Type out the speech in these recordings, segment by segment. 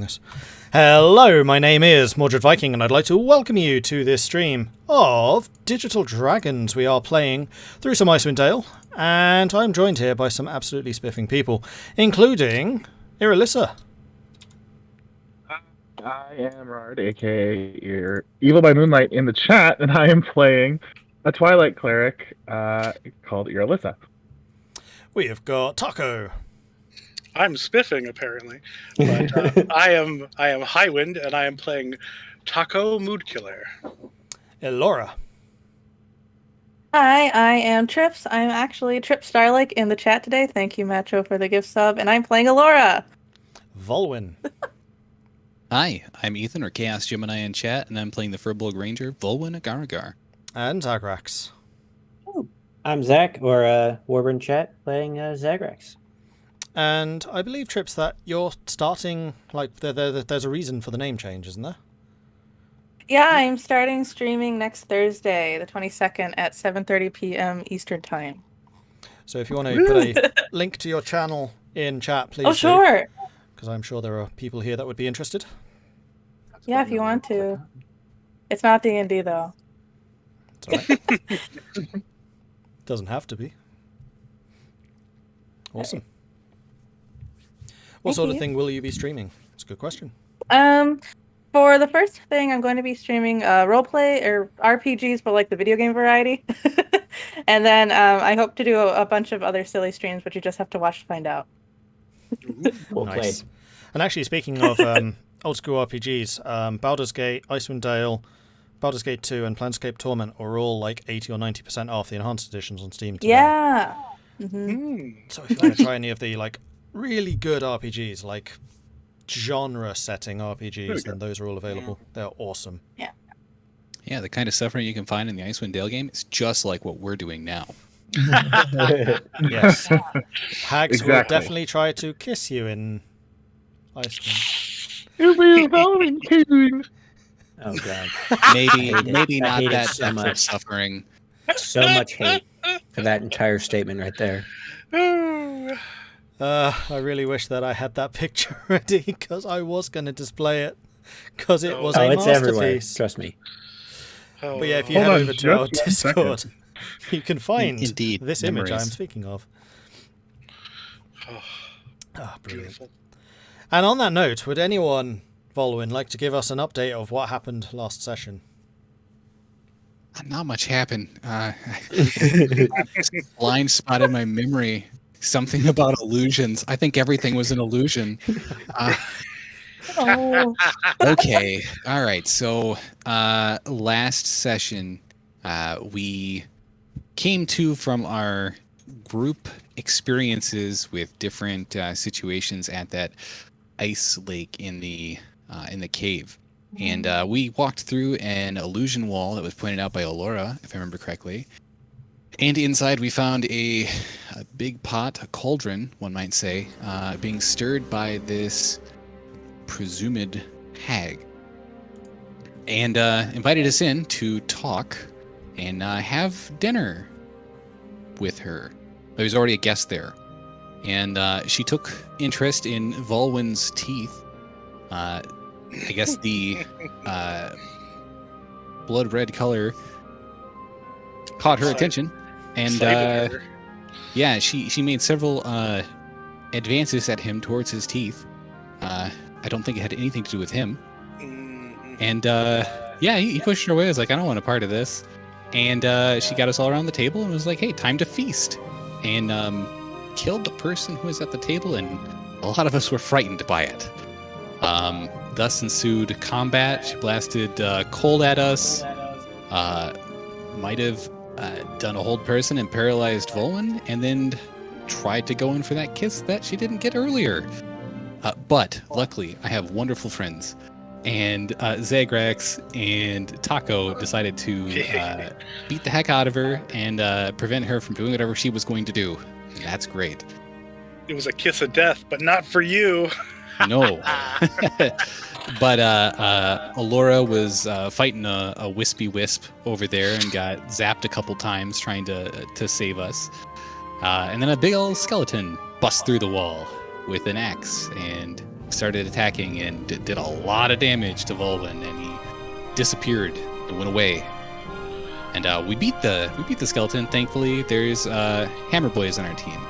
doing this. Hello, my name is Mordred Viking, and I'd like to welcome you to this stream of Digital Dragons. We are playing through some Icewind Dale, and I'm joined here by some absolutely spiffing people, including Irilyssa. I am Jarard, aka Evil by Moonlight in the chat, and I am playing a Twilight cleric called Irilyssa. We have got Tahko. I'm spiffing apparently, but I am Highwind, and I am playing Tahko Moodkiller. Elora. Hi, I am Trips. I'm actually Trip Starlike in the chat today. Thank you, Macho, for the gift sub, and I'm playing Elora. Vulwin. Hi, I'm Ethan, or Chaos Gemini in chat, and I'm playing the Furbolg Ranger, Vulwin Agaragar. And Zagrax. I'm Zach, or Warburn chat, playing Zagrax. And I believe, Trips, that you're starting, like, there's a reason for the name change, isn't there? Yeah, I'm starting streaming next Thursday, the 22nd at 7:30 p.m. Eastern Time. So if you want to put a link to your channel in chat, please. Oh, sure. Because I'm sure there are people here that would be interested. Yeah, if you want to. It's not D&D, though. It's all right. Doesn't have to be. Awesome. What sort of thing will you be streaming? It's a good question. For the first thing, I'm going to be streaming roleplay or RPGs, but like the video game variety. And then I hope to do a bunch of other silly streams, but you just have to watch to find out. Well Nice. played. And actually, speaking of old school RPGs, Baldur's Gate, Icewind Dale, Baldur's Gate 2, and Planescape Torment are all like 80 or 90% off the enhanced editions on Steam today. Yeah. Mm-hmm. So if you want to try any of the like really good RPGs, like genre-setting RPGs, then those are all available. They're awesome. Yeah, the kind of suffering you can find in the Icewind Dale game is just like what we're doing now. Yes. Hags will Exactly. definitely try to kiss you in Icewind. It'll be a Vulwin tune. Oh god, Maybe I hate not it that so depth of much. suffering. so much hate for that entire statement right there. I really wish that I had that picture ready, because I was going to display it, because it was Oh, a it's everywhere. masterpiece. Trust me. But yeah, if you Hold head on over to our just one Discord, you can find Indeed, this image memories. I'm speaking of. Ah, brilliant. Beautiful. And on that note, would anyone, Vulwin, like to give us an update of what happened last session? Not much happened. Blind spot in my memory. Something about illusions. I think everything was an illusion. Oh. Okay. All right. So last session, we came to from our group experiences with different situations at that ice lake in the cave. And we walked through an illusion wall that was pointed out by Elora, if I remember correctly. And inside we found a big pot, a cauldron, one might say, being stirred by this presumed hag. And invited us in to talk and have dinner with her. There was already a guest there. And she took interest in Vulwin's teeth. I guess the blood red color caught her attention. And yeah, she made several advances at him towards his teeth. I don't think it had anything to do with him. And yeah, he pushed her away. I was like, I don't want a part of this. And she got us all around the table and was like, hey, time to feast. And killed the person who was at the table, and a lot of us were frightened by it. Thus ensued combat. She blasted cold at us. Might have done a hold person and paralyzed Vulwin, and then tried to go in for that kiss that she didn't get earlier. But luckily, I have wonderful friends, and Zagrax and Tahko decided to beat the heck out of her and prevent her from doing whatever she was going to do. And that's great. It was a kiss of death, but not for you. No. But Elora was fighting a wispy wisp over there and got zapped a couple times trying to save us. And then a big old skeleton bust through the wall with an axe and started attacking and did a lot of damage to Vulwin, and he disappeared and went away. And we beat the skeleton. Thankfully, there's Hammer Boys on our team.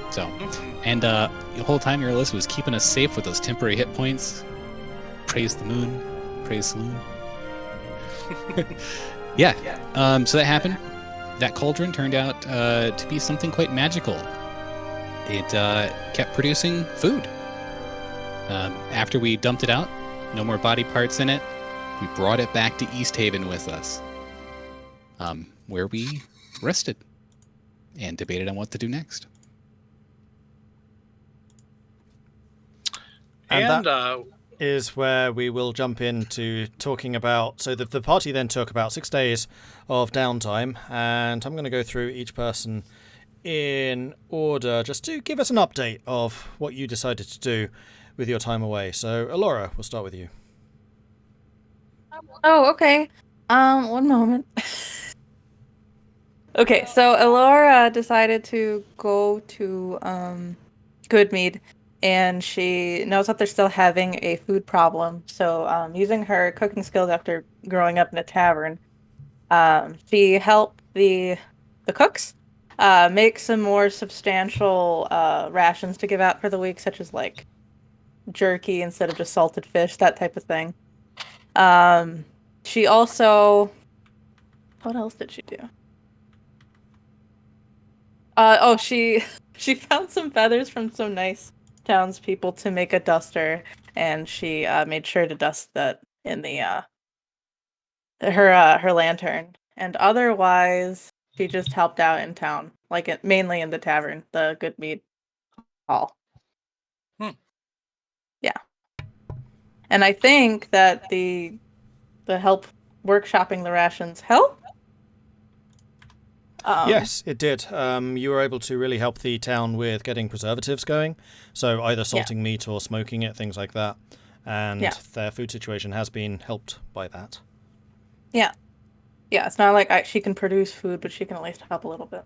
So, and the whole time Irilyssa was keeping us safe with those temporary hit points. Praise the moon, praise the moon. Yeah. So that happened. That cauldron turned out to be something quite magical. It kept producing food. After we dumped it out, no more body parts in it, we brought it back to East Haven with us, where we rested and debated on what to do next. And that is where we will jump into talking about... So the party then took about 6 days of downtime, and I'm going to go through each person in order just to give us an update of what you decided to do with your time away. So, Elora, we'll start with you. Oh, okay. One moment. Okay, so Elora decided to go to Goodmead, and she knows that they're still having a food problem. So, using her cooking skills after growing up in a tavern, she helped the cooks make some more substantial rations to give out for the week, such as like jerky instead of just salted fish, that type of thing. She also... What else did she do? She found some feathers from some nice townspeople to make a duster, and she made sure to dust that in the her lantern. And otherwise, she just helped out in town, like mainly in the tavern, the Goodmead Hall. Yeah. And I think that the help workshopping the rations help. Yes, it did. You were able to really help the town with getting preservatives going. So either salting meat or smoking it, things like that. And their food situation has been helped by that. Yeah. Yeah, it's not like she can produce food, but she can at least help a little bit.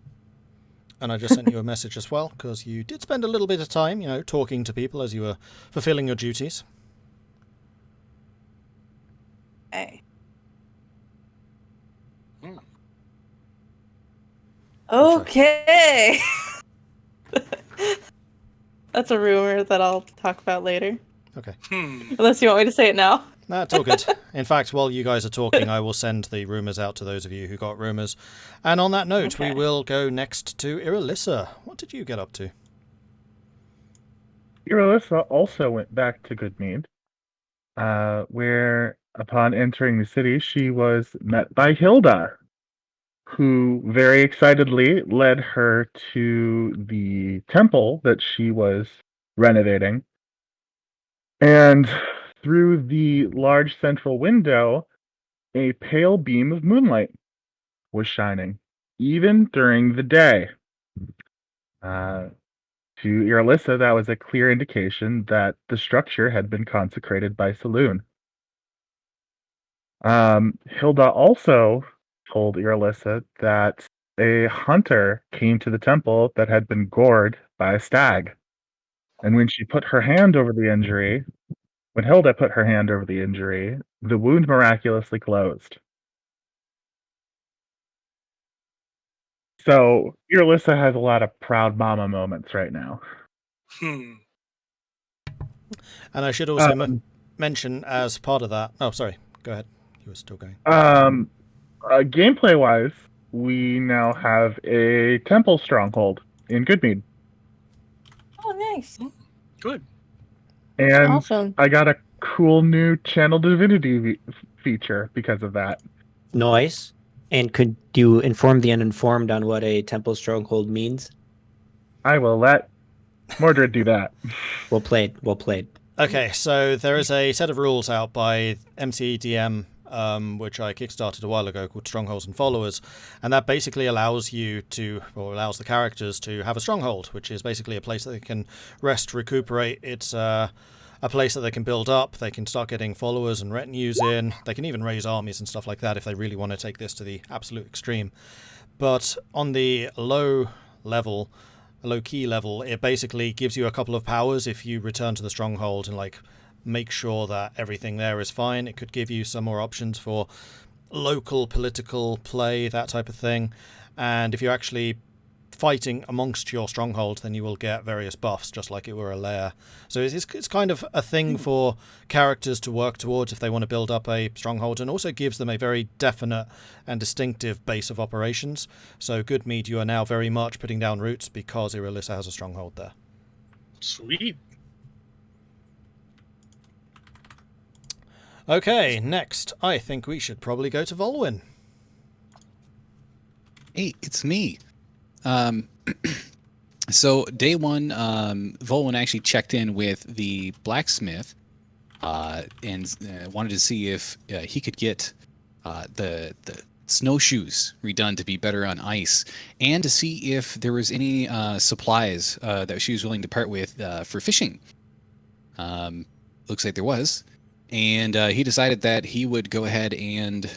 And I just sent you a message as well, because you did spend a little bit of time, talking to people as you were fulfilling your duties. Hey. Okay. That's a rumor that I'll talk about later. Okay. Unless you want me to say it now. That's all good. In fact, while you guys are talking, I will send the rumours out to those of you who got rumours. And on that note, we will go next to Irilyssa. What did you get up to? Irilyssa also went back to Goodmead, where, upon entering the city, she was met by Hilda, who very excitedly led her to the temple that she was renovating. And through the large central window, a pale beam of moonlight was shining, even during the day. To Irilyssa, that was a clear indication that the structure had been consecrated by Saloon. Hilda also told Irilyssa that a hunter came to the temple that had been gored by a stag. And when Hilda put her hand over the injury, the wound miraculously closed. So Irilyssa has a lot of proud mama moments right now. And I should also mention as part of that... Oh, sorry. Go ahead. You were still going. Gameplay-wise, we now have a temple stronghold in Goodmead. Oh, nice. Good. And awesome. I got a cool new channel divinity feature because of that. Nice. And could you inform the uninformed on what a temple stronghold means? I will let Mordred do that. Well played. Well played. Okay, so there is a set of rules out by MCDM, which I kickstarted a while ago, called Strongholds and Followers, and that basically allows allows the characters to have a stronghold, which is basically a place that they can rest, recuperate. It's a place that they can build up. They can start getting followers and retinues in. They can even raise armies and stuff like that if they really want to take this to the absolute extreme. But on the low level, low-key level, it basically gives you a couple of powers if you return to the stronghold and like make sure that everything there is fine. It could give you some more options for local political play, that type of thing. And if you're actually fighting amongst your strongholds, then you will get various buffs, just like it were a lair. So it's kind of a thing for characters to work towards if they want to build up a stronghold, and also gives them a very definite and distinctive base of operations. So Goodmead, you are now very much putting down roots because Irilyssa has a stronghold there. Sweet. Okay, next, I think we should probably go to Vulwin. Hey, it's me. So day one, Vulwin actually checked in with the blacksmith and wanted to see if he could get the snowshoes redone to be better on ice, and to see if there was any supplies that she was willing to part with for fishing. Looks like there was, and he decided that he would go ahead and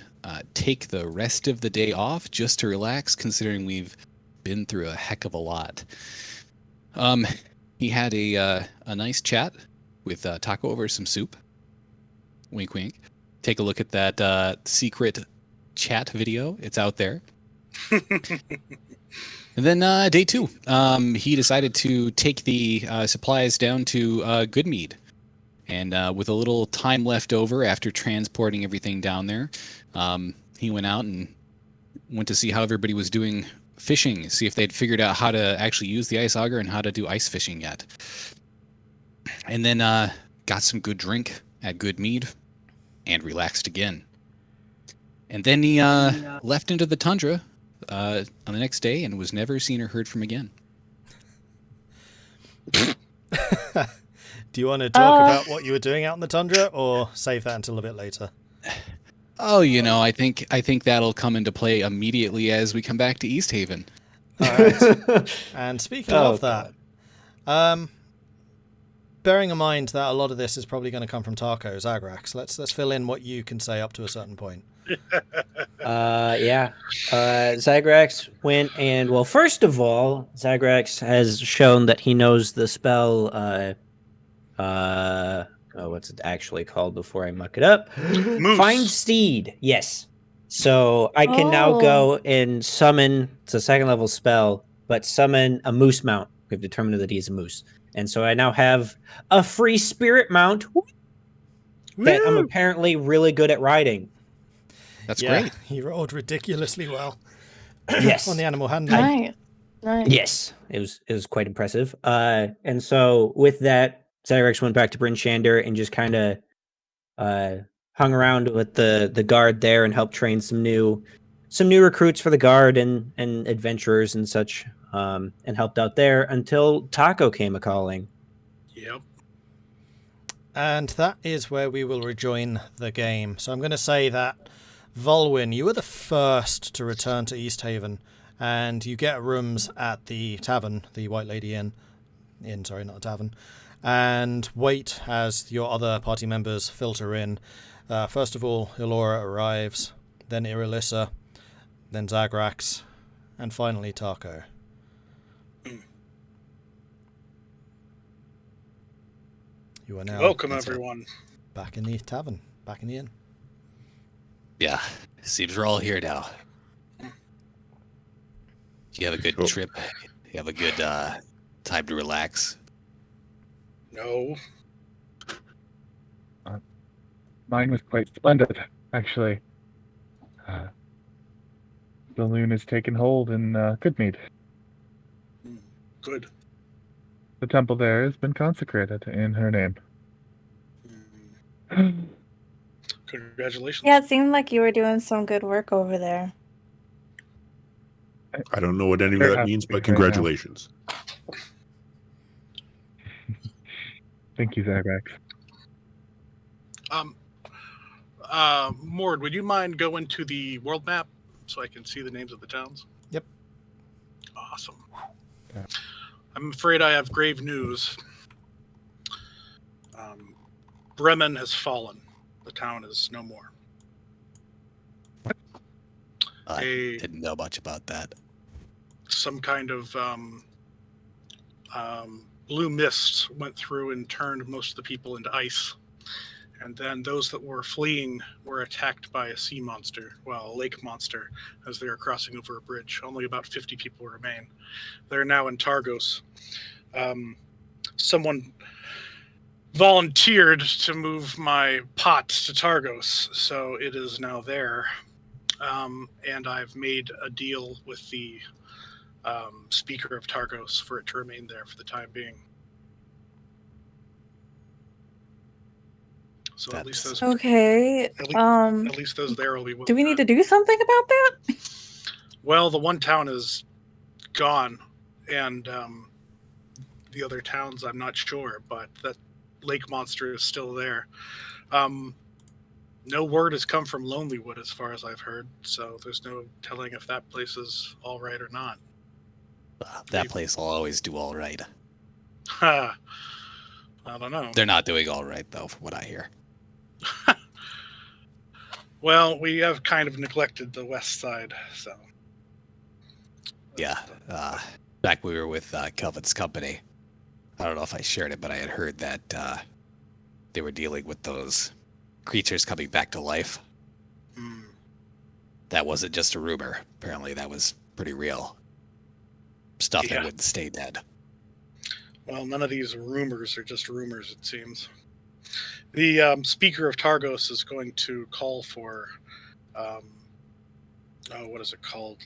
take the rest of the day off just to relax, considering we've been through a heck of a lot. He had a nice chat with Tahko over some soup. Wink, wink. Take a look at that secret chat video. It's out there. And then day two, he decided to take the supplies down to Goodmead. And with a little time left over after transporting everything down there, he went out and went to see how everybody was doing fishing, see if they'd figured out how to actually use the ice auger and how to do ice fishing yet. And then got some good drink at Goodmead and relaxed again. And then he left into the tundra on the next day and was never seen or heard from again. Do you want to talk about what you were doing out in the tundra, or save that until a bit later? Oh, I think that'll come into play immediately as we come back to East Haven. All right. And speaking of that, bearing in mind that a lot of this is probably going to come from Tahko, Zagrax, let's fill in what you can say up to a certain point. Zagrax went and, well, first of all, Zagrax has shown that he knows the spell, what's it actually called before I muck it up? Moose. Find Steed, yes. So I can now go and summon, it's a second level spell, but summon a moose mount. We've determined that he's a moose. And so I now have a free spirit mount that I'm apparently really good at riding. That's great. He rolled ridiculously well. Yes. On the animal handling. Nice. Nice. Yes, it was quite impressive. And so with that, Zagrax went back to Bryn Shander and just kind of hung around with the guard there and helped train some new recruits for the guard and adventurers and such, and helped out there until Tahko came a-calling. Yep. And that is where we will rejoin the game. So I'm going to say that, Vulwin, you were the first to return to East Haven, and you get rooms at the tavern, the White Lady Inn, sorry, not a tavern, and wait as your other party members filter in. First of all, Elora arrives, then Irilyssa, then Zagrax, and finally Tahko. You are now Welcome, everyone. back in the tavern, back in the inn. Yeah, seems we're all here now. You have a good trip. You have a good time to relax. No. Mine was quite splendid, actually. The loon has taken hold in Goodmead. Good. The temple there has been consecrated in her name. Congratulations. Yeah, it seemed like you were doing some good work over there. I don't know what any of Very that happy means, to be but here now. congratulations. Thank you, Zagrax. Mord, would you mind going to the world map so I can see the names of the towns? Yep. Awesome. Yeah. I'm afraid I have grave news. Bremen has fallen. The town is no more. I didn't know much about that. Some kind of blue mist went through and turned most of the people into ice. And then those that were fleeing were attacked by a sea monster, well, a lake monster, as they were crossing over a bridge. Only about 50 people remain. They're now in Targos. Someone volunteered to move my pot to Targos, so it is now there. And I've made a deal with the speaker of Targos for it to remain there for the time being. So at least those Okay. at least those there will be. Do we need to do something about that? Well, the one town is gone, and the other towns I'm not sure, but that lake monster is still there. No word has come from Lonelywood as far as I've heard, so there's no telling if that place is all right or not. That place will always do all right. Ha! I don't know. They're not doing all right, though, from what I hear. Well, we have kind of neglected the west side, so. Yeah. Back when we were with Kelvin's company, I don't know if I shared it, but I had heard that they were dealing with those creatures coming back to life. That wasn't just a rumor. Apparently that was pretty real. Stuff that wouldn't stay dead. Well, none of these rumors are just rumors, it seems. The speaker of Targos is going to call for, what is it called?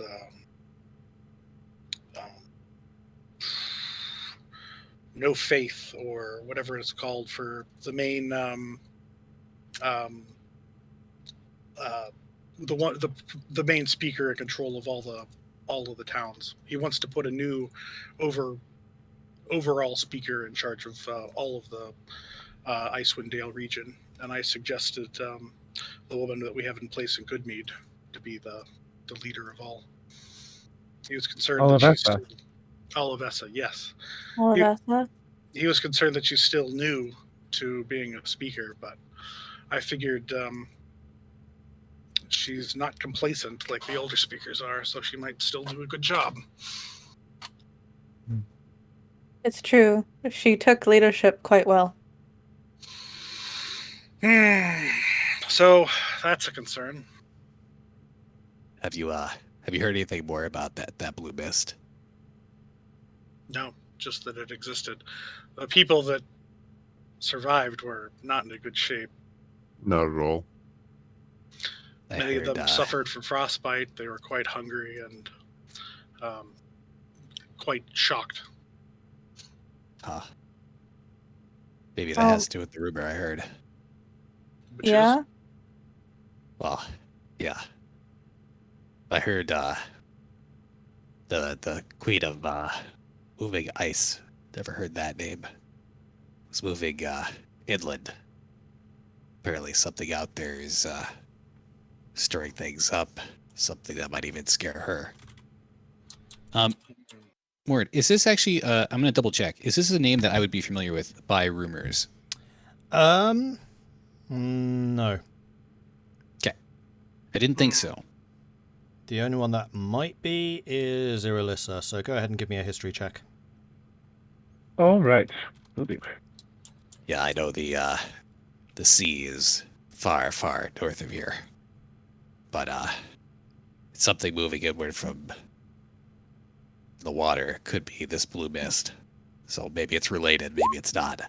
No faith, or whatever it's called, for the main, the main speaker in control of all of the towns. He wants to put a new overall speaker in charge of all of the Icewind Dale region, and I suggested the woman that we have in place in Goodmead to be the leader of all. He was concerned that she's still, Irilyssa, yes. Irilyssa? He was concerned that she's still new to being a speaker, but I figured she's not complacent like the older speakers are, so she might still do a good job. It's true. She took leadership quite well. So that's a concern. Have you heard anything more about that blue mist? No, just that it existed. The people that survived were not in a good shape. Not at all. Many of them suffered from frostbite. They were quite hungry and quite shocked. Maybe that has to do with the rumor I heard. Which yeah? is, Well, yeah. I heard the queen of moving ice. Never heard that name. Was moving inland. Apparently something out there is stirring things up. Something that might even scare her. Mord, is this actually I'm gonna double check. Is this a name that I would be familiar with by rumors? No. Okay. I didn't think so. The only one that might be is Irilyssa, so go ahead and give me a history check. All right. Will do. Yeah, I know the sea is far, far north of here. But something moving inward from the water could be this blue mist. So maybe it's related, maybe it's not.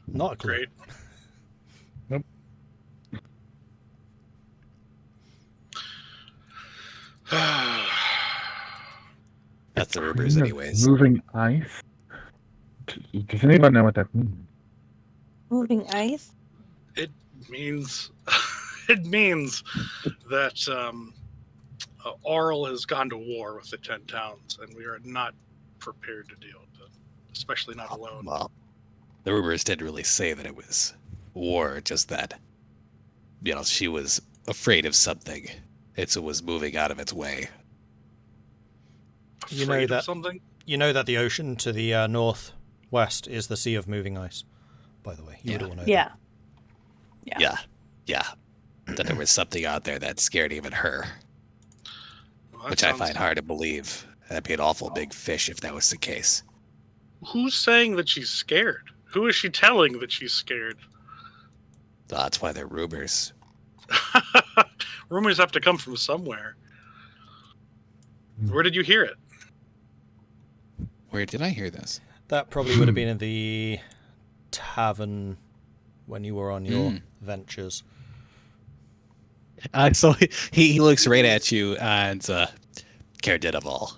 Not a clue. great. Nope. That's the rumors anyways. Moving ice? Does anybody know what that means? Moving ice? It means that Auril has gone to war with the 10 towns, and we are not prepared to deal with it, especially not alone. Well, the rumors didn't really say that it was war, just that, she was afraid of something. It was moving out of its way. You know Afraid of that something? You know that the ocean to the northwest is the Sea of Moving Ice, by the way. You would all know Yeah. that. Yeah. That there was something out there that scared even her, Well, that which I sounds- find hard to believe. That'd be an awful big fish if that was the case. Who's saying that she's scared? Who is she telling that she's scared? That's why they're rumors. Rumors have to come from somewhere. Where did you hear it? Where did I hear this? That probably would have been in the tavern when you were on your ventures. So he looks right at you and Caredenival.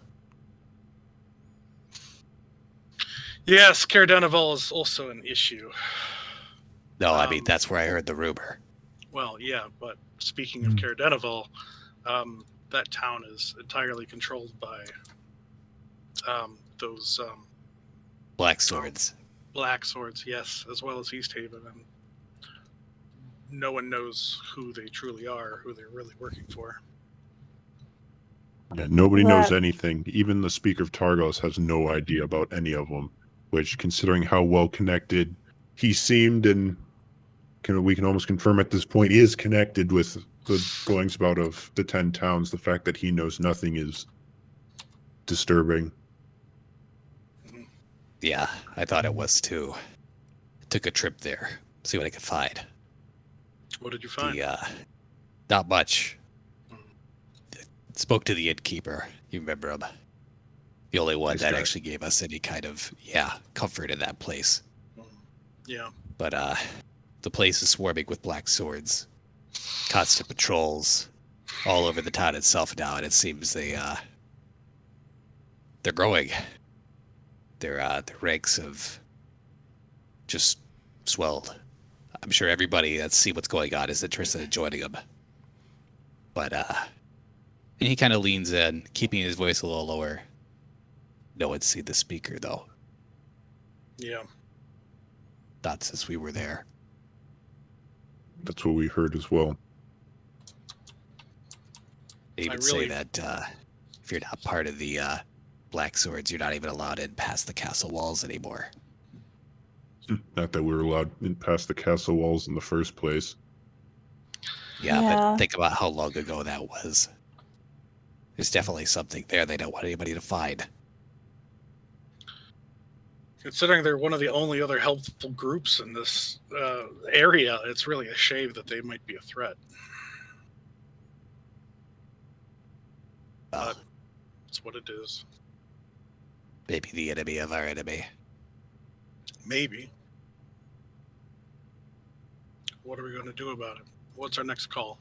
Yes, Caredenival is also an issue. No, I mean that's where I heard the rumor. Well, yeah, but speaking of Caredenival, that town is entirely controlled by those Black Swords. Black Swords, yes, as well as East Haven, and no one knows who they truly are, who they're really working for. Yeah, nobody knows anything. Even the Speaker of Targos has no idea about any of them, which, considering how well connected he seemed, and we can almost confirm at this point, is connected with the goings about of the 10 towns. The fact that he knows nothing is disturbing. Yeah, I thought it was too. Took a trip there, see what I could find. What did you find? Not much. Spoke to the innkeeper. You remember him? The only one that actually gave us any kind of comfort in that place. Yeah. But the place is swarming with black swords. Constant patrols all over the town itself now, and it seems they're growing. Their ranks have just swelled. I'm sure everybody that's seen what's going on is interested in joining them. But and he kind of leans in, keeping his voice a little lower. No one's seen the speaker, though. Yeah. Not since we were there. That's what we heard as well. They even say that if you're not part of the Black Swords, you're not even allowed in past the castle walls anymore. Not that we were allowed in past the castle walls in the first place. Yeah, but think about how long ago that was. There's definitely something there they don't want anybody to find. Considering they're one of the only other helpful groups in this area, it's really a shame that they might be a threat. But it's what it is. Maybe the enemy of our enemy. Maybe. What are we going to do about it? What's our next call?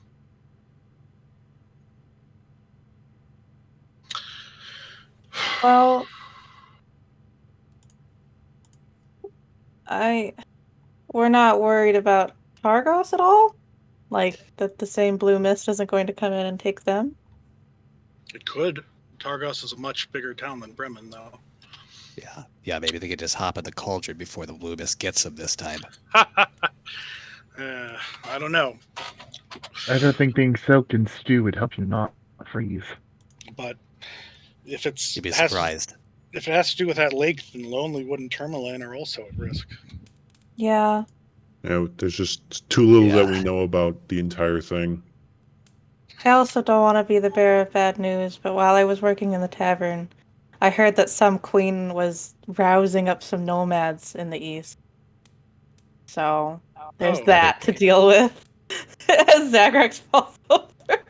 Well, we're not worried about Targos at all? Like, that the same blue mist isn't going to come in and take them? It could. Targos is a much bigger town than Bremen, though. Yeah, maybe they could just hop in the cauldron before the blue mist gets them this time. I don't know. I don't think being soaked in stew would help you not freeze. But if it's... You'd be surprised. If it has to do with that lake, then Lonely Wood and Tourmaline are also at risk. Yeah. Yeah, there's just too little that we know about the entire thing. I also don't want to be the bearer of bad news, but while I was working in the tavern, I heard that some queen was rousing up some nomads in the east. So there's that to deal with as Zagrax falls over.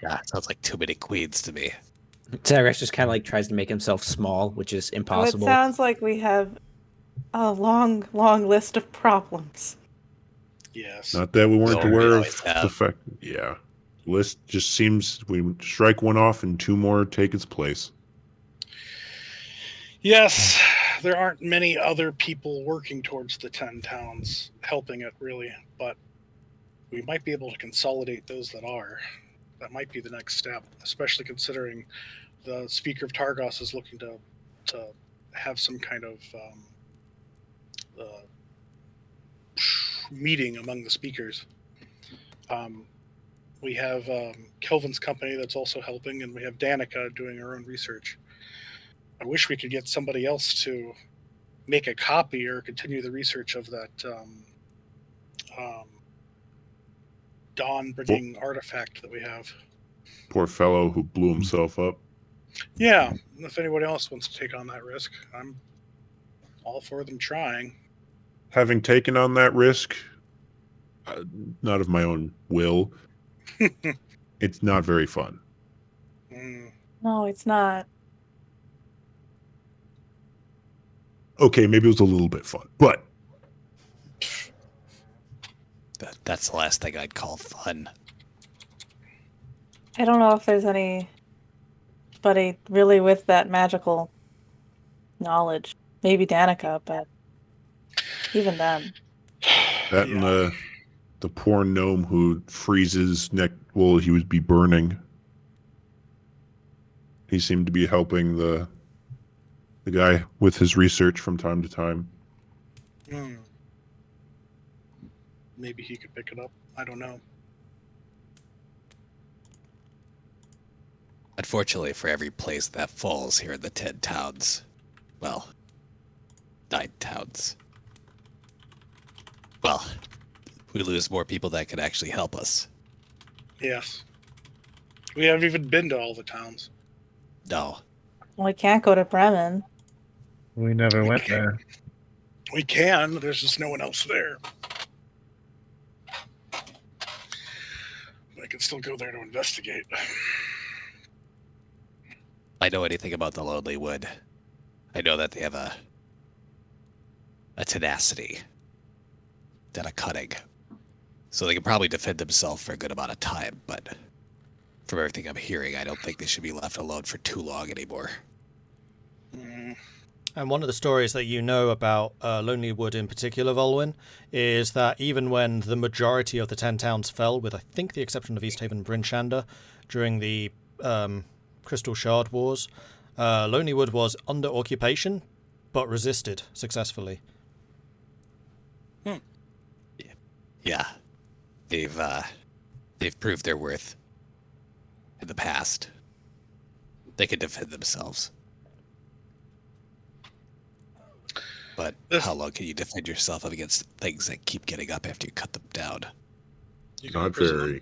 Yeah, sounds like too many queens to me. Zagrax just kind of like tries to make himself small, which is impossible. So it sounds like we have a long, long list of problems. Yes. Not that we weren't aware of have. the fact. Yeah. List just seems we strike one off and two more take its place. Yes, there aren't many other people working towards the 10 towns helping it, really, but we might be able to consolidate those that are. That might be the next step, especially considering the Speaker of Targos is looking to have some kind of meeting among the speakers. We have Kelvin's company that's also helping, and we have Danica doing her own research. I wish we could get somebody else to make a copy or continue the research of that dawn-bringing artifact that we have. Poor fellow who blew himself up. Yeah, if anybody else wants to take on that risk, I'm all for them trying. Having taken on that risk, not of my own will, it's not very fun. Mm, No, it's not. Okay, maybe it was a little bit fun, but That's the last thing I'd call fun. I don't know if there's anybody really with that magical knowledge. Maybe Danica, but even then. that and the poor gnome who freezes neck. Well, he would be burning. He seemed to be helping the guy with his research from time to time. mm. Maybe he could pick it up. I don't know. Unfortunately, for every place that falls here in the 10 towns, well, 9 towns, well, we lose more people that could actually help us. Yes. We haven't even been to all the towns. No. We can't go to Bremen. We never went there. We can. There's just no one else there. I can still go there to investigate. I know anything about the Lonely Wood. I know that they have a tenacity and a cunning. So they can probably defend themselves for a good amount of time, but from everything I'm hearing, I don't think they should be left alone for too long anymore. Mm. And one of the stories that you know about Lonely Wood in particular, Vulwin, is that even when the majority of the 10 towns fell, with I think the exception of East Haven and Bryn Shander, during the Crystal Shard Wars, Lonely Wood was under occupation, but resisted successfully. Yeah. They've proved their worth in the past. They can defend themselves. But how long can you defend yourself against things that keep getting up after you cut them down? You can Not imprison very. them.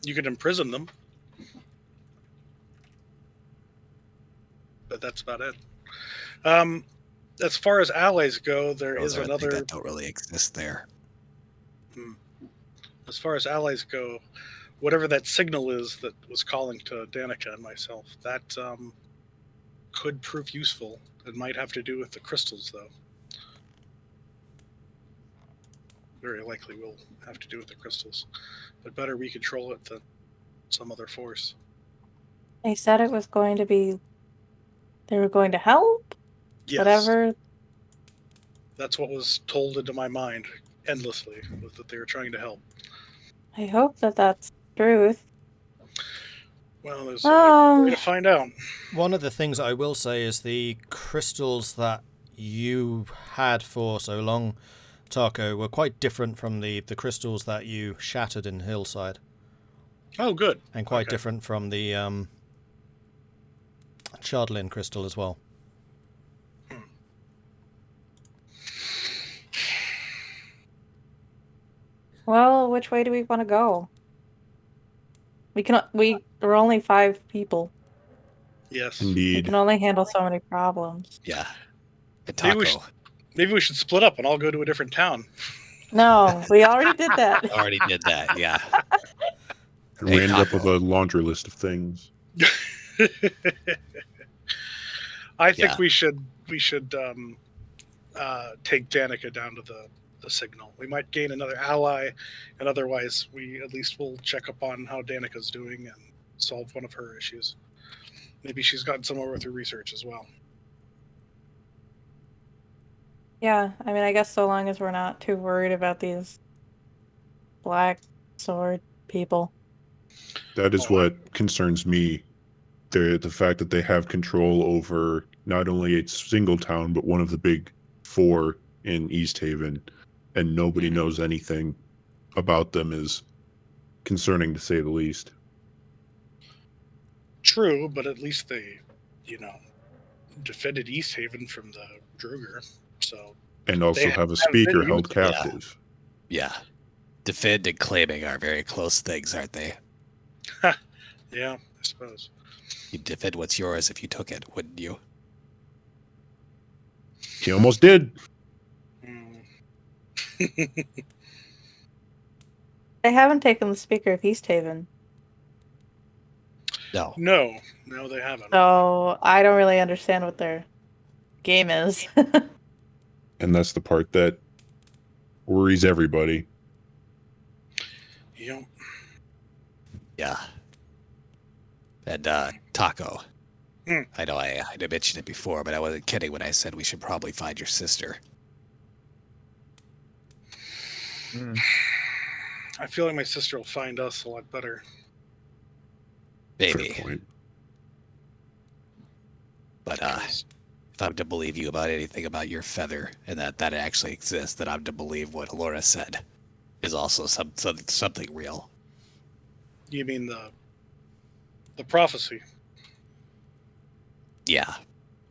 You could imprison them. But that's about it. As far as allies go, there Those is are things another... that don't really exist there. As far as allies go, whatever that signal is that was calling to Danica and myself, that could prove useful. It might have to do with the crystals, though. Very likely will have to do with the crystals. But better we control it than some other force. They said it was going to be... They were going to help? Yes. Whatever. That's what was told into my mind endlessly, was that they were trying to help. I hope that that's truth. Well, there's a way to find out. One of the things I will say is the crystals that you had for so long, Tahko, were quite different from the crystals that you shattered in Hillside. Oh, good. And quite different from the Chardlin crystal as well. Well, which way do we want to go? We are only 5 people. Yes. We Indeed. can only handle so many problems. Yeah. And Maybe we should split up and all go to a different town. No, we already did that. already did that, yeah. And Hey, we ended up with Tahko. a laundry list of things. I think Yeah. we should take Danica down to the signal. We might gain another ally, and otherwise we at least will check up on how Danica's doing and solve one of her issues. Maybe she's gotten somewhere with her research as well. Yeah, I mean, I guess so long as we're not too worried about these black sword people. That is what concerns me. The fact that they have control over not only a single town, but one of the big 4 in East Haven, and nobody knows anything about them is concerning, to say the least. True, but at least they, defended East Haven from the Druger. So And also They have a have speaker been held used- yeah. captive. Yeah. Defend and claiming are very close things, aren't they? Yeah, I suppose. You'd defend what's yours if you took it, wouldn't you? He almost did. Mm. They haven't taken the speaker of Easthaven, No. No, they haven't. so I don't really understand what their game is. And that's the part that worries everybody. Yep. Yeah. And Tahko. Hmm. I know I mentioned it before, but I wasn't kidding when I said we should probably find your sister. I feel like my sister will find us a lot better. Maybe. Fair point. But if I'm to believe you about anything about your feather and that actually exists, then I'm to believe what Elora said is also something real. You mean the prophecy? Yeah.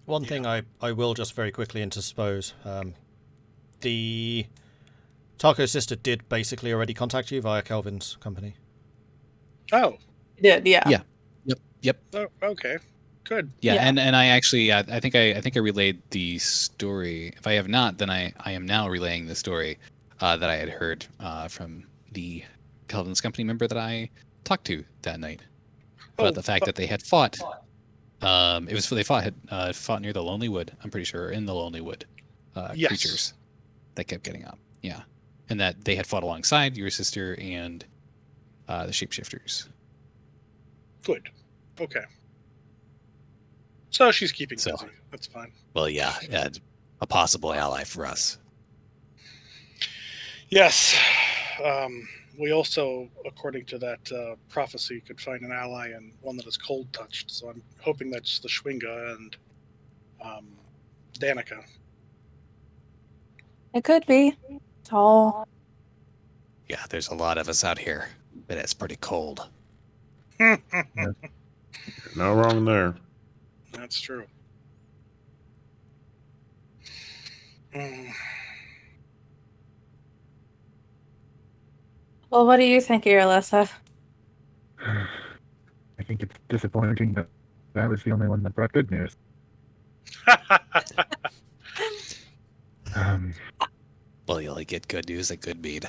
One thing I will just very quickly interpose. The Tahko's sister did basically already contact you via Kelvin's company. Oh. Did, yeah. Yep. Oh, okay. Good. Yeah, Yeah. and I actually I think I relayed the story. If I have not, then I am now relaying the story that I had heard from the Kelvin's company member that I talked to that night about the fact that they had fought. They fought near the Lonely Wood. I'm pretty sure in the Lonely Wood, Yes. creatures that kept getting up. Yeah, and that they had fought alongside your sister and the shapeshifters. Good. Okay. So she's keeping So- busy. That's fine. Well, yeah, and a possible ally for us. Yes. We also, according to that prophecy, could find an ally and one that is cold touched. So I'm hoping that's the Schwinga and Danica. It could be. It's all. Yeah, there's a lot of us out here, but it's pretty cold. You're not wrong there. That's true. Mm. Well, what do you think, Irilyssa? I think it's disappointing that I was the only one that brought good news. Well, you only get good news at Good Mead.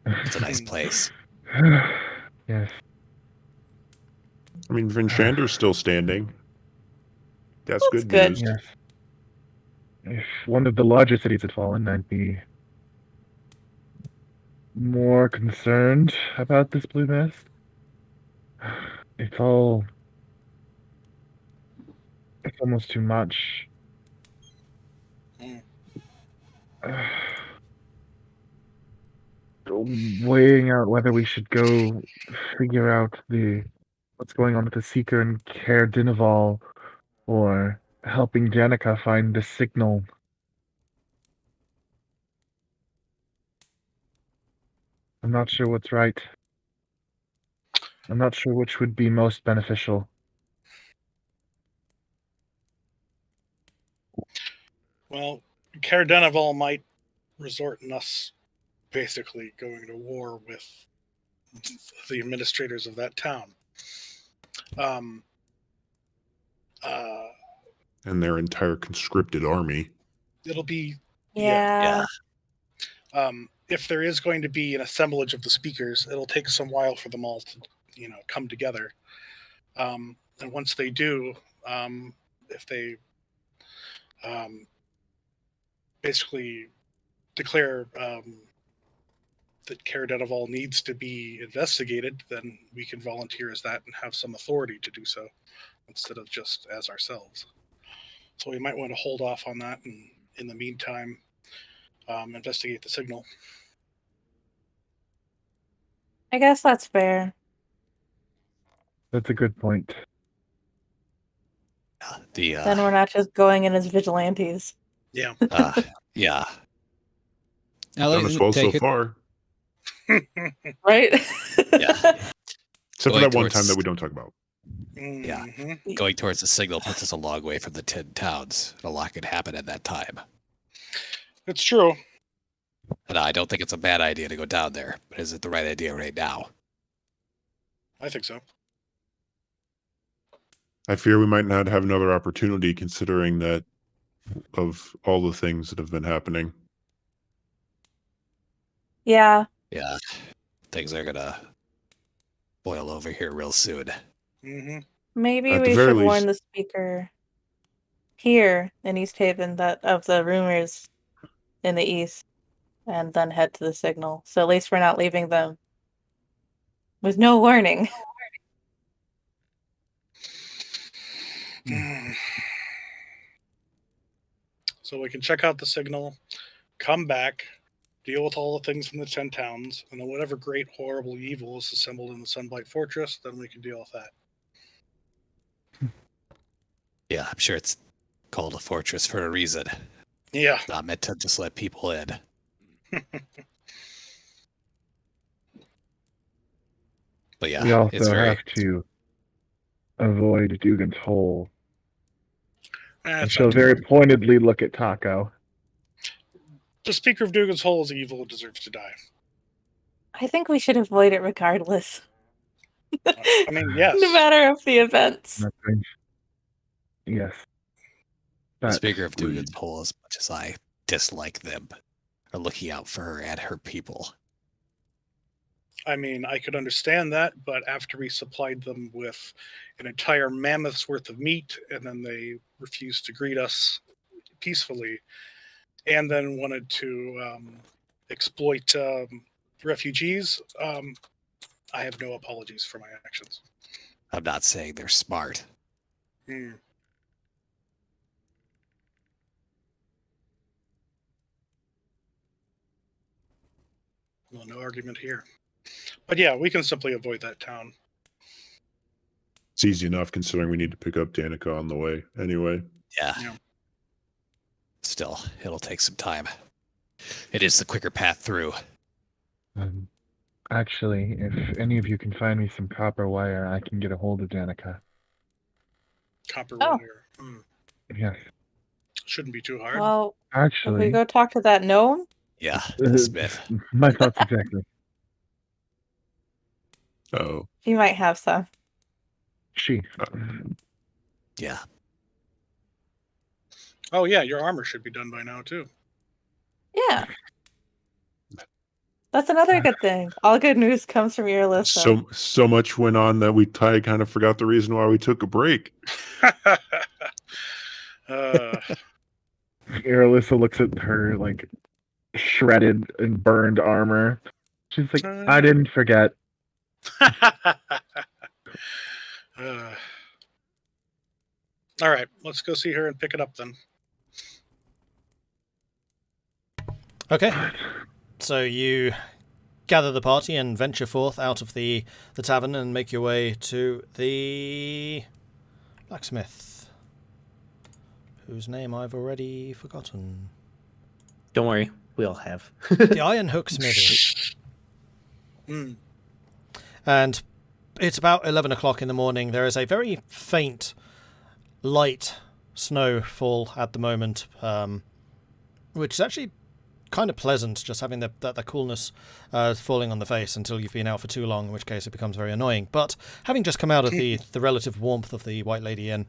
It's a nice place. Yes. I mean, Bryn Shander's still standing. That's That's good good. news. Yes. If one of the larger cities had fallen, I'd be more concerned about this blue mist. It's almost too much. Mm. Weighing out whether we should go figure out what's going on with the Seeker and Care Dinaval, or helping Danica find the signal. I'm not sure what's right. I'm not sure which would be most beneficial. Well, Caradenival might resort in us basically going to war with the administrators of that town. And their entire conscripted army. It'll be Yeah. if there is going to be an assemblage of the speakers, it'll take some while for them all to, come together. And once they do, if they basically declare that Caradenival needs to be investigated, then we can volunteer as that and have some authority to do so instead of just as ourselves. So we might want to hold off on that, and in the meantime, investigate the signal. I guess that's fair. That's a good point. Then we're not just going in as vigilantes. Yeah. Yeah. Now, Done us well so far. Right? Yeah. Except for Going that one towards- time that we don't talk about. Yeah. Mhm. Going towards the signal puts us a long way from the 10 towns. A lot could happen at that time. It's true. And I don't think it's a bad idea to go down there, but is it the right idea right now? I think so. I fear we might not have another opportunity considering that of all the things that have been happening. Yeah. Yeah, things are gonna boil over here real soon. Mm-hmm. Maybe At the we very should warn least- the speaker here in East Haven that of the rumors in the east, and then head to the signal. So at least we're not leaving them with no warning. So we can check out the signal, come back, deal with all the things from the 10 towns, and then whatever great, horrible evil is assembled in the Sunblight Fortress, then we can deal with that. Yeah, I'm sure it's called a fortress for a reason. Yeah. It's not meant to just let people in. But yeah, We also it's very... have to avoid Dugan's Hole. And That's she'll not very too pointedly look at Tahko. The Speaker of Dugan's Hole is evil and deserves to die. I think we should avoid it regardless. I mean, yes. No matter of the events. Nothing. Yes. The That's Speaker of rude. Dugan's Hole, as much as I dislike them, are looking out for her and her people. I mean, I could understand that, but after we supplied them with an entire mammoth's worth of meat, and then they refused to greet us peacefully, and then wanted to exploit refugees, I have no apologies for my actions. I'm not saying they're smart. Hmm. Well, no argument here. But yeah, we can simply avoid that town. It's easy enough considering we need to pick up Danica on the way anyway. Yeah. Yeah. Still, it'll take some time. It is the quicker path through. Actually, if any of you can find me some copper wire, I can get a hold of Danica. Copper Oh. wire. Hmm. Yes. Shouldn't be too hard. Well, if we Actually, go talk to that gnome, Yeah, the smith. my thoughts exactly. Oh, he might have some. She. Yeah. Oh yeah, your armor should be done by now too. Yeah. That's another good thing. All good news comes from Irilyssa. so much went on that we kind of forgot the reason why we took a break. Irilyssa looks at her like shredded and burned armor. She's like, I didn't forget. All right, let's go see her and pick it up then. Okay. So you gather the party and venture forth out of the tavern and make your way to the blacksmith, whose name I've already forgotten. Don't worry, we all have. The Iron Hook Smithy. Hmm. And it's about 11 o'clock in the morning. There is a very faint, light snowfall at the moment, which is actually kind of pleasant, just having the coolness falling on the face until you've been out for too long, in which case it becomes very annoying. But having just come out of the relative warmth of the White Lady Inn,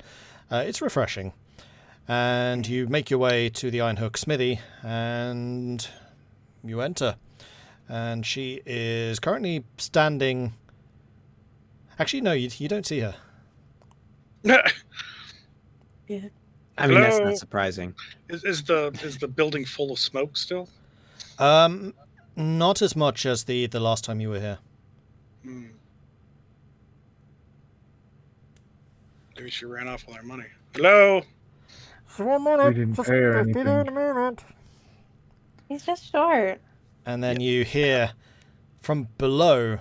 it's refreshing. And you make your way to the Iron Hook Smithy, and you enter. And she is currently standing... Actually, no, you don't see her. Yeah. I mean, that's Hello? not surprising. Is the building full of smoke still? Not as much as the last time you were here. Hmm. Maybe she ran off with our money. Hello? We didn't pay her anything. He's just short. And then you hear from below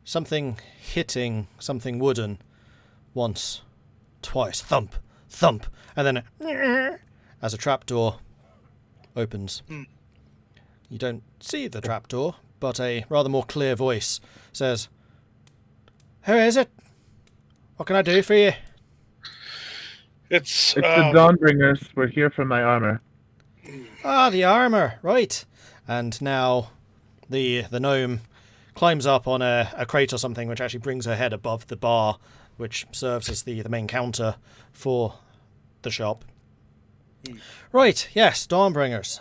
something hitting something wooden once, twice, thump, thump, and then as a trapdoor opens. You don't see the trapdoor, but a rather more clear voice says, "Who is it? What can I do for you?" It's It's the Dawnbringers. We're here for my armor. Ah, the armor, right. And now the gnome climbs up on a crate or something, which actually brings her head above the bar, which serves as the main counter for the shop. Right, yes, Dawnbringers.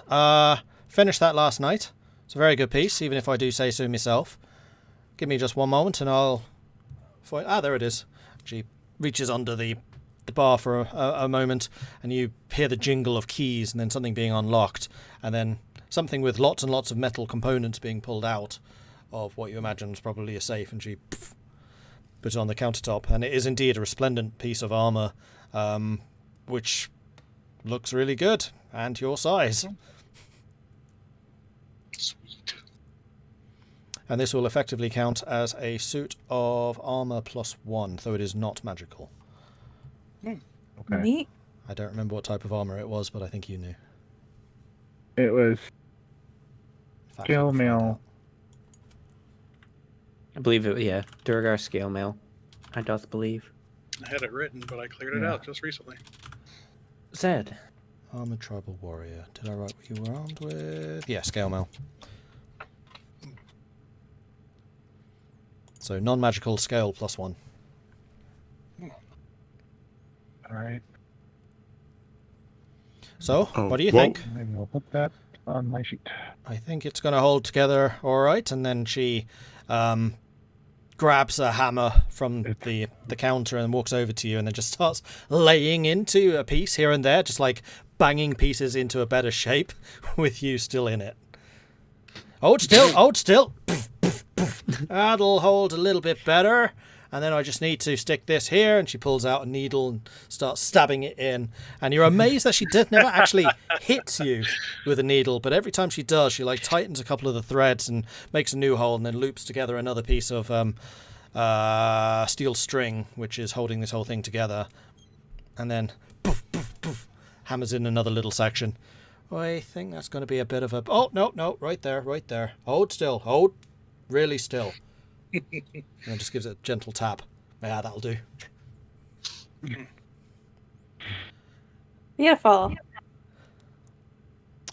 Finished that last night. It's a very good piece, even if I do say so myself. Give me just one moment and I'll find... Ah, there it is. She reaches under the bar for a moment, and you hear the jingle of keys and then something being unlocked, and then something with lots and lots of metal components being pulled out of what you imagine is probably a safe, and she puts it on the countertop, and it is indeed a resplendent piece of armour, which looks really good, and your size. Sweet. And this will effectively count as a suit of armour +1, though it is not magical. Okay. Neat. I don't remember what type of armour it was, but I think you knew. It was In fact, scale I'll find mail. out. I believe it. Yeah, Durgar scale mail. I doth believe. I had it written, but I cleared it Yeah. out just recently. Zed. Armoured tribal warrior. Did I write what you were armed with? Yeah, scale mail. So non-magical scale +1. All right. So, Oh, what do you well- think? Maybe I'll put that on my sheet. I think it's going to hold together all right. And then she grabs a hammer from the counter and walks over to you, and then just starts laying into a piece here and there, just like banging pieces into a better shape with you still in it. Hold still, hold still. That'll hold a little bit better. And then I just need to stick this here, and she pulls out a needle and starts stabbing it in. And you're amazed that she never actually hits you with a needle, but every time she does, she like tightens a couple of the threads and makes a new hole, and then loops together another piece of steel string, which is holding this whole thing together. And then poof, poof, poof, hammers in another little section. I think that's going to be a bit of a... Oh, no, right there, right there. Hold still, hold really still. And then just gives it a gentle tap. Yeah, that'll do. Beautiful.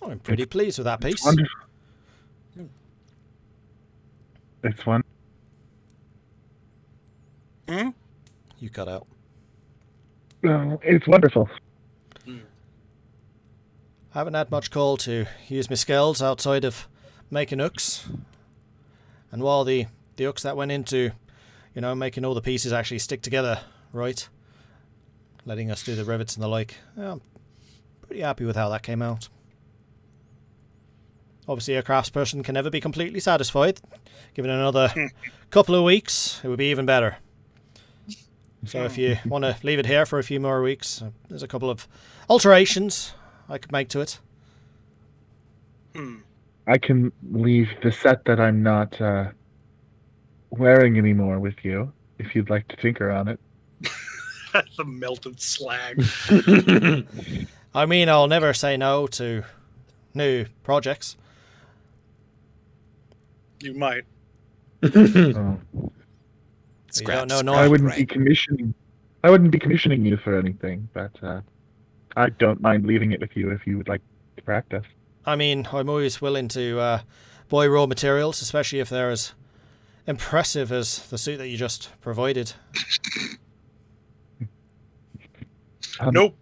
Oh, I'm pretty pleased with that piece. Wonderful. It's one. You cut out. It's wonderful. I haven't had much call to use my skills outside of making hooks. And while the hooks that went into, making all the pieces actually stick together, right? Letting us do the rivets and the like. I'm pretty happy with how that came out. Obviously, a craftsperson can never be completely satisfied. Given another couple of weeks, it would be even better. So if you want to leave it here for a few more weeks, there's a couple of alterations I could make to it. I can leave the set that I'm not wearing anymore with you, if you'd like to tinker on it. The melted slag. I mean, I'll never say no to new projects. You might. Oh. You Scrap, don't know, I no. wouldn't be commissioning. I wouldn't be commissioning you for anything, but I don't mind leaving it with you if you would like to practice. I mean, I'm always willing to buy raw materials, especially if they're as impressive as the suit that you just provided. Nope.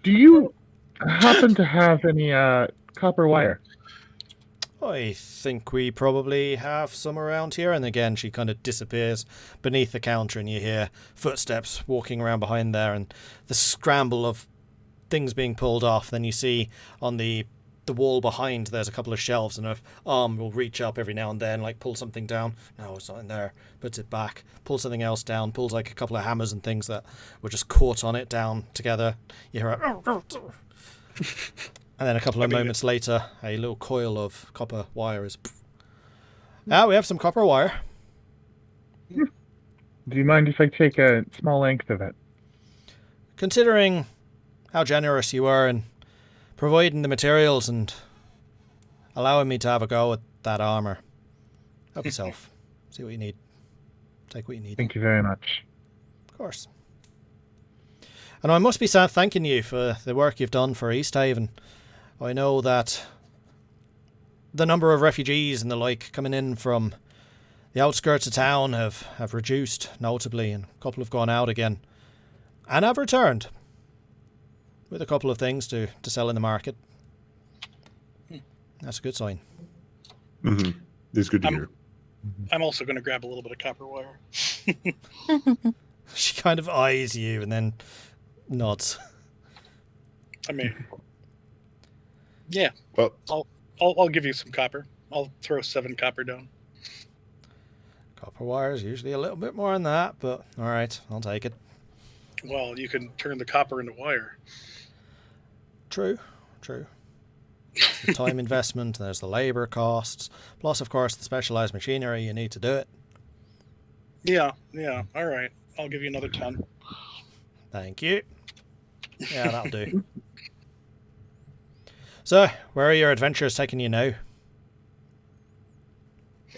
Do you happen to have any copper wire? I think we probably have some around here. And again, she kind of disappears beneath the counter, and you hear footsteps walking around behind there and the scramble of things being pulled off. Then you see on the wall behind there's a couple of shelves, and her arm will reach up every now and then, like pull something down. No, it's not in there. Puts it back. Pulls something else down. Pulls like a couple of hammers and things that were just caught on it down together. You hear a... And then a couple of moments later, a little coil of copper wire is... Ah, we have some copper wire. Do you mind if I take a small length of it? Considering how generous you were in providing the materials and allowing me to have a go at that armor, help yourself. See what you need. Take what you need. Thank you very much. Of course. And I must be thanking you for the work you've done for East Haven. I know that the number of refugees and the like coming in from the outskirts of town have reduced notably, and a couple have gone out again and have returned with a couple of things to sell in the market. That's a good sign. Mm-hmm. It's good to hear. I'm also going to grab a little bit of copper wire. She kind of eyes you and then nods. I mean, yeah. Well, I'll give you some copper. I'll throw 7 copper down. Copper wire is usually a little bit more than that, but all right, I'll take it. Well, you can turn the copper into wire. True. There's the time investment, there's the labour costs, plus, of course, the specialised machinery you need to do it. Yeah. All right. I'll give you another 10. Thank you. Yeah, that'll do. So, where are your adventures taking you now?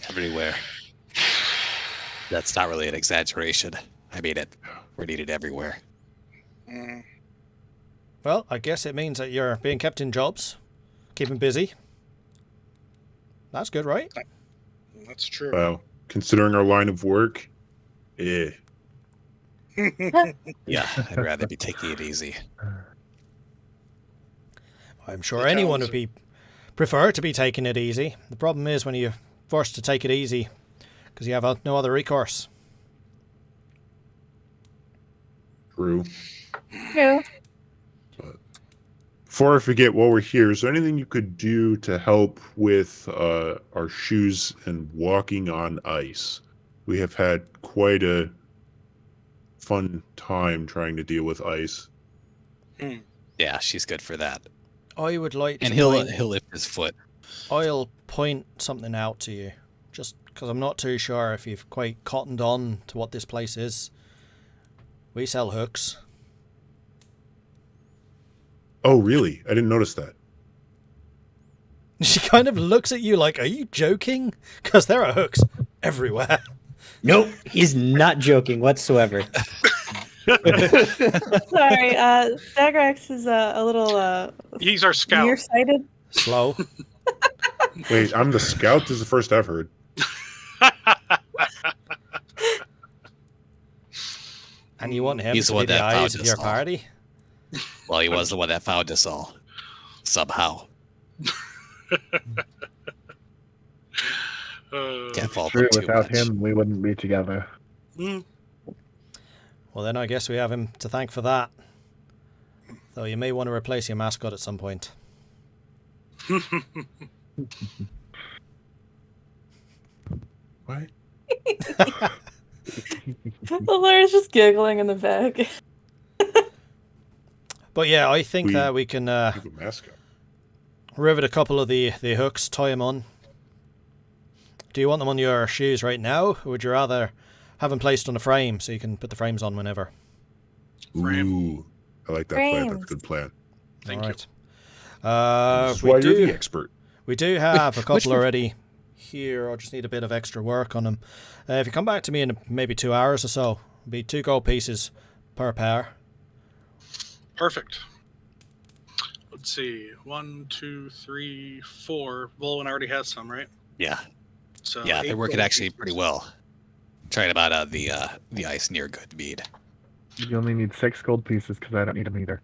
Everywhere. That's not really an exaggeration. I mean it. We're needed everywhere. Mm. Well, I guess it means that you're being kept in jobs, keeping busy. That's good, right? That's true. well, considering our line of work, Yeah, I'd rather be taking it easy. I'm sure The anyone towns would prefer to be taking it easy. The problem is when you're forced to take it easy because you have no other recourse. true. True. Before I forget, while we're here, is there anything you could do to help with our shoes and walking on ice? We have had quite a fun time trying to deal with ice. Yeah, she's good for that. I would like to And he'll point- lift his foot. I'll point something out to you, just because I'm not too sure if you've quite cottoned on to what this place is. We sell hooks. Oh, really? I didn't notice that. She kind of looks at you like, are you joking? Because there are hooks everywhere. Nope, he's not joking whatsoever. Sorry, Zagrax is a little He's our scout. nearsighted. Slow. Wait, I'm the scout? This is the first I've heard. And you want him He's to the one be the that eyes found of us your all. party? Well, he was the one that found us all. Somehow. Can't fault True, him too without much. him, we wouldn't be together. Well, then I guess we have him to thank for that. Though you may want to replace your mascot at some point. What? Laura's just giggling in the back. But yeah, I think that we can You have a mascot. rivet a couple of the hooks, tie them on. Do you want them on your shoes right now, or would you rather have them placed on a frame so you can put the frames on whenever? Frame. Ooh, I like that plan. That's a Frames. good plan. Thank you. Alright. This is why We you're the do, expert. we do have a Which couple one? already here. I just need a bit of extra work on them. If you come back to me in maybe 2 hours or so, it'll be 2 gold pieces per pair. Perfect. Let's see. 1, 2, 3, 4. Vulwin already has some, right? Yeah, So yeah, 8 they're working gold actually pieces. pretty well. Trying them out on the ice near Good Mead. You only need 6 gold pieces because I don't need them either.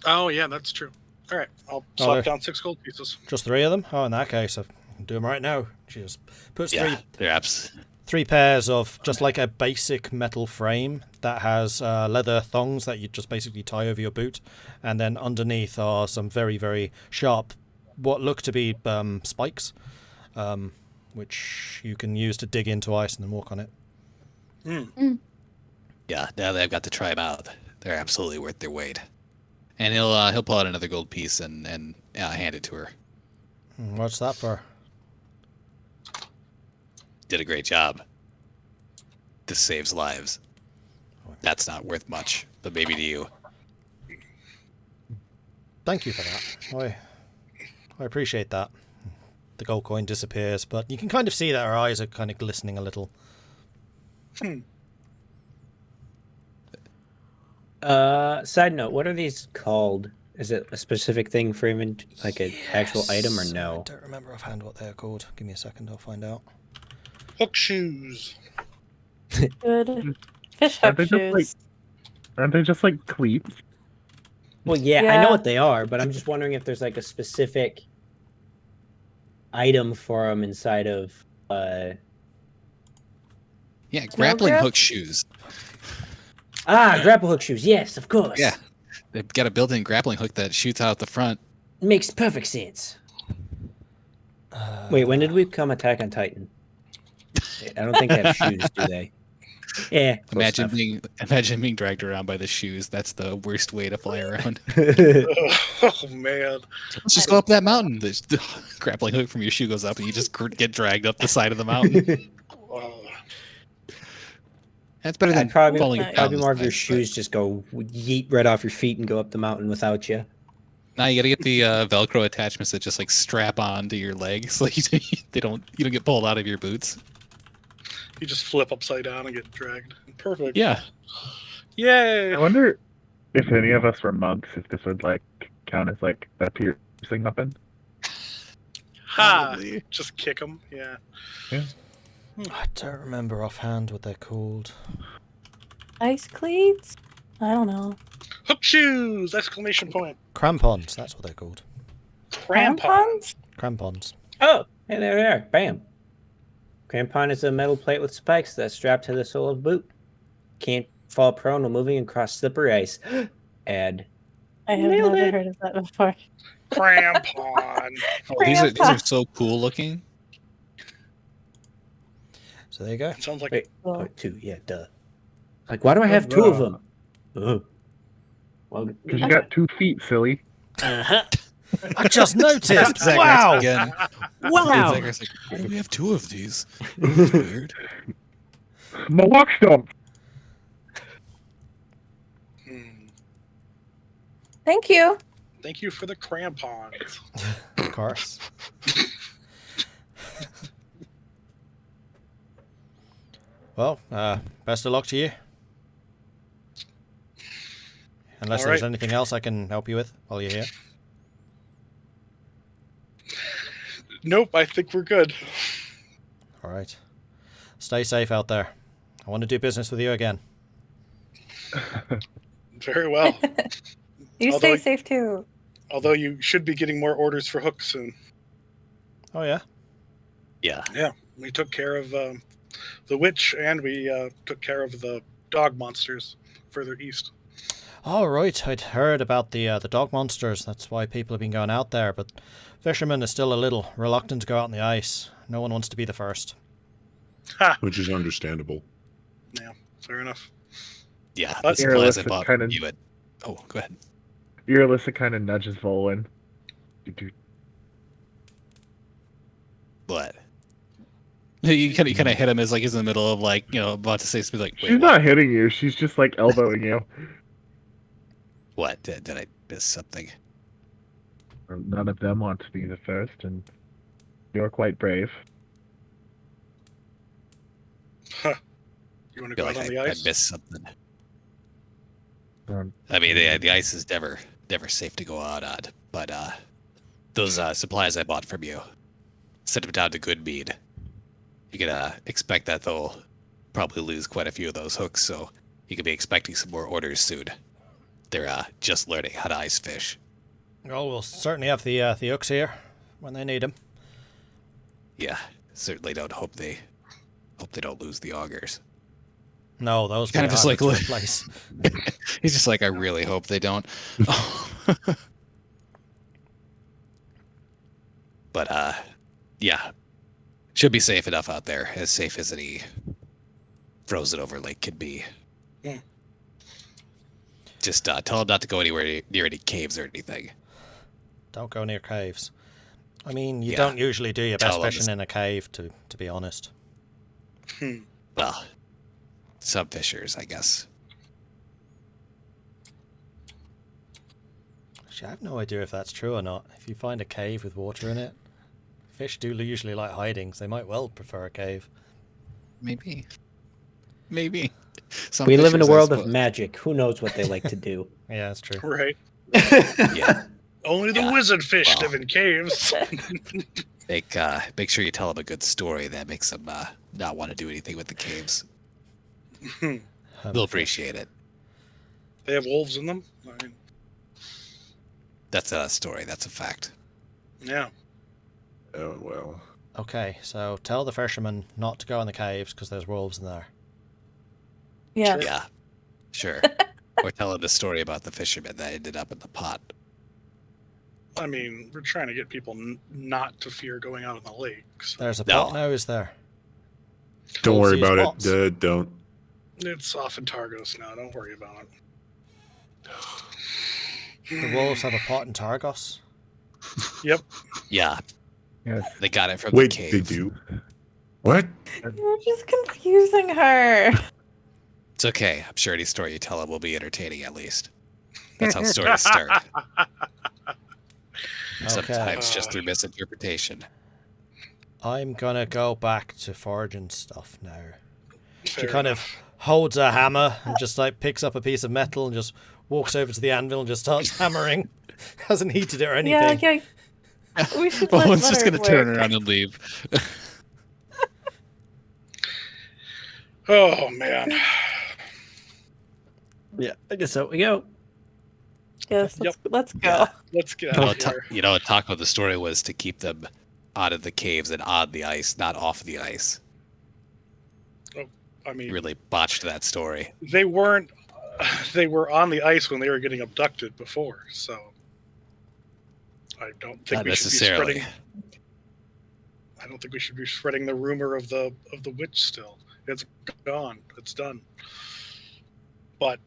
Oh, yeah, that's true. All right. I'll Oh, swap there- down 6 gold pieces. Just 3 of them? Oh, in that case, I can do them right now. She just puts Yeah, they're three pairs of just like a basic metal frame that has leather thongs that you just basically tie over your boot, and then underneath are some very, very sharp, what look to be spikes, which you can use to dig into ice and then walk on it. Yeah, now that I've got to try them out, they're absolutely worth their weight. And he'll pull out another gold piece and hand it to her. What's that for? Did a great job. This saves lives. That's not worth much, but maybe to you. Thank you for that. I appreciate that. The gold coin disappears, but you can kind of see that her eyes are kind of glistening a little. Side note, what are these called? Is it a specific thing for even like an actual item or Yes, no? I don't remember offhand what they're called. Give me a second, I'll find out. Hook shoes. Good. Fish Aren't hook they just like shoes. aren't they just like cleats? Well, yeah, I Yeah. know what they are, but I'm just wondering if there's like a specific item for them inside of. Yeah, grappling grip? hook shoes. Grapple hook shoes. Yes, of course. Yeah. They've got a built-in grappling hook that shoots out the front. Makes perfect sense. Wait, when did we become Attack on Titan? I don't think they have shoes, do they? Yeah. close Imagine being dragged around by the shoes. That's the worst way to fly around. enough. Oh man. Let's just go up that mountain. The grappling hook from your shoe goes up, and you just get dragged up the side of the mountain. That's better than I'd probably falling down. probably the more of your sides, but- shoes just go yeet right off your feet and go up the mountain without you. Now you got to get the Velcro attachments that just like strap on to your legs, like you don't get pulled out of your boots. You just flip upside down and get dragged. Perfect. Yeah. Yay! I wonder if any of us were monks, if this would like count as like a piercing weapon. Ha! Probably. Just kick them. Yeah. I don't remember offhand what they're called. Ice cleats? I don't know. Hook shoes! Exclamation point. Crampons, that's what they're called. Crampons. Crampons. Oh, and there they are. Bam. Crampon is a metal plate with spikes that's strapped to the sole of the boot. Can't fall prone while moving across slippery ice. Add. I have Nailed never it. heard of that before. Crampon. Oh, these are so cool looking. So there you go. It sounds like Wait. Cool. Oh, two. Yeah, duh. Like, why do I have two of them? Well, Because you got 2 feet, silly. uh-huh. I just noticed! Zagrax Wow! again. Wow. Zagrax like, why do we have 2 of these? That's weird. My walk stump. Thank you. Thank you for the crampons. Of course. Well, best of luck to you. Unless All there's right. anything else I can help you with while you're here. Nope, I think we're good. All right. Stay safe out there. I want to do business with you again. Very well. You Although- stay safe too. Although you should be getting more orders for hooks soon. Oh, yeah? Yeah. We took care of the witch, and we took care of the dog monsters further east. Oh, right. I'd heard about the dog monsters. That's why people have been going out there. But fishermen are still a little reluctant to go out on the ice. No one wants to be the first. Ha! which is understandable. Yeah, fair enough. Yeah. But- The supplies I Irilyssa bought kinda- from you at... Oh, go ahead. Irilyssa kind of nudges Vulwin. What? You kind of hit him as like he's in the middle of like about to say something like. Wait, She's what? not hitting you. She's just like elbowing you. What? Did I miss something? None of them want to be the first, and you're quite brave. Huh. You want I to feel go like out on the I ice? missed something. Um, I mean, the ice is never safe to go out on. But those supplies I bought from you, sent them down to Goodmead. You can expect that they'll probably lose quite a few of those hooks, so you can be expecting some more orders soon. They're just learning how to ice fish. Well, we'll certainly have the hooks here when they need them. Yeah, certainly don't hope they don't lose the augers. No, those Kind of be just harder like to replace. He's just like, I really hope they don't. But yeah, should be safe enough out there, as safe as any frozen over lake could be. Yeah. Just tell him not to go anywhere near any caves or anything. Don't go near caves. I mean, you Yeah. don't usually do your best Tell 'em fishing in a cave, to be honest. Well, some fishers, I guess. Actually, I have no idea if that's true or not. If you find a cave with water in it, fish do usually like hiding, so they might well prefer a cave. Maybe. Some We live in a fishers, I world of suppose. magic. Who knows what they like to do? Yeah, that's true. Right. Yeah. Only the wizard fish live in caves. Make sure you tell them a good story that makes them not want to do anything with the caves. They'll appreciate it. They have wolves in them? I mean, That's a story. That's a fact. yeah. Oh, well. Okay, so tell the fishermen not to go in the caves because there's wolves in there. Yeah. Sure. Yeah, sure. Or tell them the story about the fisherman that ended up in the pot. I mean, we're trying to get people not to fear going out in the lakes. There's a No. pot now, is there? Don't Wolves worry use about pots. it. Don't. It's off in Targos now. Don't worry about it. The wolves have a pot in Targos. Yep. Yeah, Yes. they got it from Wait, the cave. they do? What? You're just confusing her. It's okay. I'm sure any story you tell them will be entertaining at least. That's how stories start. Sometimes just through misinterpretation. I'm gonna go back to foraging stuff now. She Fair kind enough. of holds a hammer and just like picks up a piece of metal and just walks over to the anvil and just starts hammering. Hasn't heated it or anything. Yeah. We should Well, let one's just her going to turn work. around and leave. Oh, man. Yeah, I guess so we go. Yes, Yep. let's go. Yeah. Let's get Well, out of here. you know, Tahko, the story was to keep them out of the caves and on the ice, not off the ice. I mean, You really botched that story. they weren't. They were on the ice when they were getting abducted before, so I don't think Not we should be necessarily. spreading. I don't think we should be spreading the rumor of the witch still. It's gone. It's done. But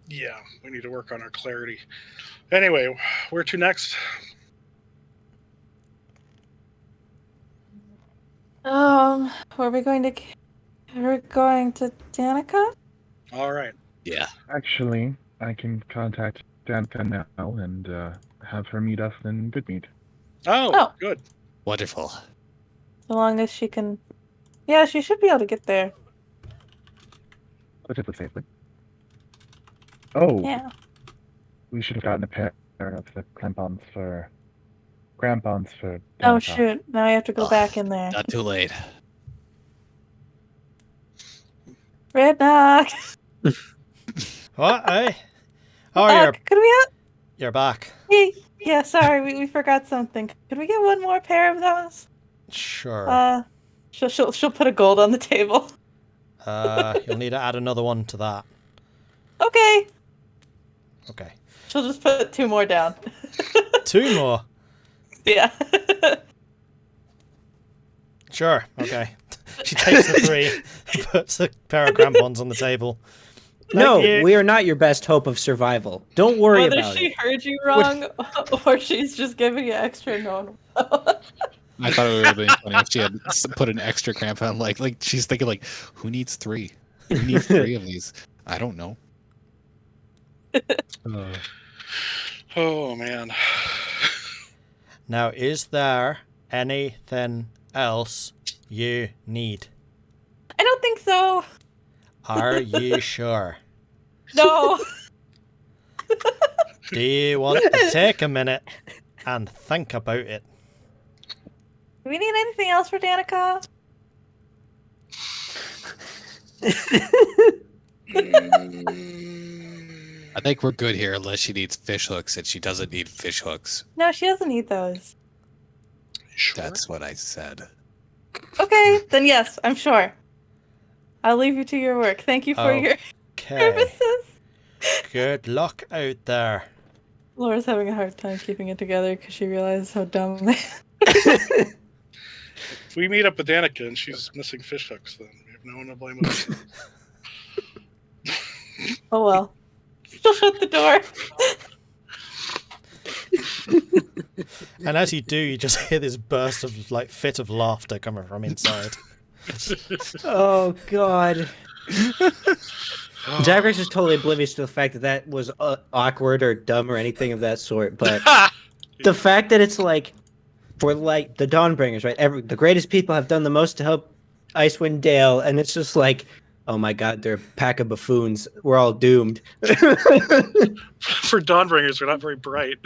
yeah, we need to work on our clarity. Anyway, where to next? Were we going to? We're going to Danica. All right. Yeah. Actually, I can contact Danica now and have her meet us in Goodmead. Oh, good. Wonderful. So long as she can. Yeah, she should be able to get there. Relatively safely. Oh, Yeah. we should have gotten a pair of the crampons for Danica. Oh shoot! Now I have to go Ugh, back in there. Not too late. Red knock. What? Hey? Oh, Could we have? you're back. Yeah, sorry, we forgot something. Could we get one more pair of those? Sure. She'll put a gold on the table. You'll need to add another one to that. Okay. Okay. She'll just put 2 more down. 2 more. Yeah. Sure. Okay. She takes the 3, puts a pair of crampons on the table. No, you. we are not your best hope of survival. Don't worry Whether about she it. heard you wrong or she's just giving you extra known. I thought it would have been funny if she had put an extra crampon. Like she's thinking, like, who needs 3? Who needs 3 of these? I don't know. Oh man. Now, is there anything else you need? I don't think so. Are you sure? No. Do you want to take a minute and think about it? Do we need anything else for Danica? I think we're good here unless she needs fish hooks, and she doesn't need fish hooks. No, she doesn't need those. Sure. That's what I said. Okay, then yes, I'm sure. I'll leave you to your work. Thank you for your Okay. services. Good luck out there. Laura's having a hard time keeping it together because she realized how dumb they If we meet up with Danica and she's missing fish hooks, then we have no one to blame us. Oh well. She'll shut the door. And as you do, you just hear this burst of like fit of laughter coming from inside. Oh God. Zagrax is totally oblivious to the fact that that was awkward or dumb or anything of that sort. But the fact that it's like, for like the Dawnbringers, right? The greatest people have done the most to help Icewind Dale, and it's just like oh my god, they're a pack of buffoons. We're all doomed. For Dawnbringers, we're not very bright.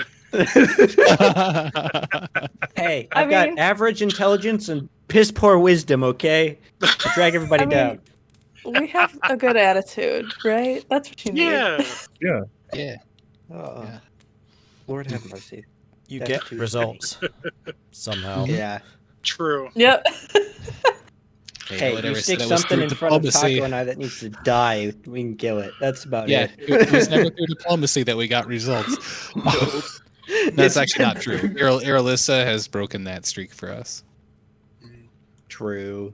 Hey, I I've got mean- average intelligence and piss poor wisdom, okay? I drag everybody I mean, down. We have a good attitude, right? That's what you need. Yeah. Yeah. Oh, Yeah. Lord have mercy. You That's get too results somehow. Yeah. True. Yep. Hey, whatever, you stick that was something through in front of diplomacy. Taco and I that needs to die, we can kill it. That's about Yeah, it. it was never through diplomacy that we got results. That's actually not true. Irilyssa has broken that streak for us. True.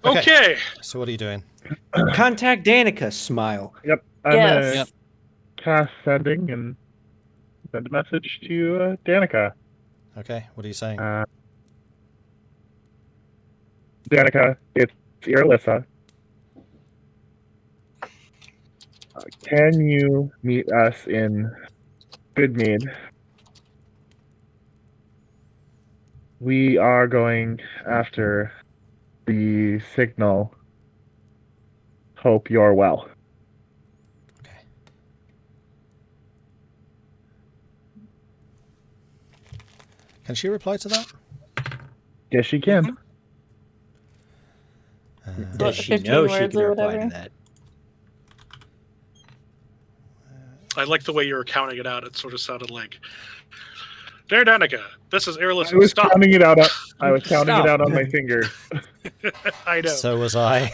Okay. So what are you doing? Contact Danica, smile. Yep. I'm Yes. gonna Yep. cast sending and send a message to Danica. Okay, what are you saying? Danica, it's Irilyssa. Can you meet us in Goodmead? We are going after the signal. Hope you're well. Okay. Can she reply to that? Yes, she can. Does she 15 know she words can or reply whatever? to that? I like the way you were counting it out. It sort of sounded like, "Dear Danica, this is I Irilyssa. was Stop." counting it out. I was counting Stop. it out on my fingers. I know. So was I.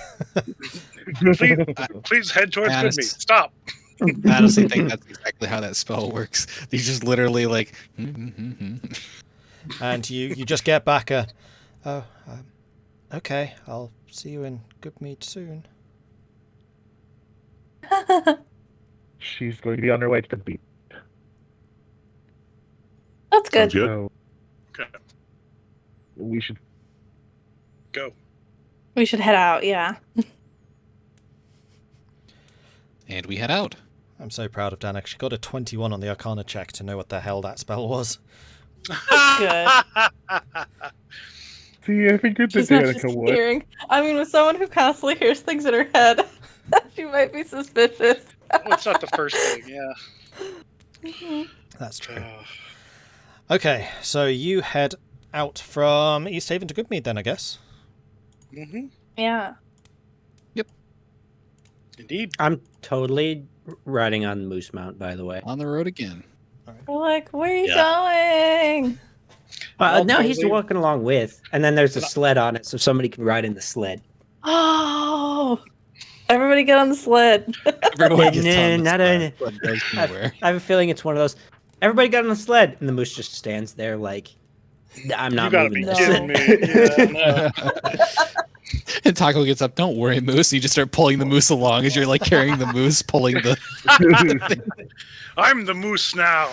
Please head towards Honest. Goodmead. Stop. I honestly think that's exactly how that spell works. You just literally like. And you just get back a, okay, I'll see you in Goodmead soon. She's going to be on her way to the beach. That's good. Sounds good. So Okay. we should. Go. We should head out, yeah. And we head out. I'm so proud of Danik. She got a 21 on the Arcana check to know what the hell that spell was. Good. See, I figured that She's not just Danica would. hearing. I mean, with someone who constantly hears things in her head, she might be suspicious. Oh, it's not the first thing, yeah. That's true. Okay, so you head out from East Haven to Goodmead then, I guess. Mm-hmm. Yeah. Indeed. I'm totally riding on Moose Mount, by the way. On the road again. We're like, where are you going? No, he's totally. walking along with, and then there's a sled on it, so somebody can ride in the sled. Oh, everybody get on the sled. Everyone gets Nah, on not the a- sled, but goes nowhere. I have a feeling it's one of those. Everybody got on the sled, and the moose just stands there like, I'm not You gotta moving be this. kidding me. Yeah, no. And Tahko gets up. Don't worry, Moose. You just start pulling the moose along as you're like carrying the moose, pulling the. I'm the moose now.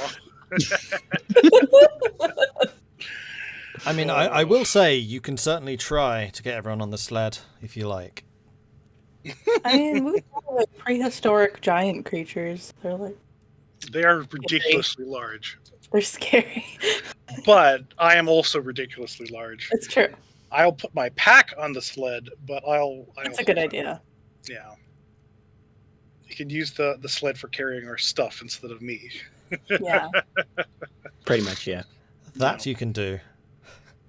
I mean, I will say you can certainly try to get everyone on the sled if you like. I mean, we are like prehistoric giant creatures. They're like, They are ridiculously large. they're scary. But I am also ridiculously large. It's true. I'll put my pack on the sled, but I'll That's a good idea. Yeah. You can use the sled for carrying our stuff instead of me. Yeah. Pretty much, yeah. That you can do.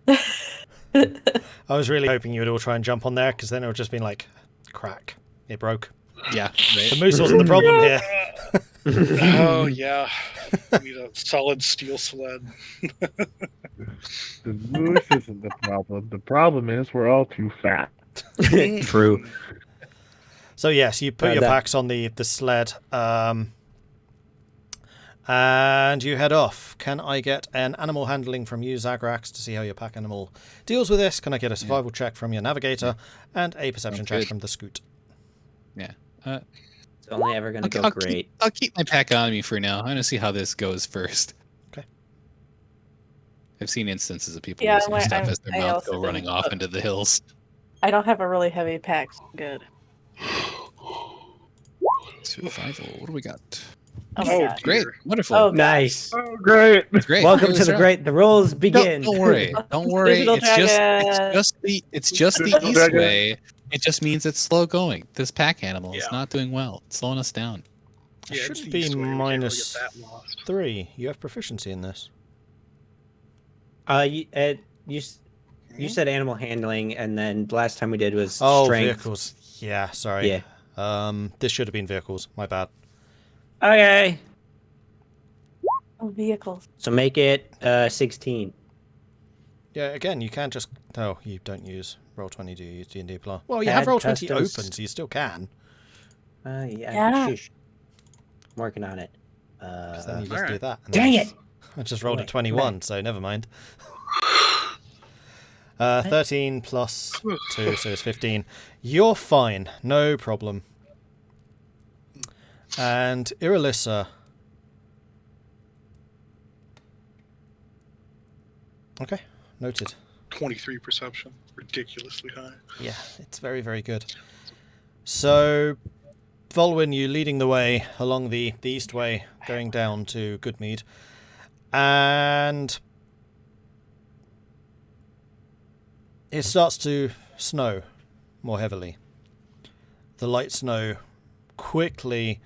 I was really hoping you would all try and jump on there, because then it would just be like, crack. It broke. Yeah, The right. moose wasn't the problem here. Oh, yeah. I need a solid steel sled. The moose isn't the problem. The problem is we're all too fat. True. So yes, you put your that- packs on the sled, and you head off. Can I get an animal handling from you, Zagrax, to see how your pack animal deals with this? Can I get a survival check from your navigator and a perception Sounds check good. from the scoot? Yeah. It's only ever going to go I'll great. I'll keep my pack on me for now. I'm gonna see how this goes first. Okay. I've seen instances of people Yeah, losing stuff as their I mouths also go running think- off into the hills. I don't have a really heavy pack. So I'm good. Survival. What do we got? Oh my Oh, god. Great, dear. wonderful. Oh, God. Nice. Oh, great. It's great. Welcome Really to the start. great. The rules begin. Don't worry. Don't worry. Digital It's just dragon. it's just the Digital east dragon. way. It just means it's slow going. This pack animal is Yeah. not doing well. It's slowing us down. It Yeah, should it's the be east way. We can't really minus get that lost. 3. You have proficiency in this. You said animal handling, and then the last time we did was Oh, strength. vehicles. Yeah, sorry. Yeah. This should have been vehicles. My bad. Okay. Oh, vehicles. So make it 16. Yeah, again, you can't just... Oh, you don't use Roll20, do you? Use D&D Plus. Well, you Add have Roll20 customs. open, so you still can. Yeah. Shush. I'm working on it. 'Cause then you just do Alright. that. and Dang then- it! I just rolled a Come 21, so never mind. 13 plus 2, so it's 15. You're fine. No problem. And Irilyssa. Okay, noted. 23 perception. Ridiculously high. Yeah, it's very, very good. So, Vulwin, you leading the way along the east way, going down to Goodmead. And it starts to snow more heavily. The light snow quickly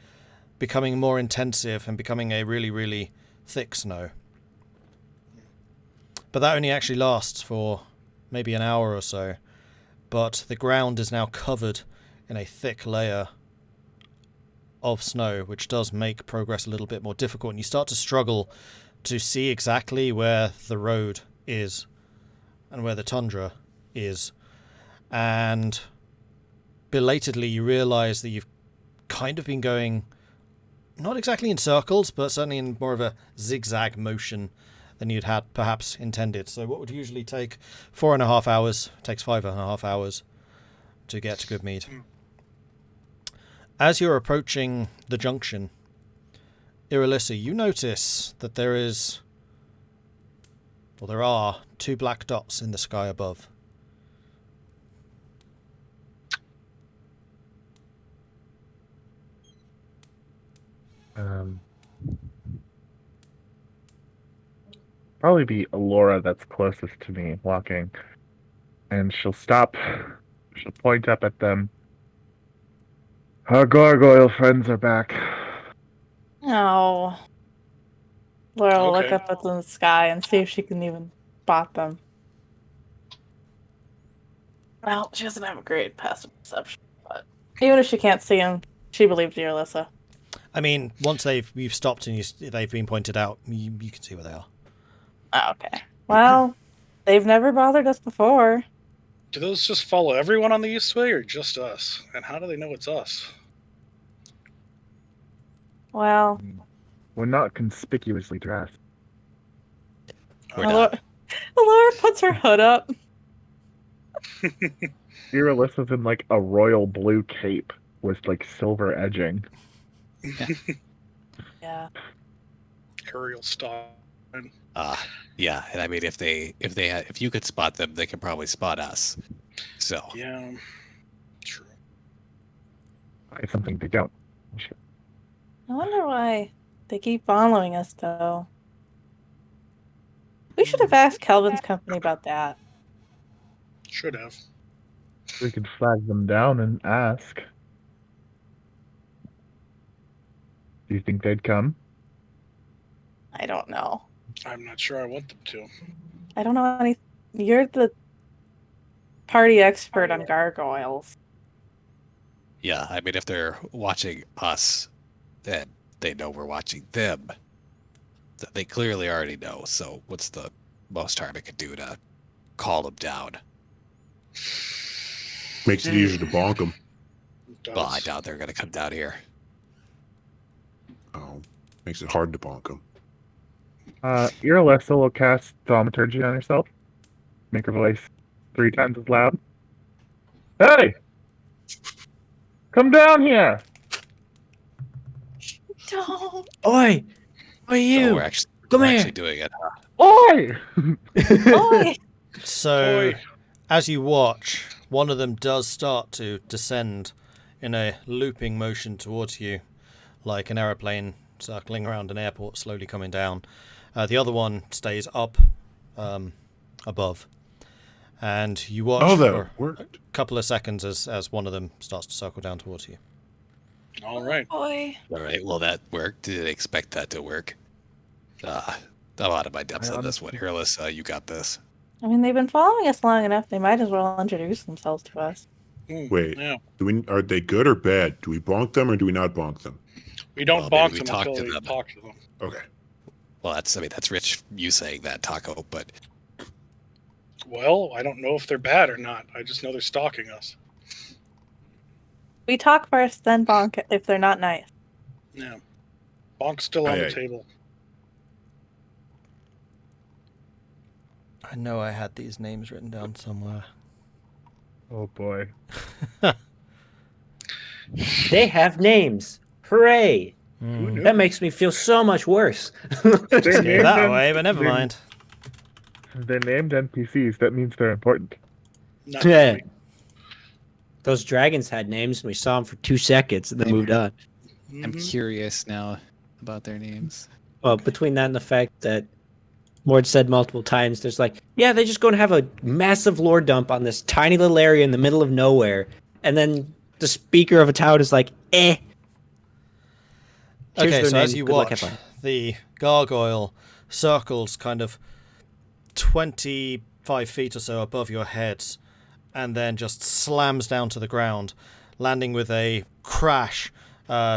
becoming more intensive and becoming a really, really thick snow. But that only actually lasts for maybe an hour or so. But the ground is now covered in a thick layer of snow, which does make progress a little bit more difficult. And you start to struggle to see exactly where the road is and where the tundra is. And belatedly you realize that you've kind of been going not exactly in circles, but certainly in more of a zigzag motion than you'd had perhaps intended. So what would usually take 4.5 hours takes 5.5 hours to get to Goodmead. As you're approaching the junction, Irilyssa, you notice that there are 2 black dots in the sky above. Probably be Elora that's closest to me walking. And she'll stop. She'll point up at them. Our gargoyle friends are back. Oh. Laura will look Okay. up at the sky and see if she can even spot them. Well, she doesn't have a great passive perception, but even if she can't see them, she believes Irilyssa. I mean, once you've stopped and they've been pointed out, you can see where they are. Oh, okay. Well, they've never bothered us before. Do those just follow everyone on the east way or just us? And how do they know it's us? Well, We're not conspicuously dressed. We're not. Elora puts her hood up. Irilyssa's in like a royal blue cape with like silver edging. Yeah. Aerial star. Yeah, and I mean, if you could spot them, they could probably spot us. So Yeah. True. It's something they don't. I wonder why they keep following us, though. We should have asked Kelvin's company about that. Should have. We could flag them down and ask. Do you think they'd come? I don't know. I'm not sure I want them to. I don't know any. You're the party expert on gargoyles. yeah, I mean, if they're watching us, then they know we're watching them. They clearly already know. So what's the most harm it could do to call them down? Makes it easier to bonk them. It Well, I does. doubt they're gonna come down here. Oh, makes it hard to bonk them. Irilyssa will cast Thaumaturgy on herself. Make her voice 3 times as loud. Hey! Come down here! Don't. Oi! Oi, So you! we're actually, Come we're here. actually doing it. Oi! Oi! So, Oi. as you watch, one of them does start to descend in a looping motion towards you, like an aeroplane circling around an airport, slowly coming down. The other one stays up above. And you watch for a couple of seconds as one of them starts to circle down towards you. All right. Boy. All right, well, that worked. Didn't expect that to work. I'm out of my depths on this one. Irilyssa, you got this. I mean, they've been following us long enough. They might as well introduce themselves to us. Wait, Yeah. are they good or bad? Do we bonk them or do we not bonk them? We don't Well, bonk maybe we them talk until to we them. talk to them. Okay. Well, that's rich, you saying that, Tahko, but Well, I don't know if they're bad or not. I just know they're stalking us. We talk first, then bonk if they're not nice. Yeah. Bonk's still on the Aye. table. I know I had these names written down somewhere. Oh boy. They have names. Hooray! Who knew? That makes me feel so much worse. They Go named that them- way, but never they- mind. They're named NPCs. That means they're important. Not Yeah. really. Those dragons had names, and we saw them for 2 seconds, and then moved on. I'm Mhm. curious now about their names. Well, between that and the fact that Mord said multiple times, there's like, yeah, they're just going to have a massive lore dump on this tiny little area in the middle of nowhere, and then the speaker of a town is like, eh. Here's Okay, their so name. as you Good luck, watch, have fun. the gargoyle circles kind of 25 feet or so above your heads and then just slams down to the ground, landing with a crash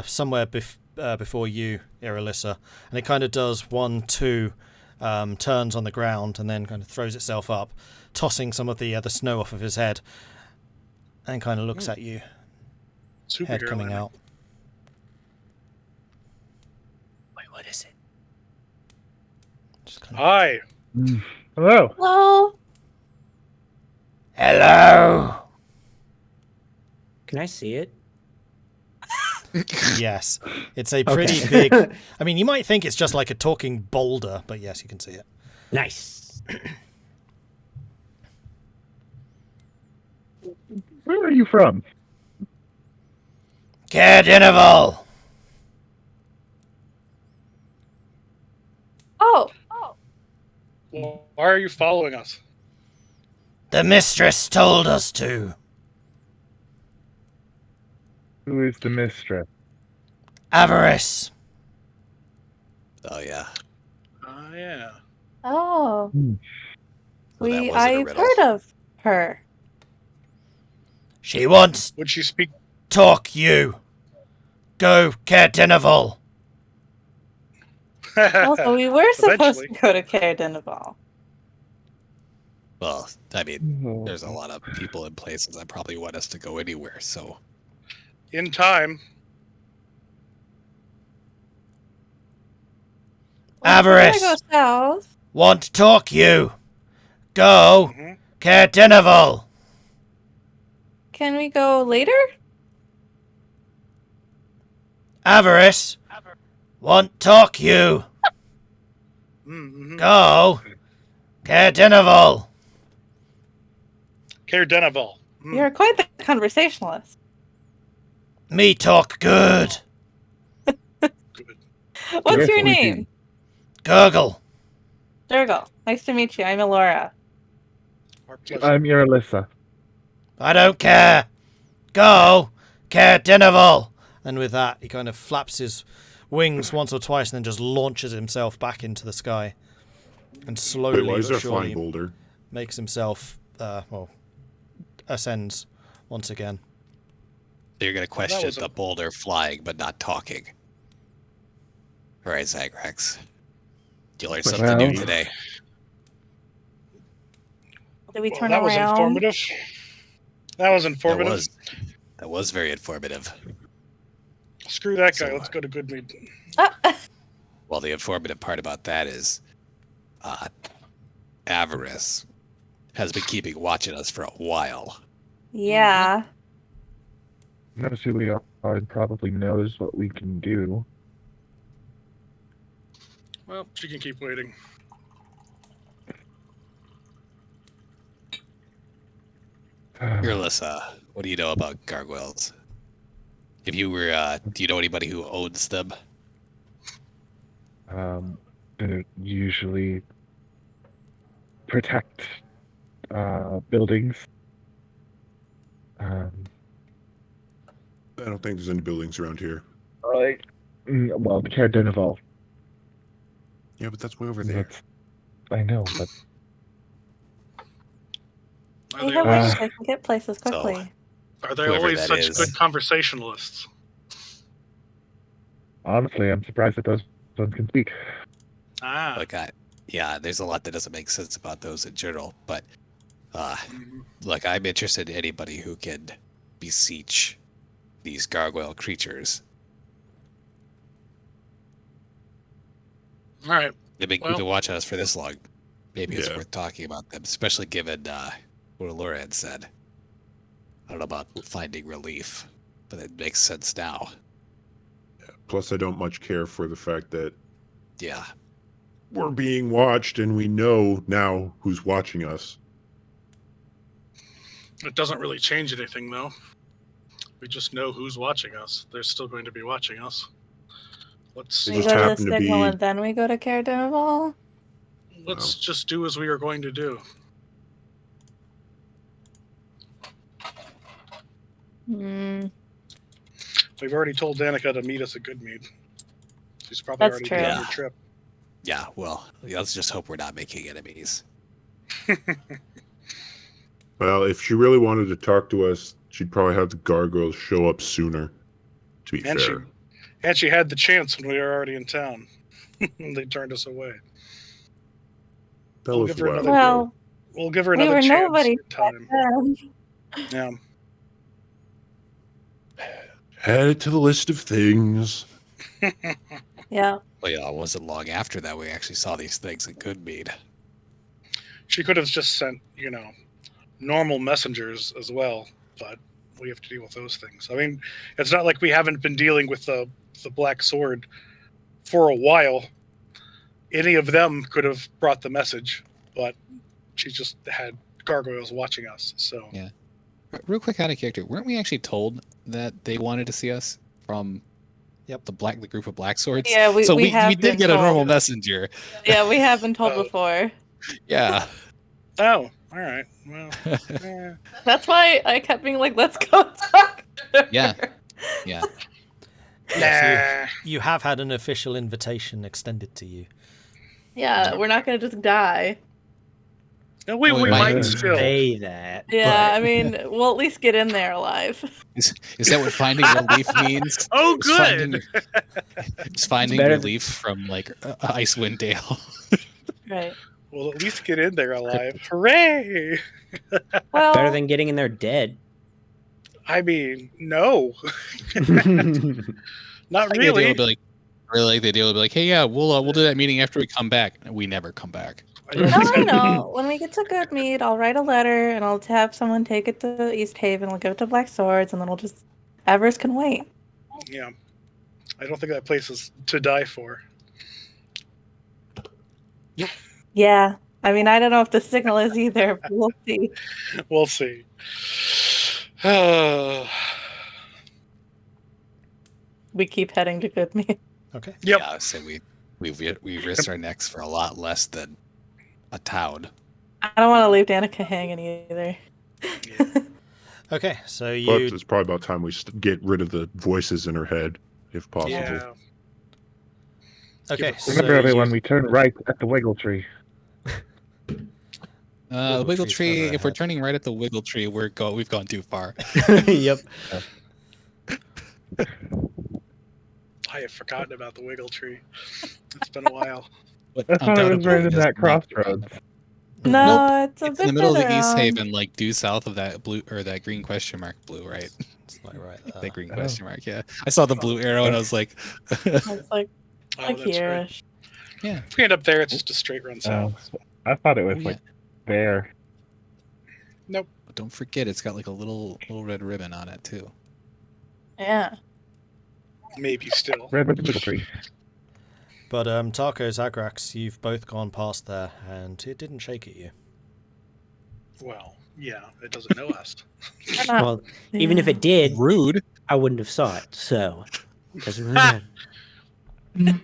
somewhere before you, Irilyssa. And it kind of does 1, 2 turns on the ground and then kind of throws itself up, tossing some of the snow off of his head, and kind of looks at you, head Superhero coming landing. out. Wait, what is it? Just kind of, Hi. Hello. Hello. hello! Can I see it? Yes. It's a pretty big... I mean, you might think it's just like a talking boulder, but yes, you can see it. Nice. Where are you from? Cardinival! Oh. Well, why are you following us? The mistress told us to. Who is the mistress? Avarice. Oh, yeah. Yeah. Oh. So that wasn't a I've riddle. heard of her. She wants Would she speak? talk you. Go, Cardinival. Also, we were supposed Eventually. to go to Cardinival. Well, I mean, Oh. there's a lot of people and places that probably want us to go anywhere, so... In time. Avarice. We're gonna go south. Want talk you. Go, Mhm. Cardinival. Can we go later? Avarice. Want talk you. Mm-hmm. Go, Cardinival. Cardinival. Mm. You're quite the conversationalist. Me talk good. Good. What's Yes, your we do. name? Gurgle. Durgal. Nice to meet you. I'm Elora. Our pleasure. I'm Irilyssa. I don't care. Go, Cardinival. And with that, he kind of flaps his wings once or twice and then just launches himself back into the sky. And slowly Wait, why is but there a flying surely boulder? makes himself, ascends once again. You're going to question was a- the boulder flying but not talking. All right, Zagrax. You learned something Well- new today. Did we Well, turn that was around? informative. That was informative. That was very informative. Screw that guy. So, Let's go to Goodmead. Well, the informative part about that is Avarice has been keeping watch on us for a while. Yeah. Knows who we are and probably knows what we can do. Well, she can keep waiting. Irilyssa, what do you know about gargoyles? If you were, do you know anybody who owns them? They usually protect buildings. I don't think there's any buildings around here. Well, the Care Denival. Yeah, but that's way over there. I know, but Are They they have always, ways I can get places quickly. are they whoever always that such is. good conversationalists? honestly, I'm surprised that those ones can speak. Ah. Like there's a lot that doesn't make sense about those in general, but Mhm. like I'm interested in anybody who can beseech these gargoyle creatures. All right. They've been Well- watching us for this long. Maybe it's Yeah. worth talking about them, especially given what Elora had said. I don't know about finding relief, but it makes sense now. Plus, I don't much care for the fact that Yeah. we're being watched and we know now who's watching us. It doesn't really change anything, though. We just know who's watching us. They're still going to be watching us. Let's They We just go to the happen to signal be- and then we go to Care Denival. let's just do as we are going to do. Hmm. We've already told Danica to meet us at Goodmead. She's probably That's already true. done Yeah. her trip. Yeah, well, let's just hope we're not making enemies. Well, if she really wanted to talk to us, she'd probably have the gargoyles show up sooner. To be And fair. she had the chance when we were already in town. They turned us away. That We'll was give her a while another- ago. Well, We'll give her We another were chance nobody in time. Yeah. Add it to the list of things. yeah. Well, yeah, it wasn't long after that we actually saw these things at Goodmead. She could have just sent, normal messengers as well, but we have to deal with those things. I mean, it's not like we haven't been dealing with the Black Sword for a while. Any of them could have brought the message, but she just had gargoyles watching us. So Yeah. Real quick, out of character, weren't we actually told that they wanted to see us from the group of black swords? Yeah, we we have did been get a told. normal messenger. Yeah, we have been told Oh. before. Yeah. Oh, all right. Well, That's why I kept being like, let's go talk. to Yeah. her. Yeah. Yes, nah. you have had an official invitation extended to you. Yeah, we're not going to just die. No, we Well, it might might still. say that. Yeah, but- I mean, we'll at least get in there alive. Is that what finding relief means? Oh, Is good. finding Better- relief from like Icewind Dale. Right. We'll at least get in there alive. Hooray! Well, Better than getting in there dead. I mean, no, not The deal really. will be like, the deal will be like, hey, yeah, we'll do that meeting after we come back. And we never come back. I don't no, think I I- know. When we get to Goodmead, I'll write a letter and I'll have someone take it to East Haven. We'll give it to Black Swords, and then we'll just Evers can wait. Yeah, I don't think that place is to die for. Yeah. I mean, I don't know if the signal is either. But we'll see. We'll see. We keep heading to Goodmead. Okay. Yep. Yeah, so we risked our necks for a lot less than a town. I don't want to leave Danica hanging either. Okay, so But you it's probably about time we get rid of the voices in her head, if possible. Yeah. okay. Remember, so everyone, you- we turn right at the Wiggle Tree. The Wiggle tree's Tree, further if we're ahead. turning right at the Wiggle Tree, we've gone too far. yep. I have forgotten about the Wiggle Tree. It's been a while. But That's why I was undoubtedly right in does that not- crossroads. No, it's a It's bit in the middle of the further East on. Haven, like due south of that blue or that green question mark blue, right? It's like right. That green Oh. question mark, yeah. I saw the blue arrow and I was like, It's like Oh, like that's right. here. If we end up there, it's just a straight run south. I thought it was Oh, like there. but don't forget it's got like a little red ribbon on it too. Yeah. Maybe still. Red with the Wiggle Tree. But Tahko, Zagrax, you've both gone past there, and it didn't shake at you. Well, yeah, it doesn't know us. Well, even if it did, Rude. I wouldn't have saw it. So, doesn't really matter.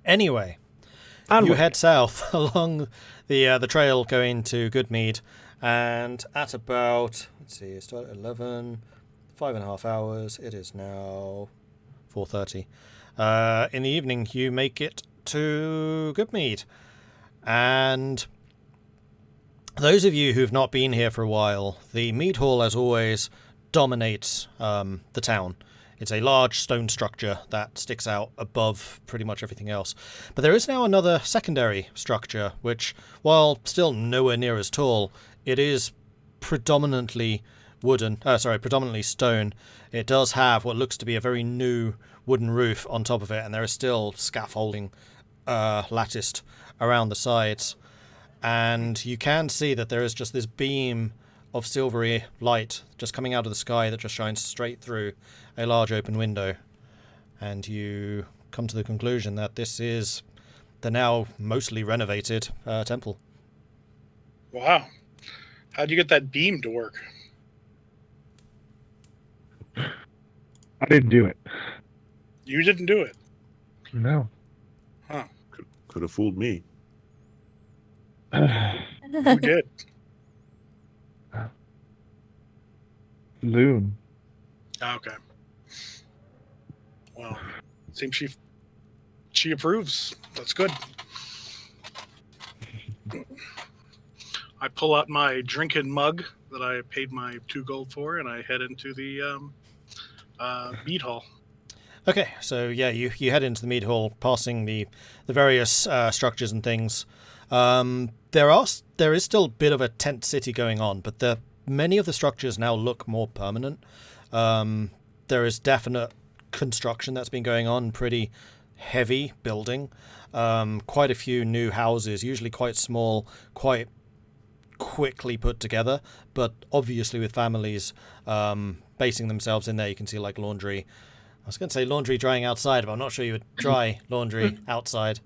Anyway, Onward. you head south along the trail going to Goodmead, and at about, let's see, it started at 11, 5.5 hours. It is now 4:30. In the evening, you make it to Goodmead, and those of you who've not been here for a while, the mead hall, as always, dominates the town. It's a large stone structure that sticks out above pretty much everything else. But there is now another secondary structure, which, while still nowhere near as tall, it is predominantly predominantly stone. It does have what looks to be a very new wooden roof on top of it, and there is still scaffolding latticed around the sides. And you can see that there is just this beam of silvery light just coming out of the sky that just shines straight through a large open window. And you come to the conclusion that this is the now mostly renovated temple. Wow. How'd you get that beam to work? I didn't do it. You didn't do it. No. Huh. Could have fooled me. Who did? Loon. Oh, okay. Well, seems she approves. That's good. I pull out my drinking mug that I paid my 2 gold for, and I head into the mead hall. Okay, so yeah, you head into the mead hall, passing the various structures and things. There is still a bit of a tent city going on, but many of the structures now look more permanent. There is definite construction that's been going on, pretty heavy building. Quite a few new houses, usually quite small, quite quickly put together, but obviously with families basing themselves in there. You can see like laundry. I was going to say laundry drying outside, but I'm not sure you would dry laundry outside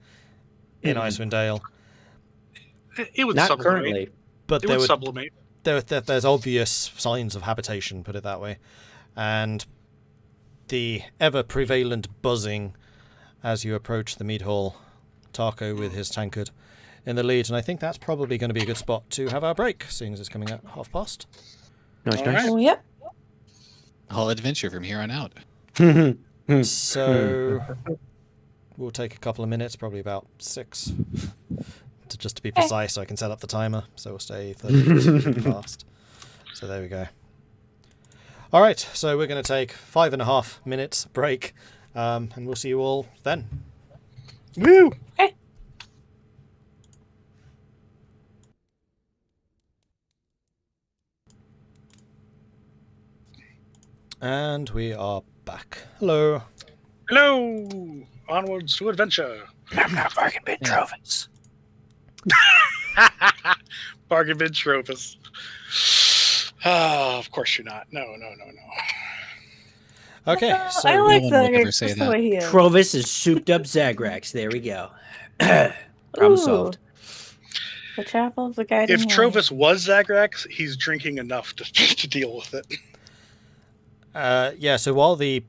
in Icewind Dale. It would Not sublimate. currently. But It would sublimate. there's obvious signs of habitation, put it that way. And the ever-prevalent buzzing as you approach the mead hall. Tahko with his tankard in the lead, and I think that's probably going to be a good spot to have our break, seeing as it's coming at past. Nice, All nice. right. Oh, yep. Whole adventure from here on out. So we'll take a couple of minutes, probably about 6, just to be precise, so I can set up the timer. So we'll stay 30 minutes fast. So there we go. All right, so we're going to take 5.5 minutes break, and we'll see you all then. Woo! And we are back. Hello. Hello! Onwards to adventure. I'm not bargain bin trophies. Bargain bin trophies. Of course you're not. No. Okay, so I like no one would ever Zagrax say just the that. way he is. Trovis is souped up Zagrax. There we go. Problem Ooh. solved. The chapel of the guiding If light. Trovis was Zagrax, he's drinking enough to deal with it. yeah, so while the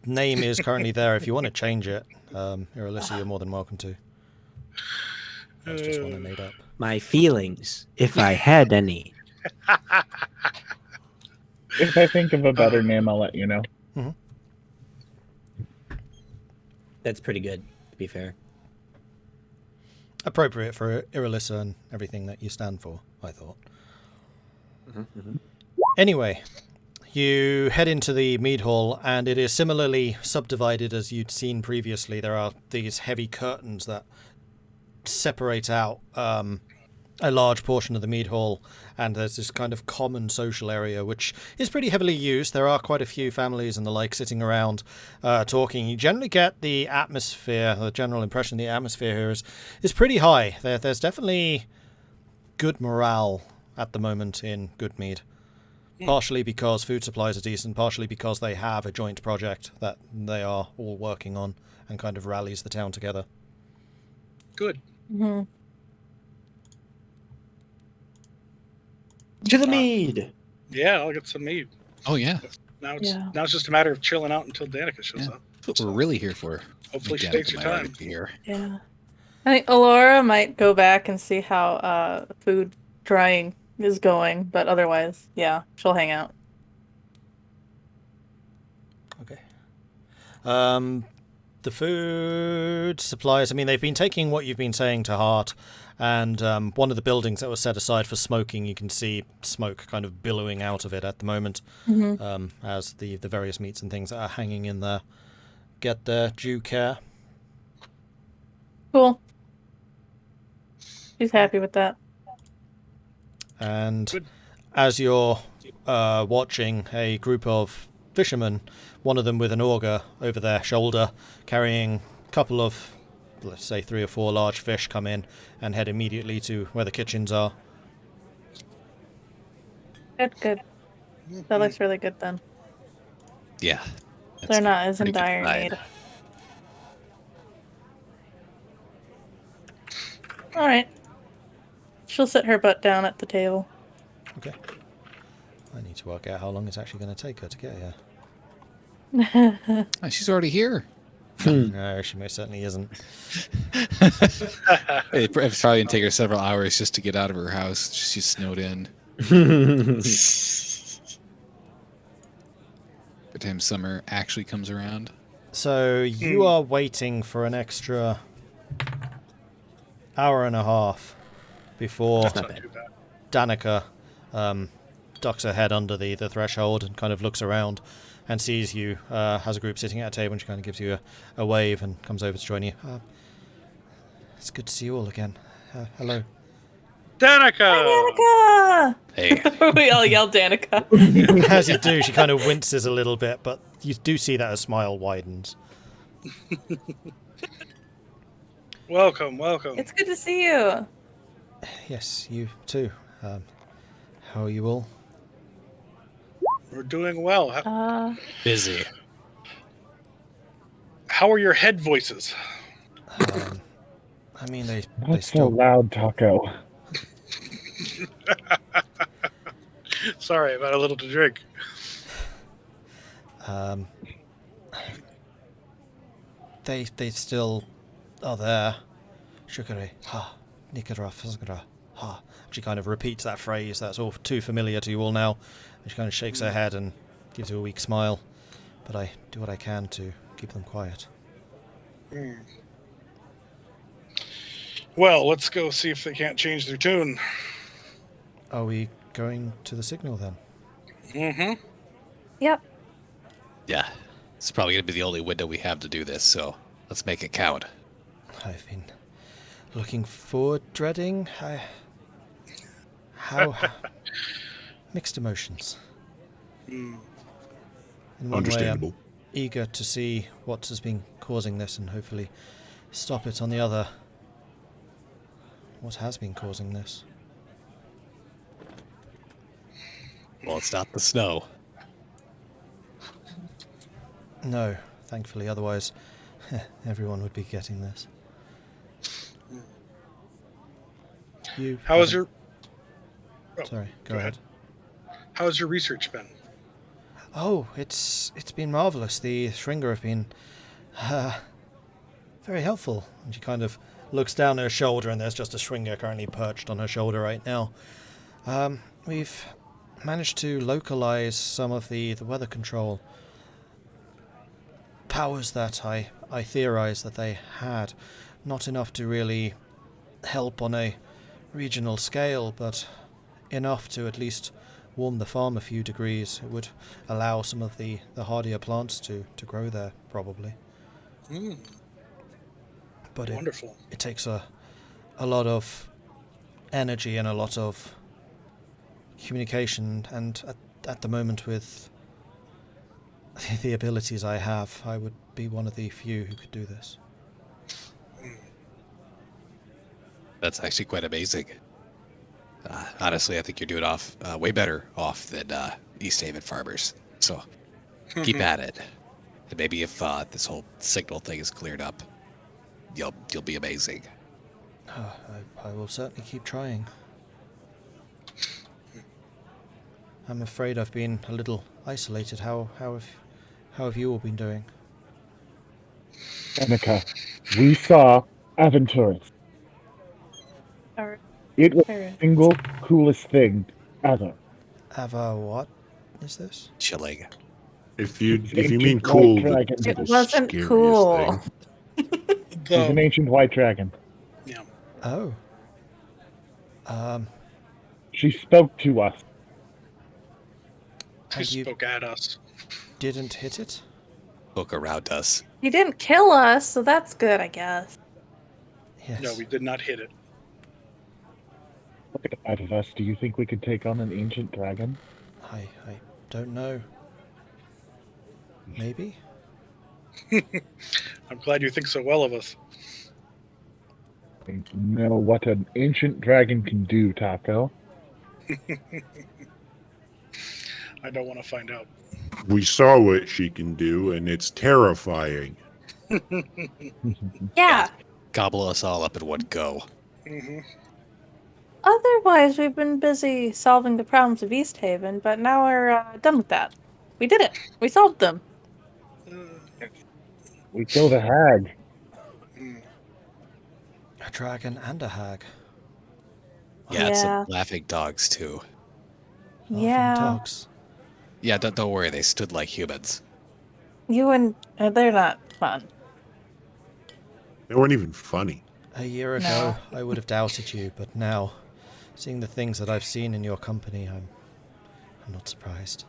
name is currently there, if you want to change it, Irilyssa, you're more than welcome to. That's just one I made up. My feelings, if I had any. If I think of a better name, I'll let you know. That's pretty good, to be fair. Appropriate for Irilyssa and everything that you stand for, I thought. Anyway, you head into the mead hall, and it is similarly subdivided as you'd seen previously. There are these heavy curtains that separate out a large portion of the mead hall, and there's this kind of common social area which is pretty heavily used. There are quite a few families and the like sitting around talking. You generally get the atmosphere, the general impression the atmosphere here is pretty high. There's definitely good morale at the moment in Goodmead. Partially because food supplies are decent, partially because they have a joint project that they are all working on and kind of rallies the town together. Good. Mm-hmm. To the mead! Yeah, I'll get some mead. Oh yeah. Now it's just a matter of chilling out until Danica shows up. That's what we're really here for. Hopefully she Danica takes her might already time. be here. Yeah. I think Elora might go back and see how food drying is going, but otherwise, yeah, she'll hang out. Okay. The food supplies, I mean, they've been taking what you've been saying to heart, and one of the buildings that was set aside for smoking, you can see smoke kind of billowing out of it at the moment, as the various meats and things that are hanging in there get their due care. Cool. She's happy with that. And Good. as you're watching, a group of fishermen, one of them with an auger over their shoulder, carrying a couple of, let's say 3 or 4 large fish, come in and head immediately to where the kitchens are. Good. That looks really good then. Yeah. They're not as in pretty good dire sign. need. All right. She'll sit her butt down at the table. Okay. I need to work out how long it's actually going to take her to get here. Oh, she's already here. No, she most certainly isn't. It's probably going to take her several hours just to get out of her house. She's snowed in. By the time summer actually comes around. So you are waiting for an extra hour and a half before That's not too bad. Danica ducks her head under the threshold and kind of looks around and sees you as a group sitting at a table, and she kind of gives you a wave and comes over to join you. It's good to see you all again. Hello. Danica! Danica! Hey. We all yell Danica. As you do, she kind of winces a little bit, but you do see that her smile widens. Welcome. It's good to see you. Yes, you too. How are you all? We're doing well. Busy. How are your head voices? I mean, they Not so still... loud, Tahko. Sorry, I've had a little to drink. They still are there. Shukare, ha, nikara, fazgara, ha. She kind of repeats that phrase that's all too familiar to you all now. And she kind of shakes her head and gives you a weak smile. But I do what I can to keep them quiet. Well, let's go see if they can't change their tune. Are we going to the signal then? Mm-hmm. Yep. Yeah. It's probably going to be the only window we have to do this, so let's make it count. I've been looking forward, dreading. How mixed emotions. In one way, Understandable. I'm eager to see what has been causing this and hopefully stop it. On the other, what has been causing this? Well, it's not the snow. No, thankfully, otherwise everyone would be getting this. You. How is your... Oh, Sorry, go ahead. How has your research been? Oh, it's been marvelous. The Shringer have been very helpful. And she kind of looks down her shoulder, and there's just a Shringer currently perched on her shoulder right now. We've managed to localize some of the weather control powers that I theorize that they had. Not enough to really help on a regional scale, but enough to at least warm the farm a few degrees. It would allow some of the hardier plants to grow there, probably. But Wonderful. it takes a lot of energy and a lot of communication, and at the moment, with the abilities I have, I would be one of the few who could do this. That's actually quite amazing. Honestly, I think you're doing way better off than East Haven farmers. So keep at it. And maybe if this whole signal thing is cleared up, you'll be amazing. I will certainly keep trying. I'm afraid I've been a little isolated. How have you all been doing? Annika, we saw Aventurus. Or- It was or- the single coolest thing ever. Ava, what is this? Chilling. If you It's mean ancient cool, white dragon. the It wasn't scariest cool. thing. It was an ancient white dragon. Yeah. Oh. She spoke to us. Who And you spoke at us? didn't hit it? Look around us. You didn't kill us, so that's good, I guess. Yes. No, we did not hit it. Look at the five of us. Do you think we could take on an ancient dragon? I don't know. Maybe? I'm glad you think so well of us. I know what an ancient dragon can do, Tahko. I don't want to find out. We saw what she can do, and it's terrifying. Yeah. Gobble us all up in one go. Hmm. Otherwise, we've been busy solving the problems of East Haven, but now we're done with that. We did it. We solved them. We killed a hag. A dragon and a hag. Yeah, and some Yeah. laughing dogs too. Laughing Yeah. dogs. Yeah, don't worry, they stood like humans. You and they're not fun. They weren't even funny. A year ago, I would have doubted you, but now, seeing the things that I've seen in your company, I'm not surprised.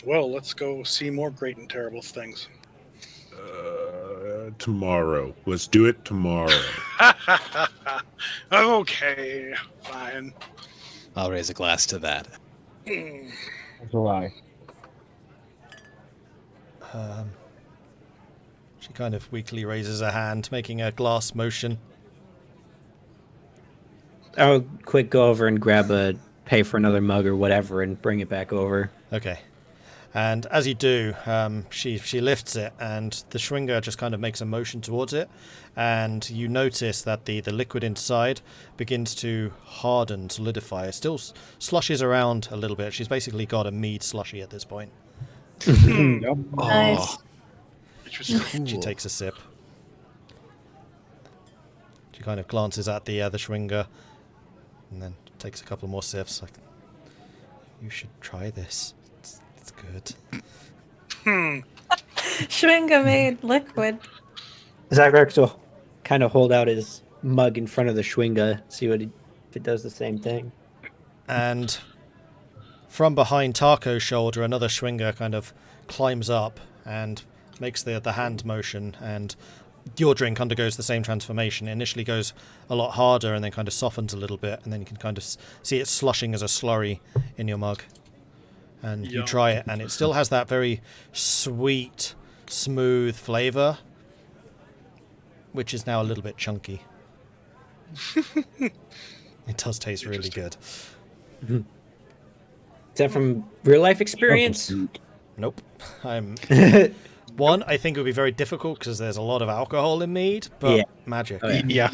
Well, let's go see more great and terrible things. Tomorrow. Let's do it tomorrow. Okay, fine. I'll raise a glass to that. That's a lie. She kind of weakly raises her hand, making a glass motion. I'll quick go over and pay for another mug or whatever and bring it back over. Okay. And as you do, she lifts it, and the Schwinger just kind of makes a motion towards it, and you notice that the liquid inside begins to harden, solidify. It still slushes around a little bit. She's basically got a mead slushy at this point. Nice. Interesting. She takes a sip. She kind of glances at the Schwinger, and then takes a couple more sips. Like, you should try this. It's good. Schwinga made liquid. Zagrax will kind of hold out his mug in front of the Schwinga, see if it does the same thing. And from behind Tahko's shoulder, another Schwinger kind of climbs up and makes the hand motion, and your drink undergoes the same transformation. It initially goes a lot harder and then kind of softens a little bit, and then you can kind of see it slushing as a slurry in your mug. And you Yum. try it, and it still has that very sweet, smooth flavour, which is now a little bit chunky. It does taste really good. Is that from real life experience? Nope. I think it would be very difficult because there's a lot of alcohol in mead, but Yeah. magic. Oh, yeah. Yeah.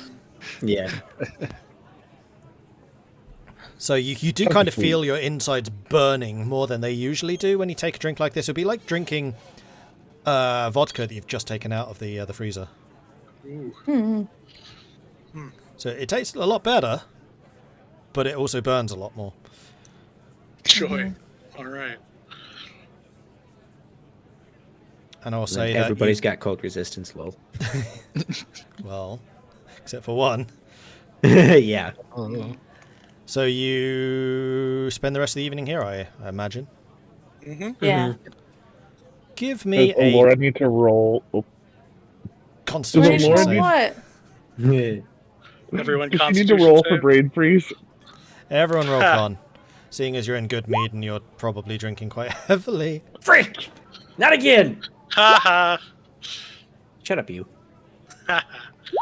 Yeah. So you do kind of feel your insides burning more than they usually do when you take a drink like this. It would be like drinking vodka that you've just taken out of the freezer. Ooh. So it tastes a lot better, but it also burns a lot more. Joy. All right. And I'll say that Everybody's got cold resistance, lol. well, except for one. Yeah. So you spend the rest of the evening here, I imagine. Mm-hmm. Yeah. Give me Does a Elora need to roll? Oh, constitution Does save. What? Everyone, does she need to Constitution roll for save? brain freeze? Everyone roll con. Seeing as you're in good mead and you're probably drinking quite heavily. Frick! Not again! Ha ha. Shut up, you. All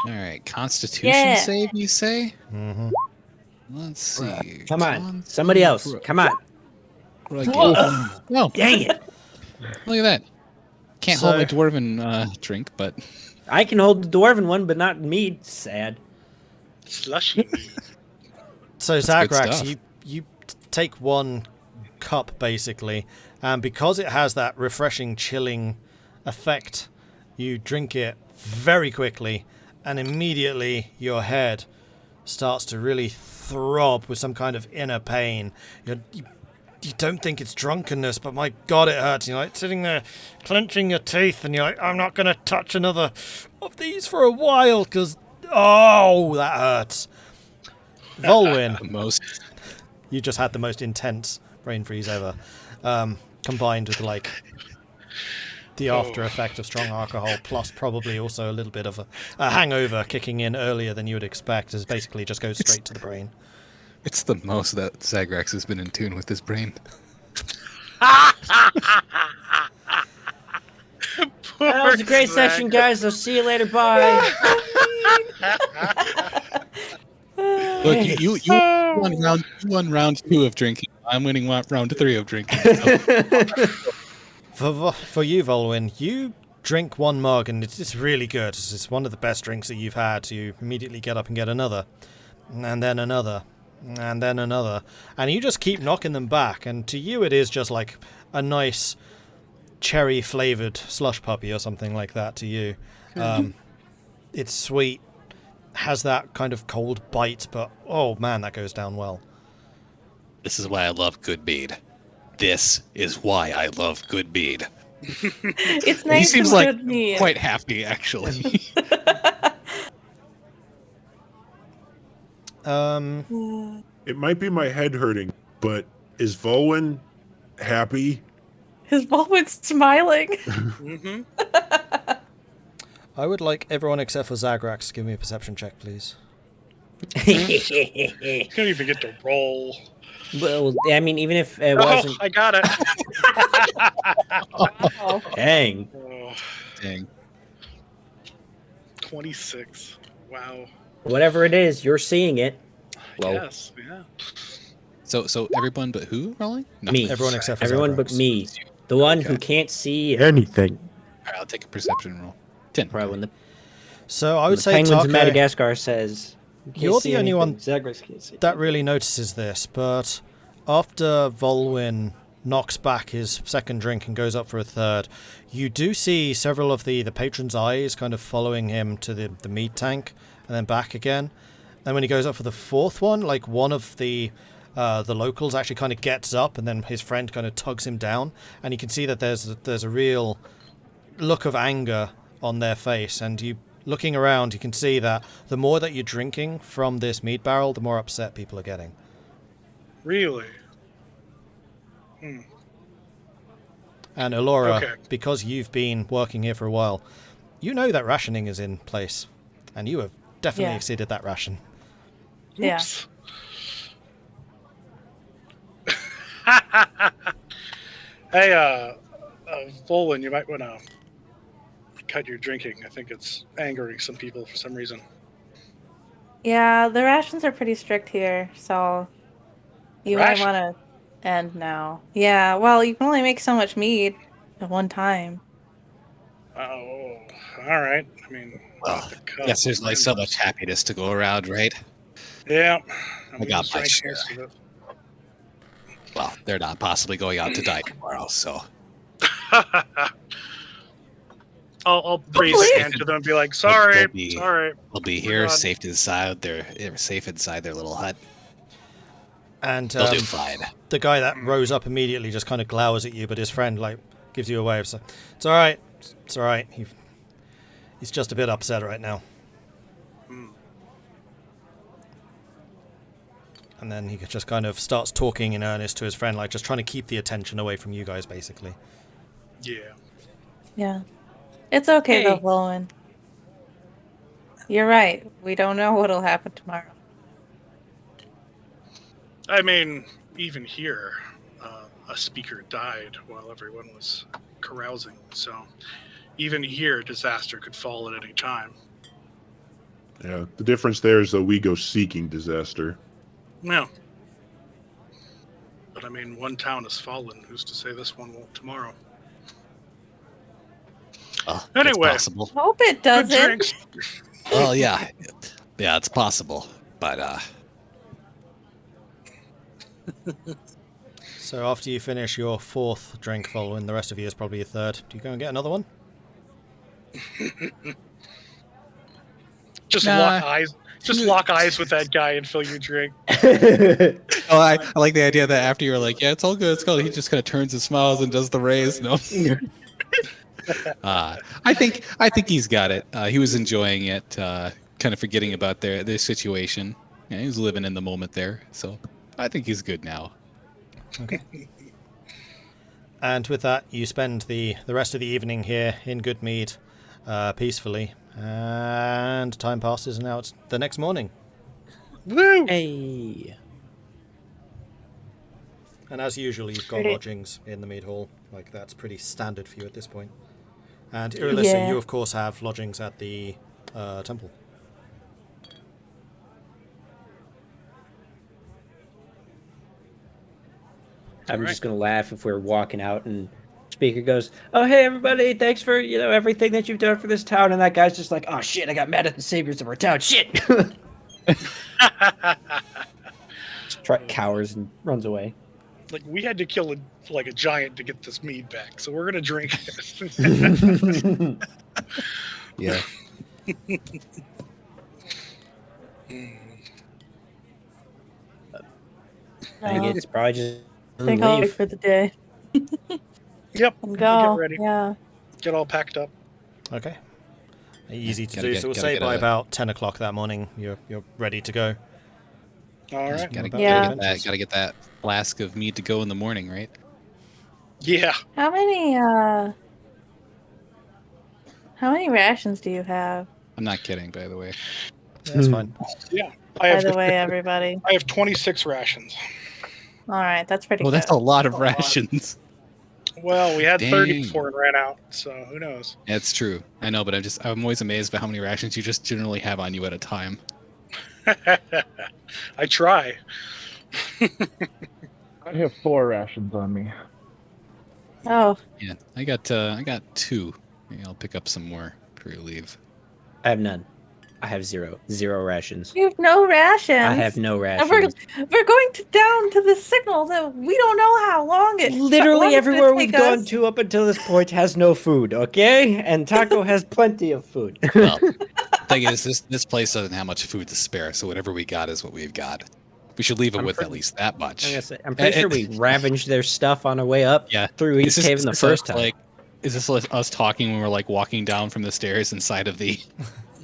right, Constitution Yeah. save, you say? Mm-hmm. Let's see. Come on. Somebody else. Come on. Oh, Dang it. look at that. Can't hold my dwarven drink, but I can hold the dwarven one, but not mead. Sad. Slushy. So That's good Zagrax, stuff. you take one cup basically, and because it has that refreshing, chilling effect, you drink it very quickly, and immediately your head starts to really throb with some kind of inner pain. You don't think it's drunkenness, but my God, it hurts. You're like sitting there clenching your teeth, and you're like, I'm not going to touch another of these for a while, because, oh, that hurts. Vulwin, The most. you just had the most intense brain freeze ever, combined with, like, the after effect of strong alcohol, plus probably also a little bit of a hangover kicking in earlier than you would expect, as basically just goes straight to the brain. It's the most that Zagrax has been in tune with his brain. That was a great session, guys. I'll see you later. Bye. Look, you won round 2 of drinking. I'm winning round 3 of drinking. So. For you, Vulwin, you drink one mug and it's really good. It's one of the best drinks that you've had. You immediately get up and get another, and then another, and then another, and you just keep knocking them back. And to you, it is just like a nice cherry-flavored slush puppy or something like that. To you, it's sweet, has that kind of cold bite, but oh man, that goes down well. This is why I love good mead. This is why I love good mead. It's He nice seems and like good meat. quite happy, actually. It might be my head hurting, but is Vulwin happy? His Vulwin's smiling. Mm-hmm. I would like everyone except for Zagrax to give me a perception check, please. You can't even get to roll. Well, I mean, even if it wasn't. Oh, I got it. Oh. Dang. Oh, Dang. 26. Wow. Whatever it is, you're seeing it. Well, Yes, yeah. So everyone but who, Rolling? No. me. Everyone except for Everyone but Zagrax. me. The one who Okay. can't see anything. All right, I'll take a perception roll. 10. Probably when the, So I when would the say penguins of Tahko, Madagascar says, "You can't You're see the only anything." one Zagrax can't see. that really notices this, but after Vulwin knocks back his second drink and goes up for a third, you do see several of the patrons' eyes kind of following him to the meat tank and then back again. And when he goes up for the fourth one, like one of the locals actually kind of gets up, and then his friend kind of tugs him down, and you can see that there's a real look of anger on their face. And you looking around, you can see that the more that you're drinking from this meat barrel, the more upset people are getting. Really? And Elora, Okay. because you've been working here for a while, you know that rationing is in place, and you have definitely Yeah. exceeded that ration. Yeah. Oops. Hey, Vulwin, you might want to cut your drinking. I think it's angering some people for some reason. Yeah, the rations are pretty strict here, so you might Ration? want to end now. Yeah, well, you can only make so much meat at one time. Oh, all right. I mean, Well, the cup, yes, there's like so much happiness to go around, right? Yeah. I got just my drank share. most of it. Well, they're not possibly going out to die tomorrow, so I'll raise a hand to them and be like, sorry, They'll be- sorry. they'll be Oh my here, God. safe inside. They're safe inside their little hut. And They'll do fine. the guy that rose up immediately just kind of glowers at you, but his friend like gives you a wave. So it's all right. It's all right. He's just a bit upset right now. Hmm. And then he just kind of starts talking in earnest to his friend, like just trying to keep the attention away from you guys, basically. Yeah. Yeah. It's okay, though, Hey. Vulwin. You're right. We don't know what'll happen tomorrow. I mean, even here, a speaker died while everyone was carousing. So even here, disaster could fall at any time. Yeah, the difference there is that we go seeking disaster. No. But I mean, one town has fallen. Who's to say this one won't tomorrow? Oh, Anyway. it's possible. Hope it Good doesn't. drinks. Well, yeah, it's possible. But So after you finish your 4th drink, Vulwin, the rest of you is probably your 3rd. Do you go and get another one? Just Nah. lock eyes. Just lock eyes with that guy and fill your drink. I like the idea that after you're like, yeah, it's all good, it's cool. He just kind of turns and smiles and does the raise. No. I think he's got it. He was enjoying it, kind of forgetting about their situation. Yeah, he was living in the moment there, so I think he's good now. Okay. And with that, you spend the rest of the evening here in Goodmead, peacefully, and time passes, and now it's the next morning. Woo! Hey. And as usual, you've got Pretty- lodgings in the mead hall. Like, that's pretty standard for you at this point. And Irilyssa, Yeah. you of course have lodgings at the temple. I'm Alright. just gonna laugh if we're walking out and speaker goes, "Oh hey everybody, thanks for everything that you've done for this town." And that guy's just like, "Oh shit, I got mad at the saviors of our town. Shit." Cowers and runs away. Like, we had to kill a giant to get this mead back, so we're gonna drink it. Yeah. I think it's probably just I think I'll leave leave. for the day Yep. and Get go. ready. Yeah. Get all packed up. Okay. Easy to Gotta do. get- So we'll gotta say get by a- about 10 o'clock that morning, you're ready to go. All right. Gotta, Yeah. gotta get that flask of mead to go in the morning, right? Yeah. How many rations do you have? I'm not kidding, by the way. Yeah, that's fine. I By have the way, everybody. I have 26 rations. All right, that's pretty Well, good. that's a lot of a lot. rations. Well, we had 30 Dang. before it ran out, so who knows? That's true. I know, but I'm always amazed by how many rations you just generally have on you at a time. I try. I have 4 rations on me. Oh, Yeah, I got 2. Maybe I'll pick up some more for your leave. I have none. I have 0 rations. you have no rations. I have no And rations. we're going down to the signal that we don't know how long it. Literally how long it's gonna everywhere we've take gone us. to up until this point has no food, okay? And Tahko has plenty of food. Well, thing is, this place doesn't have much food to spare, so whatever we got is what we've got. We should leave it I'm with pretty- at least that much. I'm pretty sure we ravaged their stuff on our way up Yeah. through each Is this- cave is in the this first us, time. Like, is this like us talking when we're like walking down from the stairs inside of the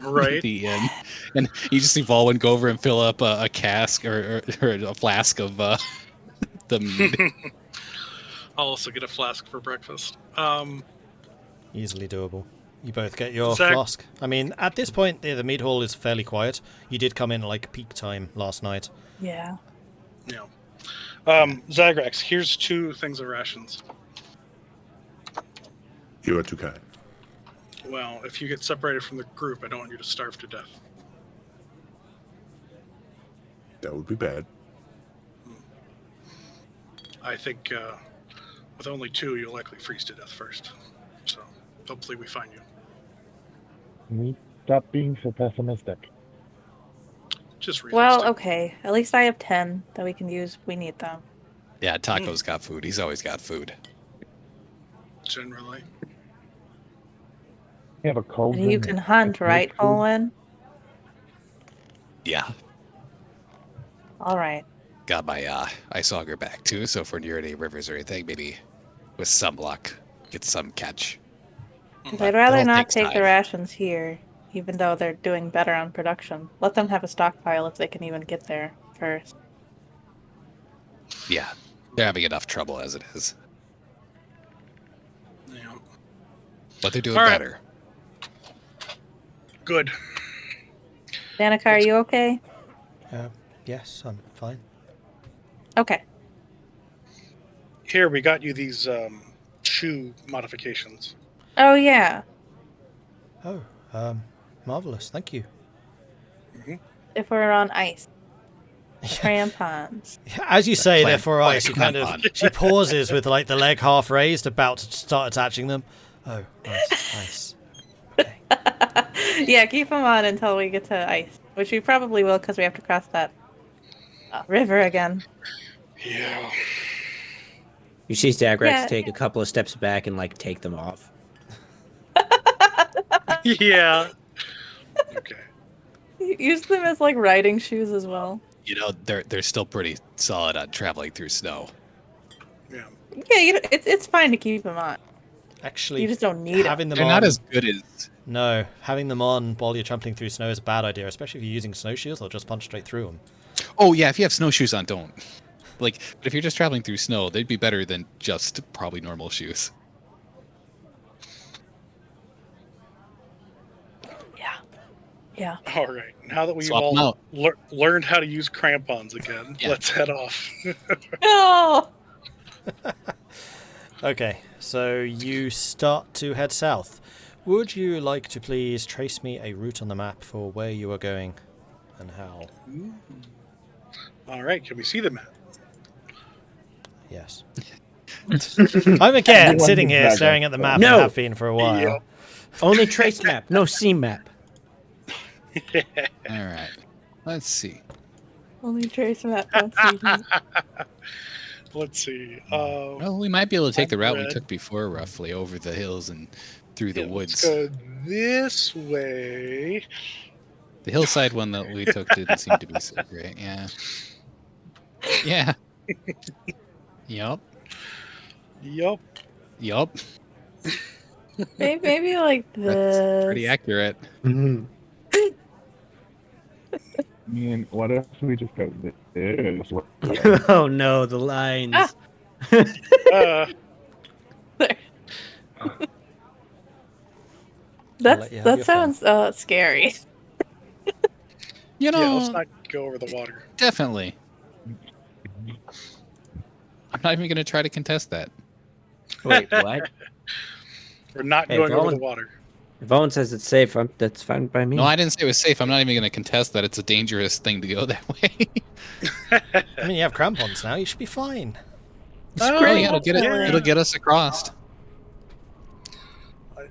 Right. the inn, and you just see Vulwin go over and fill up a cask or a flask of the mead. I'll also get a flask for breakfast. Easily doable. You both get your Zach- flask. I mean, at this point, the mead hall is fairly quiet. You did come in at, like, peak time last night. Yeah. Yeah. Zagrax, here's 2 things of rations. You are too kind. Well, if you get separated from the group, I don't want you to starve to death. That would be bad. I think with only 2, you'll likely freeze to death first. So hopefully we find you. Stop being so pessimistic. Just Well, realistic. okay. At least I have 10 that we can use. We need them. Yeah, Tahko's got food. He's always got food. Generally. You have a cold. And you can hunt, right, Owen? Yeah, All right. got my ice auger back too. So if we're near any rivers or anything, maybe with some luck, get some catch. 'Cause But I'd rather that'll not take take the time. rations here, even though they're doing better on production. Let them have a stockpile if they can even get there first. Yeah, they're having enough trouble as it is, Yeah. but they're doing All right. better. Good. Danica, are you okay? Yes, I'm fine. Okay. Here, we got you these shoe modifications. Oh, yeah. Oh, marvelous. Thank you. If we're on ice. Crampons. As you say, Plan- they're for ice. You plan kind of on. she pauses with like the leg half raised, about to start attaching them. Oh, nice. Yeah, keep them on until we get to ice. which we probably will because we have to cross that river again. Yeah. You see Zagrax Yeah. take a couple of steps back and like take them off. Yeah. Okay. Use them as like riding shoes as well. You know, they're still pretty solid on traveling through snow. Yeah. Yeah, it's fine to keep them on. Actually, You just don't need them. having them They're on. not as good as. No, having them on while you're trampling through snow is a bad idea, especially if you're using snowshoes. They'll just punch straight through them. Oh yeah, if you have snowshoes on, don't. Like, but if you're just traveling through snow, they'd be better than just probably normal shoes. Yeah. All right. Now that we've Swap 'em all out. learned how to use crampons again, Yeah. let's head off. No. Okay, so you start to head south. Would you like to please trace me a route on the map for where you are going and how? All right. Can we see the map? Yes. I'm again Everyone sitting is here Zagrax. staring at the map No. and have been for a while. Yeah. Only trace map, no seam map. All right, let's see. Only trace map. Don't see them. Let's see. Well, we might be able to take the route we Red. took before, roughly over the hills and through the yeah, woods. Let's go this way. The hillside one that we took didn't seem to be so great. Yeah. Yeah. Yup. Yup. Yup. Maybe like That's this. pretty accurate. I mean, what if we just go this way? Oh no, the lines. Ah. There. let you have That your fun. sounds scary. You know, Yeah, let's not go over the water. definitely. I'm not even going to try to contest that. Wait, what? We're not Hey, going over Vulwin. the water. If Owen says it's safe, that's fine by me. No, I didn't say it was safe. I'm not even going to contest that it's a dangerous thing to go that way. I mean, you have crampons now. You should be fine. Oh, Great, it'll get it. yeah. It'll get us across.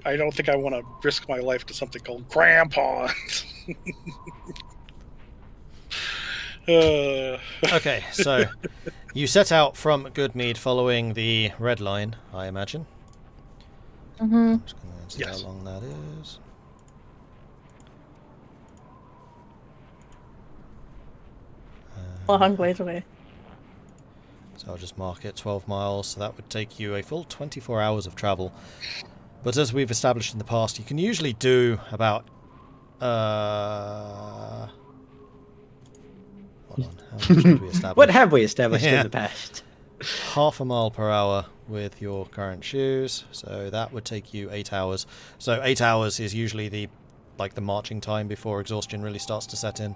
I don't think I want to risk my life to something called crampons. Okay, so you set out from Goodmead following the red line, I imagine. Mm-hmm. Just going to see Yes. how long that is. Long ways away. So I'll just mark it 12 miles, so that would take you a full 24 hours of travel. But as we've established in the past, you can usually do about... Hold on, how much did we establish? What have we established Yeah. in the past? Half a mile per hour with your current shoes, so that would take you 8 hours. So 8 hours is usually the marching time before exhaustion really starts to set in.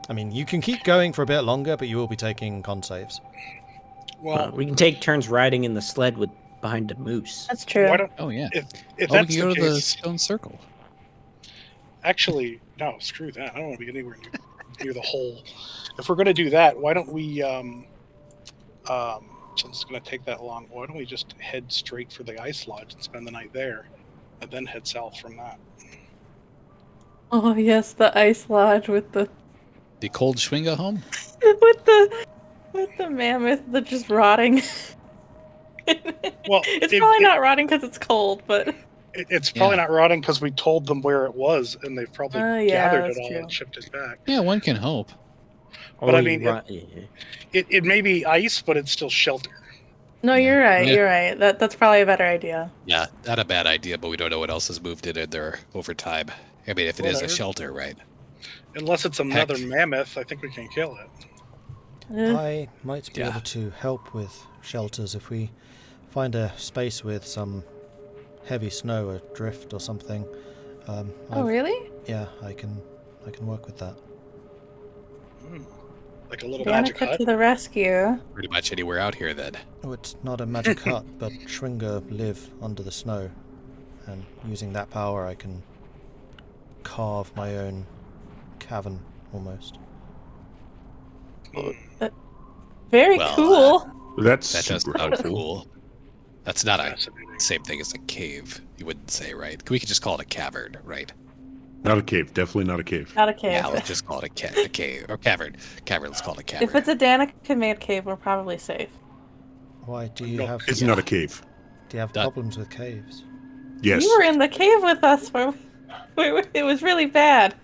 I mean, you can keep going for a bit longer, but you will be taking con saves. Well, We can take turns riding in the sled with behind a moose. That's true. why don't, Oh, yeah. if Oh, we that's can go the to the case, stone circle. actually, no, screw that. I don't want to be anywhere near the hole. If we're going to do that, why don't we, since it's going to take that long, why don't we just head straight for the ice lodge and spend the night there, and then head south from that? Oh yes, the ice lodge with the The cold Schwinga home? with the mammoth that's just rotting. Well, It's probably not rotting because it's cold, but It's probably Yeah. not rotting because we told them where it was, and they've probably Yeah, gathered it that's all true. and shipped it back. Yeah, one can hope. But I you mean, ri- It may be ice, but it's still shelter. no, you're right. Yeah. You're right. That's probably a better idea. Yeah, not a bad idea, but we don't know what else has moved in there over time. I mean, if it is a Whatever. shelter, right? Unless it's another mammoth, I think we can kill it. I might be Yeah. able to help with shelters if we find a space with some heavy snow or drift or something. Oh I've- really? Yeah, I can work with that. Like a little magic Danica hut. to the rescue. Pretty much anywhere out here, then. Oh, it's not a magic hut, but Schwinger live under the snow, and using that power, I can carve my own cavern almost. Very Well, cool. That's That does super sound helpful. cool. That's not a Fascinating. same thing as a cave, you wouldn't say, right? We could just call it a cavern, right? Not a cave. Definitely not a cave. Not a cave. Yeah, let's just call it a cave or cavern. Cavern. Let's call it a cavern. If it's a Danica-made cave, we're probably safe. Why do you No, have? It's not a cave. Do you have Done. problems with caves? Yes. You were in the cave with us where it was really bad.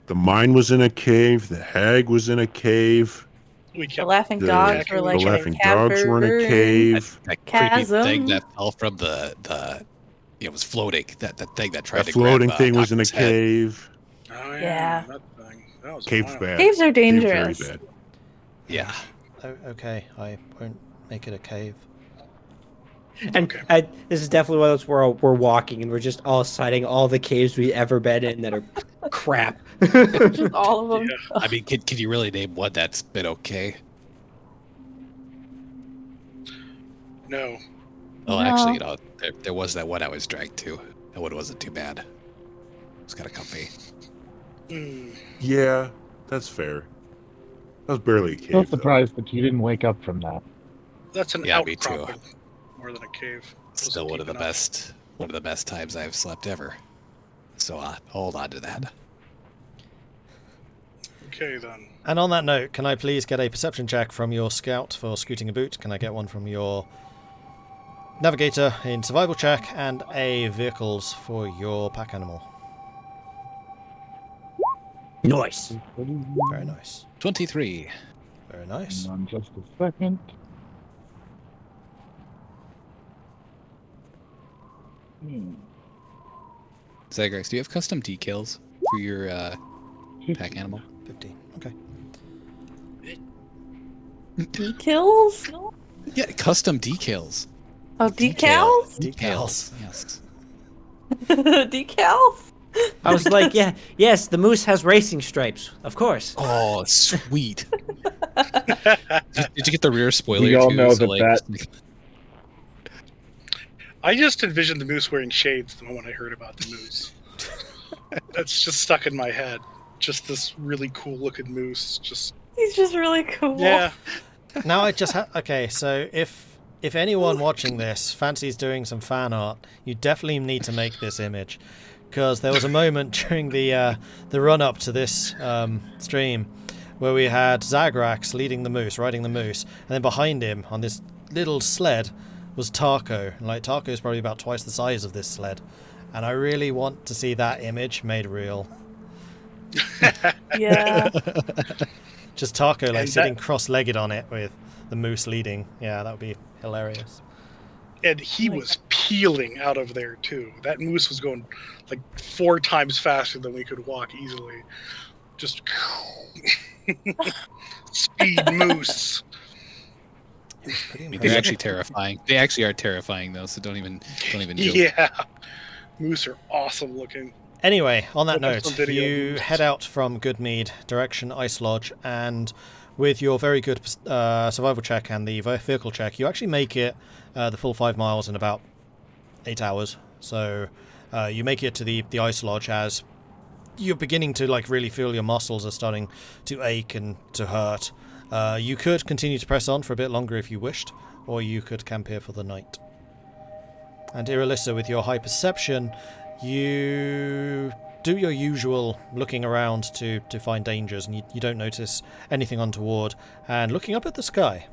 The mine was in a cave. The hag was in a cave. We The kept laughing The- dogs the were like the in a laughing dogs were in a cavern. cave. That creepy Chasm. thing that fell from the it was floating. That thing that tried That to grab, floating thing was in a Tahko's head. cave. Oh, Yeah. that thing. That was Cave's wild. bad. Caves are Cave's dangerous. very bad. Yeah. Oh, okay, I won't make it a cave. And this is definitely one of those where we're walking and we're just all citing all the caves we've ever been in that are crap. Just all of them. Yeah. I mean, can you really name one that's been okay? No. Oh, No. actually, there was that one I was dragged to. That one wasn't too bad. It was kind of comfy. Mm. Yeah, that's fair. That was barely a cave. So though. surprised that you didn't wake up from that. That's an Yeah, me too. outcropping more than a cave. Wasn't Still one deep of the enough. best times I've slept ever. So hold on to that. Okay, then. And on that note, can I please get a perception check from your scout for scooting a boot? Can I get one from your navigator in survival check and a vehicles for your pack animal? Nice. Very nice. 23. Very nice. Hang on just a second. Zagrax, do you have custom decals for your pack animal? 15. Okay. Decals? Yeah, custom decals. Oh, decals? Decals. Yes. Decals? I was like, yes, the moose has racing stripes, of course. Oh, sweet. Did you get the rear spoiler We all too? know So, that I just envisioned the moose wearing shades the moment I heard about the moose. That's just stuck in my head. Just this really cool looking moose. Just He's just really cool. yeah. Now I just okay, so if anyone watching this fancies doing some fan art, you definitely need to make this image, because there was a moment during the run up to this stream where we had Zagrax leading the moose, riding the moose, and then behind him on this little sled was Tahko. And like Tahko is probably about twice the size of this sled, and I really want to see that image made real. Yeah. Just Tahko like And sitting cross-legged on it with the moose leading. Yeah, that would be hilarious. And he was peeling out of there too. That moose was going like 4 times faster than we could walk easily. Just speed moose. It's pretty I mean, they're impressive. actually terrifying. They actually are terrifying though, so don't even joke. Yeah. Moose are awesome looking. Anyway, on that Look up some note, video you moves. head out from Goodmead, direction Ice Lodge, and with your very good survival check and the vehicle check, you actually make it the full 5 miles in about 8 hours. So you make it to the Ice Lodge as you're beginning to like really feel your muscles are starting to ache and to hurt. You could continue to press on for a bit longer if you wished, or you could camp here for the night. And Irilyssa, with your high perception, you do your usual looking around to find dangers, and you don't notice anything untoward. And looking up at the sky,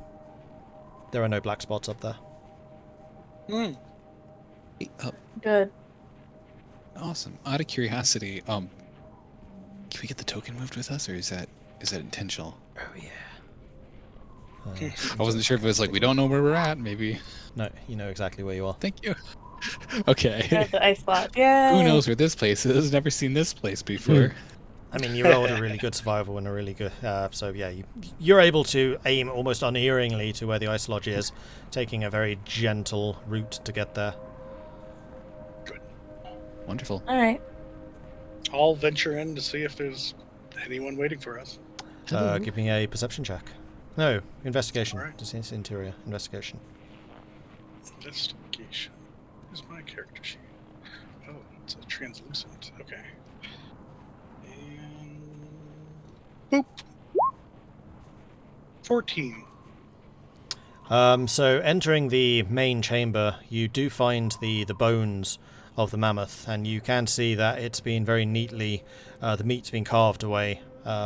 there are no black spots up there. Mm. Good. Awesome. Out of curiosity, can we get the token moved with us, or is that intentional? Oh yeah. I wasn't sure if it was like we don't know where we're at. Maybe. No, you know exactly where you are. Thank you. Okay. There's the ice lot. Yeah. Who knows where this place is? Never seen this place before. I mean, you rolled a really good survival and a really good... so yeah, you're able to aim almost unerringly to where the Ice Lodge is, taking a very gentle route to get there. Wonderful. All right. I'll venture in to see if there's anyone waiting for us. Give me a perception check. No, investigation. Alright. Just it's interior investigation. Investigation. Where's my character sheet? Oh, it's a translucent. Okay. And boop. 14. So entering the main chamber, you do find the bones of the mammoth, and you can see that it's been very neatly, the meat's been carved away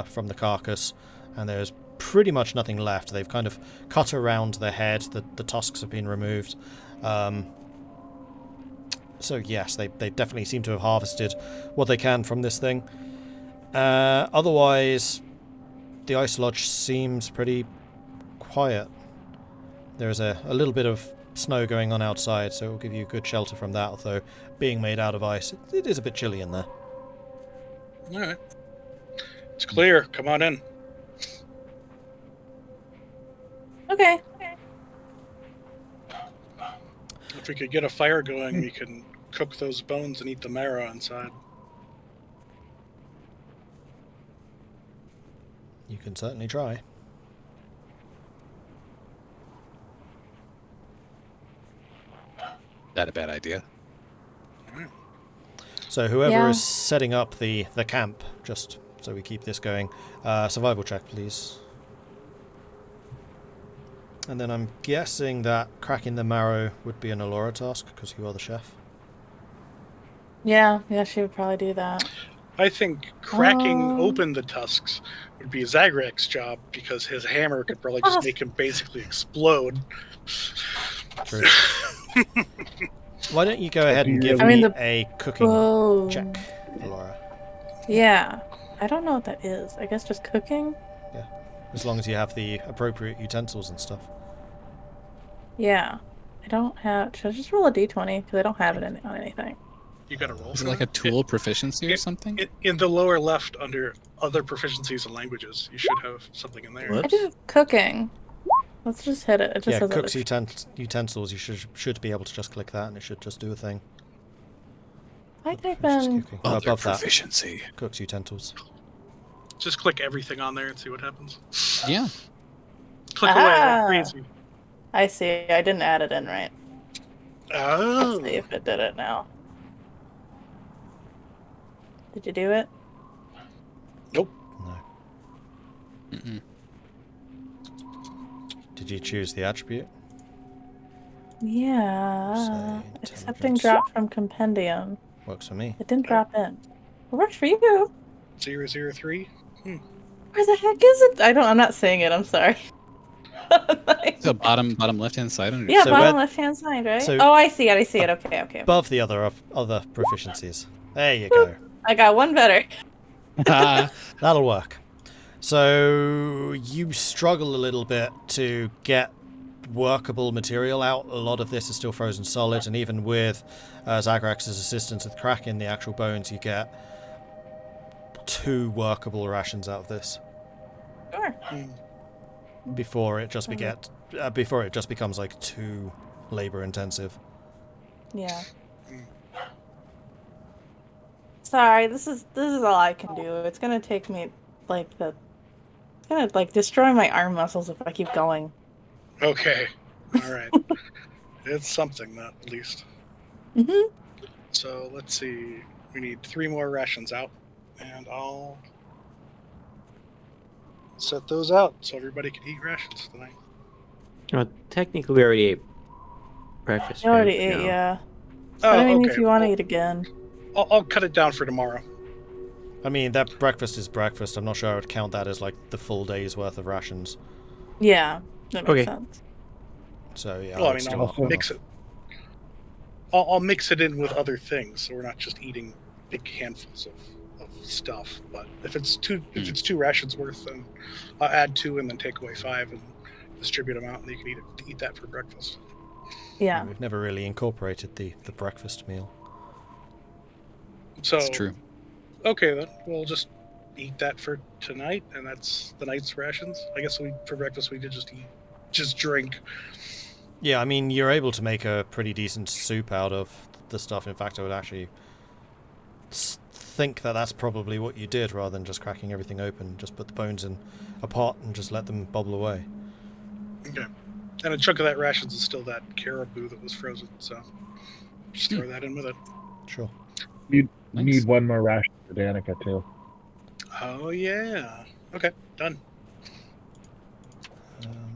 from the carcass, and there's pretty much nothing left. They've kind of cut around the head, the tusks have been removed. So yes, they definitely seem to have harvested what they can from this thing. Otherwise, the ice lodge seems pretty quiet. There's a little bit of snow going on outside, so it will give you good shelter from that, although being made out of ice, it is a bit chilly in there. Alright. It's clear. Come on in. Okay. If we could get a fire going, we can cook those bones and eat the marrow inside. You can certainly try. Not a bad idea. So whoever Yeah. is setting up the camp, just so we keep this going, survival check, please. And then I'm guessing that cracking the marrow would be an Elora task, because you are the chef. Yeah, she would probably do that. I think cracking Um. open the tusks would be Zagrax's job, because his hammer could probably just make him basically explode. True. Why don't you go ahead and give I mean, me the a cooking Oh. check, Elora? Yeah. I don't know what that is. I guess just cooking? As long as you have the appropriate utensils and stuff. Yeah. I don't have... Should I just roll a d20? Because I don't have it on anything. You gotta roll Is it for like a that? tool proficiency or something? In the lower left, under other proficiencies and languages, you should have something in there. What? I do have cooking. Let's just hit it. It just Yeah, says cooks it. utensils, you should be able to just click that and it should just do a thing. I type Just in... cooking. Other Above that, proficiency. cooks utensils. Just click everything on there and see what happens. Yeah. Click away Ah. like crazy. I see. I didn't add it in right. Oh. Let's see if it did it now. Did you do it? No. Mm-mm. Did you choose the attribute? Yeah. Say Accepting intelligence. drop from compendium. Works for me. It didn't drop in. It works for you. 003. Where the heck is it? I'm not seeing it. I'm sorry. So bottom left hand side under. Yeah, So bottom where- left hand side, right? so- Oh, I see it. Okay. Above the other proficiencies. There you go. I got one better. That'll work. So you struggle a little bit to get workable material out. A lot of this is still frozen solid, and even with Zagrax's assistance with cracking the actual bones, you get 2 workable rations out of this Sure. before it just becomes like too labor intensive. Yeah. Sorry, this is all I can do. It's gonna take me it's gonna destroy my arm muscles if I keep going. Okay. All right. It's something, that at least. Mhm. So let's see. We need 3 more rations out, and I'll set those out so everybody can eat rations tonight. Well, technically, we already ate breakfast. I already right? ate, No. yeah. Oh, But I mean, okay. if you want to Well, eat again. I'll cut it down for tomorrow. I mean, that breakfast is breakfast. I'm not sure I would count that as like the full day's worth of rations. Yeah, that makes Okay. sense. So yeah, Well, I I'd mean, still- I'll mix it. I'll mix it in with other things, so we're not just eating big handfuls of stuff. But if it's two rations worth, then I'll add 2 and then take away 5 and distribute them out, and you can eat that for breakfast. Yeah. We've never really incorporated the breakfast meal. So It's true. Okay, then we'll just eat that for tonight, and that's the night's rations. I guess for breakfast we did just drink. Yeah, I mean, you're able to make a pretty decent soup out of the stuff. In fact, I would actually think that that's probably what you did, rather than just cracking everything open. Just put the bones in a pot and just let them bubble away. Okay. And a chunk of that rations is still that caribou that was frozen, so just throw that in with it. Sure. You Nice. need 1 more ration for Danica, too. Oh yeah. Okay, done. Um,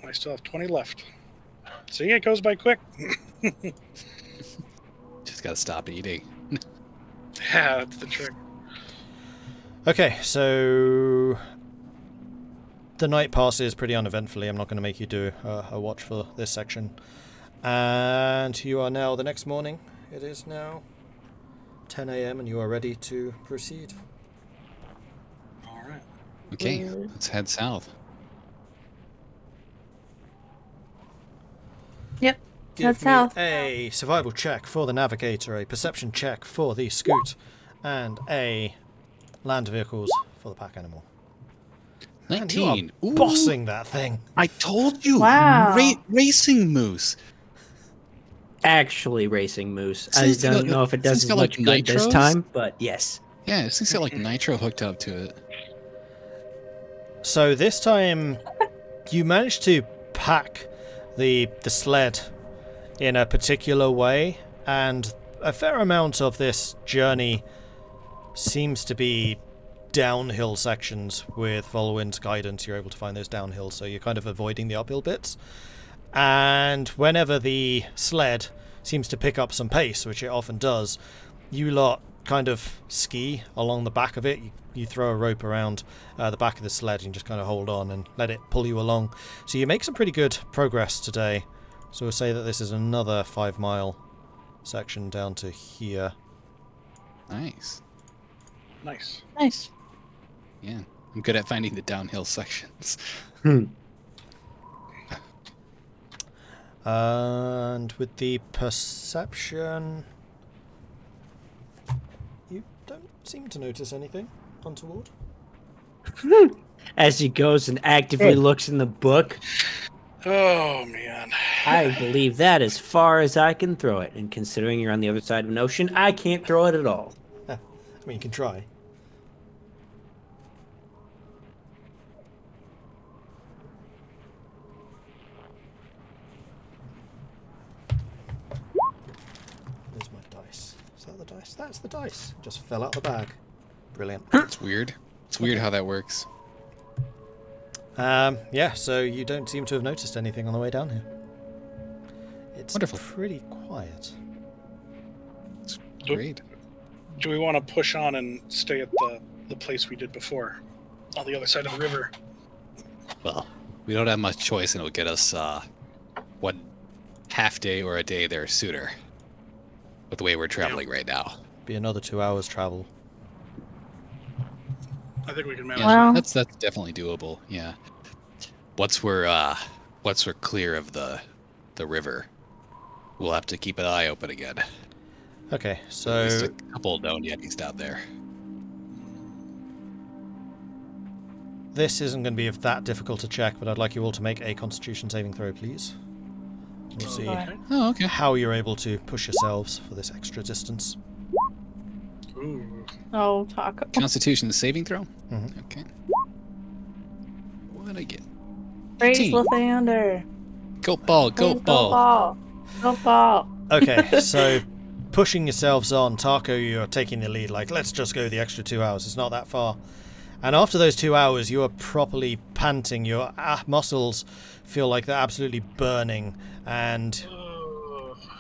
I still have 20 left. See, it goes by quick. Just got to stop eating. Yeah, that's the trick. Okay, so the night passes pretty uneventfully. I'm not going to make you do a watch for this section. And you are now the next morning. It is now 10 a.m. and you are ready to proceed. All right. Okay, let's head south. Yep. Give Head me south. a survival check for the navigator, a perception check for the scoot, and a land vehicles for the pack animal. Man, you are 19. Ooh, bossing that thing. I told you. Wow. Racing moose. Actually, racing moose. I Since don't the- know if it does since as got, like, much good this nitros? time, but yes. Yeah, it's got like nitro hooked up to it. So this time, you managed to pack the sled in a particular way, and a fair amount of this journey seems to be downhill sections. With Vulwin's guidance, you're able to find those downhills, so you're kind of avoiding the uphill bits. And whenever the sled seems to pick up some pace, which it often does, you lot kind of ski along the back of it. You throw a rope around the back of the sled and just kind of hold on and let it pull you along. So you make some pretty good progress today. So we'll say that this is another 5-mile section down to here. Nice. Nice. Nice. Yeah, I'm good at finding the downhill sections. And with the perception, you don't seem to notice anything untoward. As he goes and actively looks in the book, Oh man. I believe that as far as I can throw it. And considering you're on the other side of an ocean, I can't throw it at all. I mean, you can try. Where's my dice? Is that the dice? That's the dice. Just fell out the bag. Brilliant. It's weird. It's weird how that works. Yeah, so you don't seem to have noticed anything on the way down here. It's Wonderful. pretty quiet. It's great. Do we want to push on and stay at the place we did before, on the other side of the river? Well, we don't have much choice, and it'll get us one half day or a day there sooner. With the way we're traveling right now. Be another 2 hours travel. I think we can manage. Yeah, Well- that's definitely doable. Yeah. Once we're clear of the river, we'll have to keep an eye open again. Okay, There's so a couple known yetis down there. this isn't going to be that difficult to check, but I'd like you all to make a Constitution saving throw, please. We'll see Okay. Oh, okay. how you're able to push yourselves for this extra distance. Ooh. Oh, Tahko. Constitution saving throw? Mhm. Okay. What'd I get? Praise 18. Lathander. Goat ball, goat ball. Goat ball. Okay, so pushing yourselves on, Tahko, you're taking the lead, like, let's just go the extra 2 hours, it's not that far. And after those 2 hours, you are properly panting, your muscles feel like they're absolutely burning, and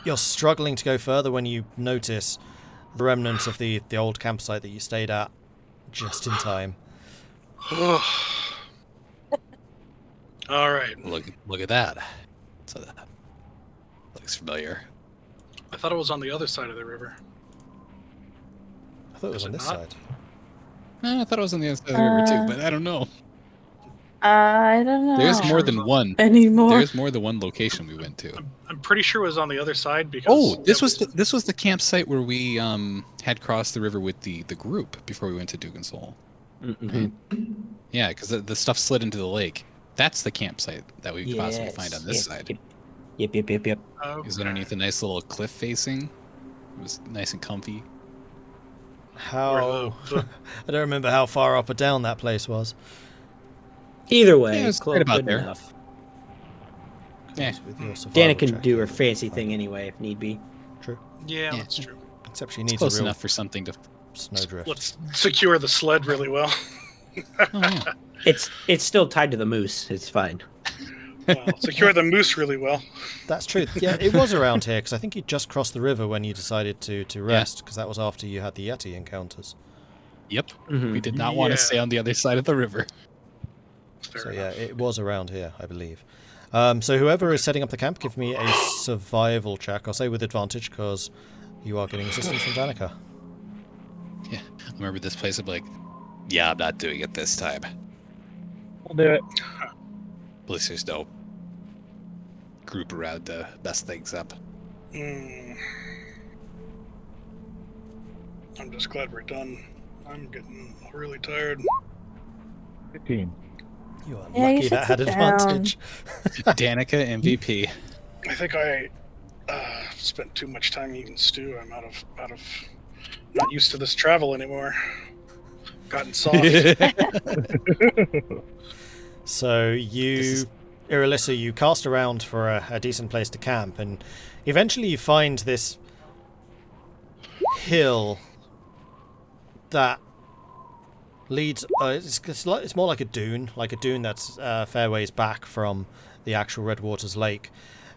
you're struggling to go further when you notice the remnants of the old campsite that you stayed at just in time. All right. Look at that. So that looks familiar. I thought it was on the other side of the river. I thought it was Is on it this not? side. I thought it was on the other side of the river too, but I don't know. I don't know. There's more than one. anymore. There's more than one location we went to. I'm pretty sure it was on the other side because. Oh, this was the campsite where we had crossed the river with the group before we went to Dugan Soul. Mhm. Yeah, because the stuff slid into the lake. That's the campsite that we could possibly find on this Yes, side. Yep. It was underneath a nice little cliff facing. It was nice and comfy. How... I don't remember how far up or down that place was. Either way, Yeah, it's close, right about good there. enough. Yeah. With your survival Dana can check, do her you're fancy fine. thing anyway if need be. True. Yeah, Yeah. that's true. Except she It's needs close a real enough for something to. snowdrift. Let's secure the sled really well. Oh, yeah. It's still tied to the moose. It's fine. Well, secure the moose really well. That's true. Yeah, it was around here because I think you just crossed the river when you decided to rest because that was after you had the Yeti encounters. Yep. Mhm. We did not want to stay on the other side of the river. Fair So enough. yeah, it was around here, I believe. So whoever is setting up the camp, give me a survival check. I'll say with advantage because you are getting assistance from Danica. Yeah. I remember this place. I'm like, yeah, I'm not doing it this time. We'll do it. At least there's no group around to mess things up. I'm just glad we're done. I'm getting really tired. 15. You are Yeah, you lucky should that had sit down. advantage. Danica MVP. I think I spent too much time eating stew. I'm out of not used to this travel anymore. Gotten soft. So you, Irilyssa, you cast around for a decent place to camp, and eventually you find this hill that leads. It's more like a dune that's a fair ways back from the actual Red Waters Lake.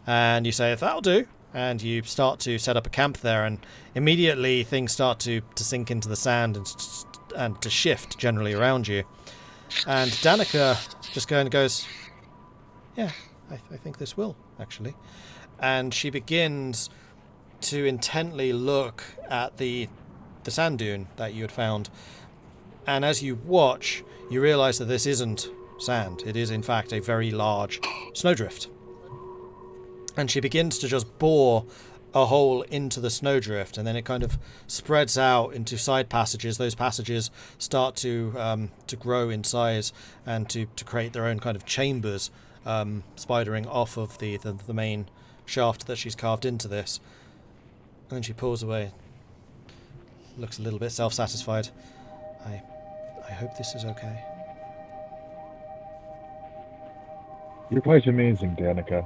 And you say, that'll do. And you start to set up a camp there, and immediately things start to sink into the sand and to shift generally around you. And Danica just goes, yeah, I think this will, actually. And she begins to intently look at the sand dune that you had found. And as you watch, you realise that this isn't sand. It is, in fact, a very large snowdrift. And she begins to just bore a hole into the snowdrift, and then it kind of spreads out into side passages. Those passages start to grow in size and to create their own kind of chambers, spidering off of the main shaft that she's carved into this. And then she pulls away, looks a little bit self-satisfied. I hope this is okay. You're quite amazing, Danica.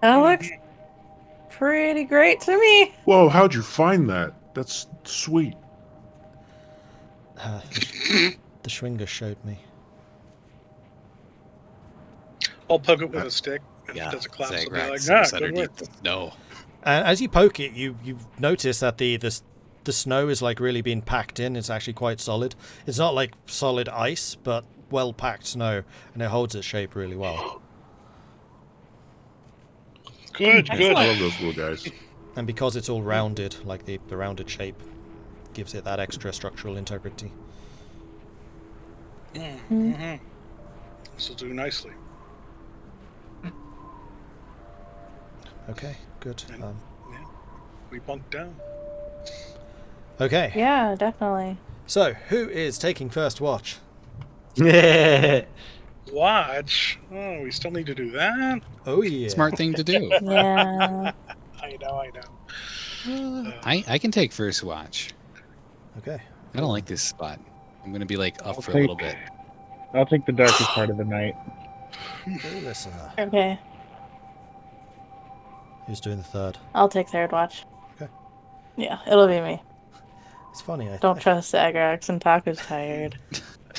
That looks pretty great to me. Whoa, how'd you find that? That's sweet. The Schwinger showed me. I'll poke it with a stick, and Yeah, if it doesn't collapse, I'll be like, Zagrax good is work. underneath the snow. And as you poke it, you notice that the snow is like really being packed in. It's actually quite solid. It's not like solid ice, but well packed snow, and it holds its shape really well. Good, I good. love those little guys. And because it's all rounded, like the rounded shape, gives it that extra structural integrity. Mm-hmm. This will do nicely. Okay, good. Yeah, we bunked down. Okay, Yeah, definitely. so who is taking first watch? Watch? Oh, we still need to do that? Oh yeah. Smart thing to do. Yeah. I know. I can take first watch. Okay. I don't like this spot. I'm gonna be like up I'll for a little bit. I'll take the darkest part of the night. Listen, Okay. who's doing the third? I'll take third watch. Okay. Yeah, it'll be me. It's funny. Don't trust Zagrax, and Tahko's tired.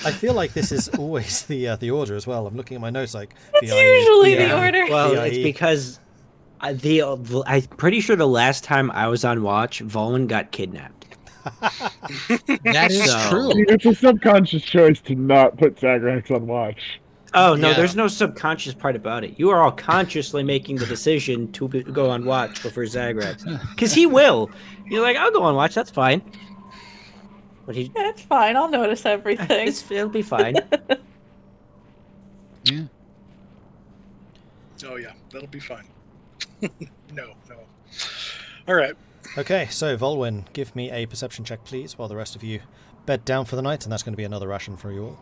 I feel like this is always the order as well. I'm looking at my notes like. It's VIE, usually the VIE. order. Well, VIE. it's because I'm pretty sure the last time I was on watch, Vulwin got kidnapped. That is So- true. It's a subconscious choice to not put Zagrax on watch. Oh no, Yeah. there's no subconscious part about it. You are all consciously making the decision to go on watch before Zagrax, because he will. You're like, I'll go on watch. That's fine. But he, It's fine. I'll notice everything. it'll be fine. Yeah. Oh, yeah, that'll be fine. No. All right. Okay, so Vulwin, give me a perception check, please, while the rest of you bed down for the night, and that's going to be another ration for you all.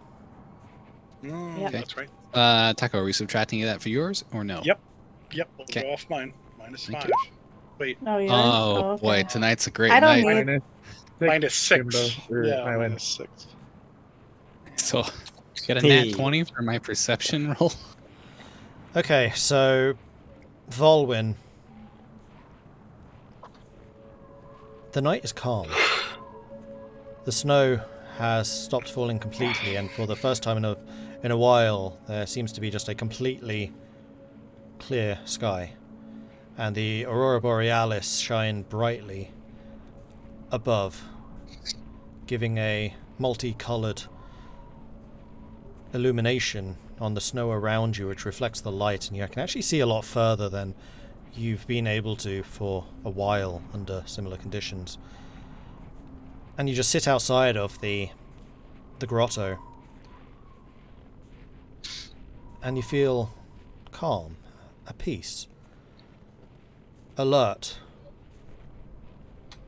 Yeah. That's right. Taco, are we subtracting that for yours or no? Yep. We'll Okay. go off mine. Minus Thank 5. Wait, Oh, yeah. Oh boy, tonight's a great I don't night. need- Minus six. minus 6. Jimbo, or Yeah, Highwind. minus 6. So, get a Hey. nat 20 for my perception roll. Okay, so Vulwin. The night is calm. The snow has stopped falling completely, and for the first time in a while, there seems to be just a completely clear sky, and the aurora borealis shine brightly above, giving a multicolored illumination on the snow around you, which reflects the light, and you can actually see a lot further than you've been able to for a while under similar conditions. And you just sit outside of the grotto, and you feel calm, at peace, alert,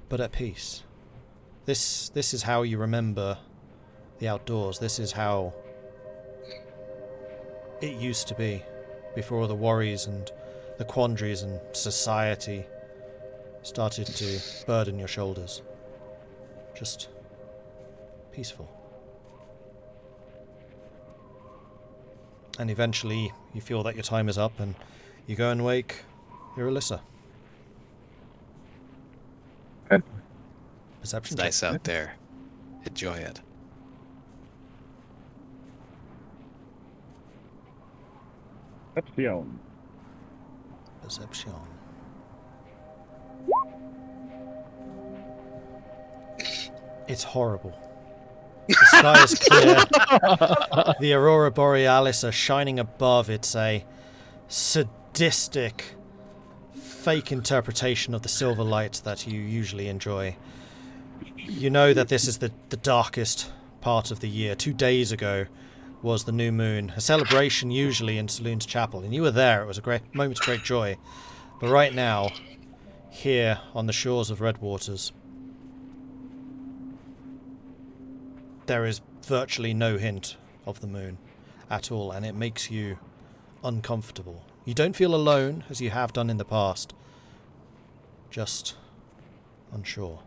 but at peace. This is how you remember the outdoors. This is how it used to be before all the worries and the quandaries and society started to burden your shoulders. Just peaceful. And eventually you feel that your time is up and you go and wake Irilyssa. Perception It's check. nice out there. Enjoy it. Perception. Perception. It's horrible. The sky is clear. The aurora borealis are shining above. It's a sadistic, fake interpretation of the silver light that you usually enjoy. You know that this is the darkest part of the year. 2 days ago was the new moon, a celebration usually in Saloon's chapel, and you were there. It was a great moment of great joy. But right now, here on the shores of Redwaters, there is virtually no hint of the moon at all, and it makes you uncomfortable. You don't feel alone, as you have done in the past, just unsure.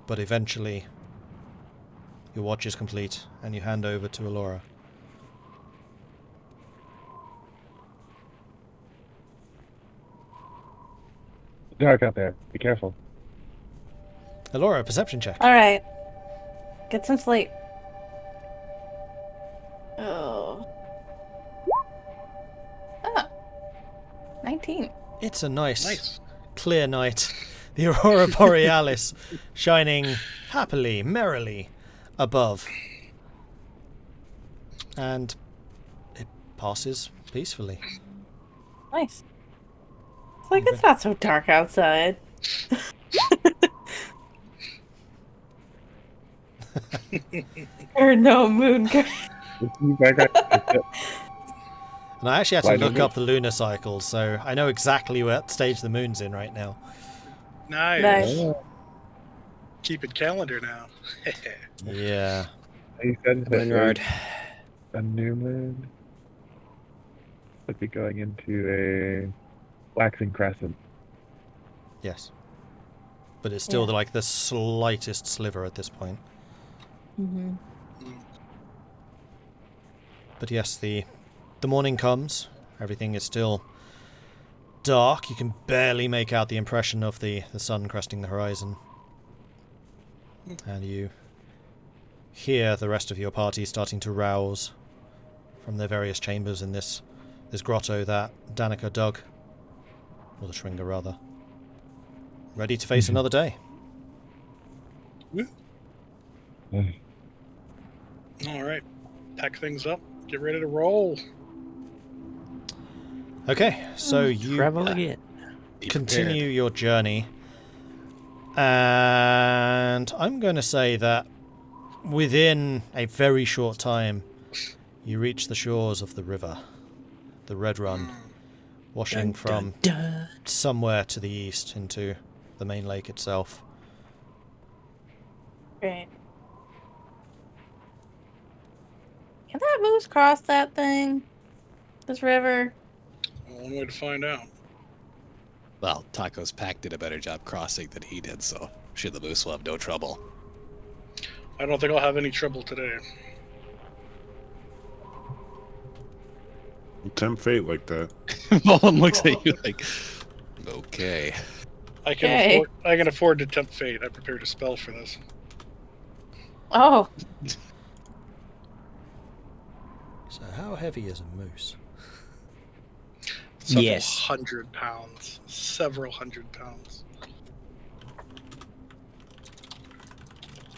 But eventually, your watch is complete, and you hand over to Elora. Dark out there. Be careful. Elora, perception check. All right. Get some sleep. Oh. Ah. 19. It's a nice, Nice. clear night. The aurora borealis shining happily, merrily above. And it passes peacefully. Nice. It's like it's not so dark outside. Or no moon. And I actually had to Why look don't up the lunar cycle, so I know exactly what stage the moon's in right now. Nice. Nice. Keep it calendar now. Yeah. You said that Winrard. a new moon would be going into a waxing crescent. Yes. But it's still Yeah. like the slightest sliver at this point. Mm-hmm. But yes, the morning comes. Everything is still dark. You can barely make out the impression of the sun cresting the horizon. And you hear the rest of your party starting to rouse from their various chambers in this grotto that Danica dug. Or the Shringer, rather. Ready to face another day. All right. Pack things up. Get ready to roll. Okay, so you Travel again. Be continue your journey, and I'm going to say that within a very short time you reach the shores of the river, the Red Run, washing from somewhere to the east into the main lake itself. Great. Can that moose cross that thing? This river? One way to find out. Well, Tahko's pack did a better job crossing than he did, so I'm sure the moose will have no trouble. I don't think I'll have any trouble today. You tempt fate like that. Mullen looks at you like, okay. I can afford to tempt fate. I prepared a spell for this. Oh, So So how heavy is a moose? Several Yes. 100 pounds. Several 100 pounds.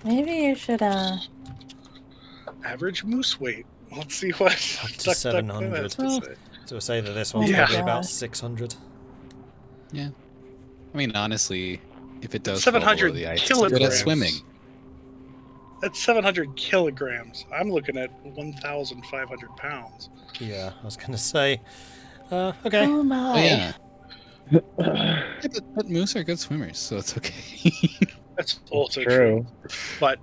Maybe you should Average moose weight. Let's see what Up to DuckDuckGo 700. has to say. So we'll say that this one's Oh my probably about gosh. 600. Yeah. I mean, honestly, if it does 700 fall below the ice, it's good at kilograms. swimming. That's 700 kilograms. I'm looking at 1,500 pounds. Yeah, I was going to say. Okay. Oh Oh, my. yeah. Yeah, but moose are good swimmers, so it's okay. That's also True. But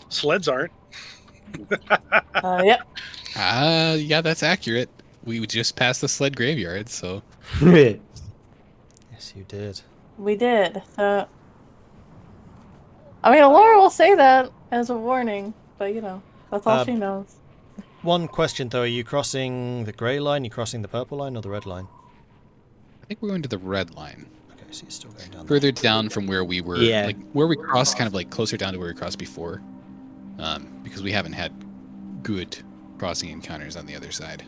sleds aren't. Yep. Yeah, that's accurate. We just passed the sled graveyard, so Yes, you did. We did. So, I mean, Elora will say that as a warning, but you know, that's all she knows. One question though: are you crossing the grey line? You crossing the purple line or the red line? I think we're going to the red line. Okay, so you're still going down. Further down from where we were, Yeah. like where we crossed, kind of like closer down to where we crossed before, because we haven't had good crossing encounters on the other side.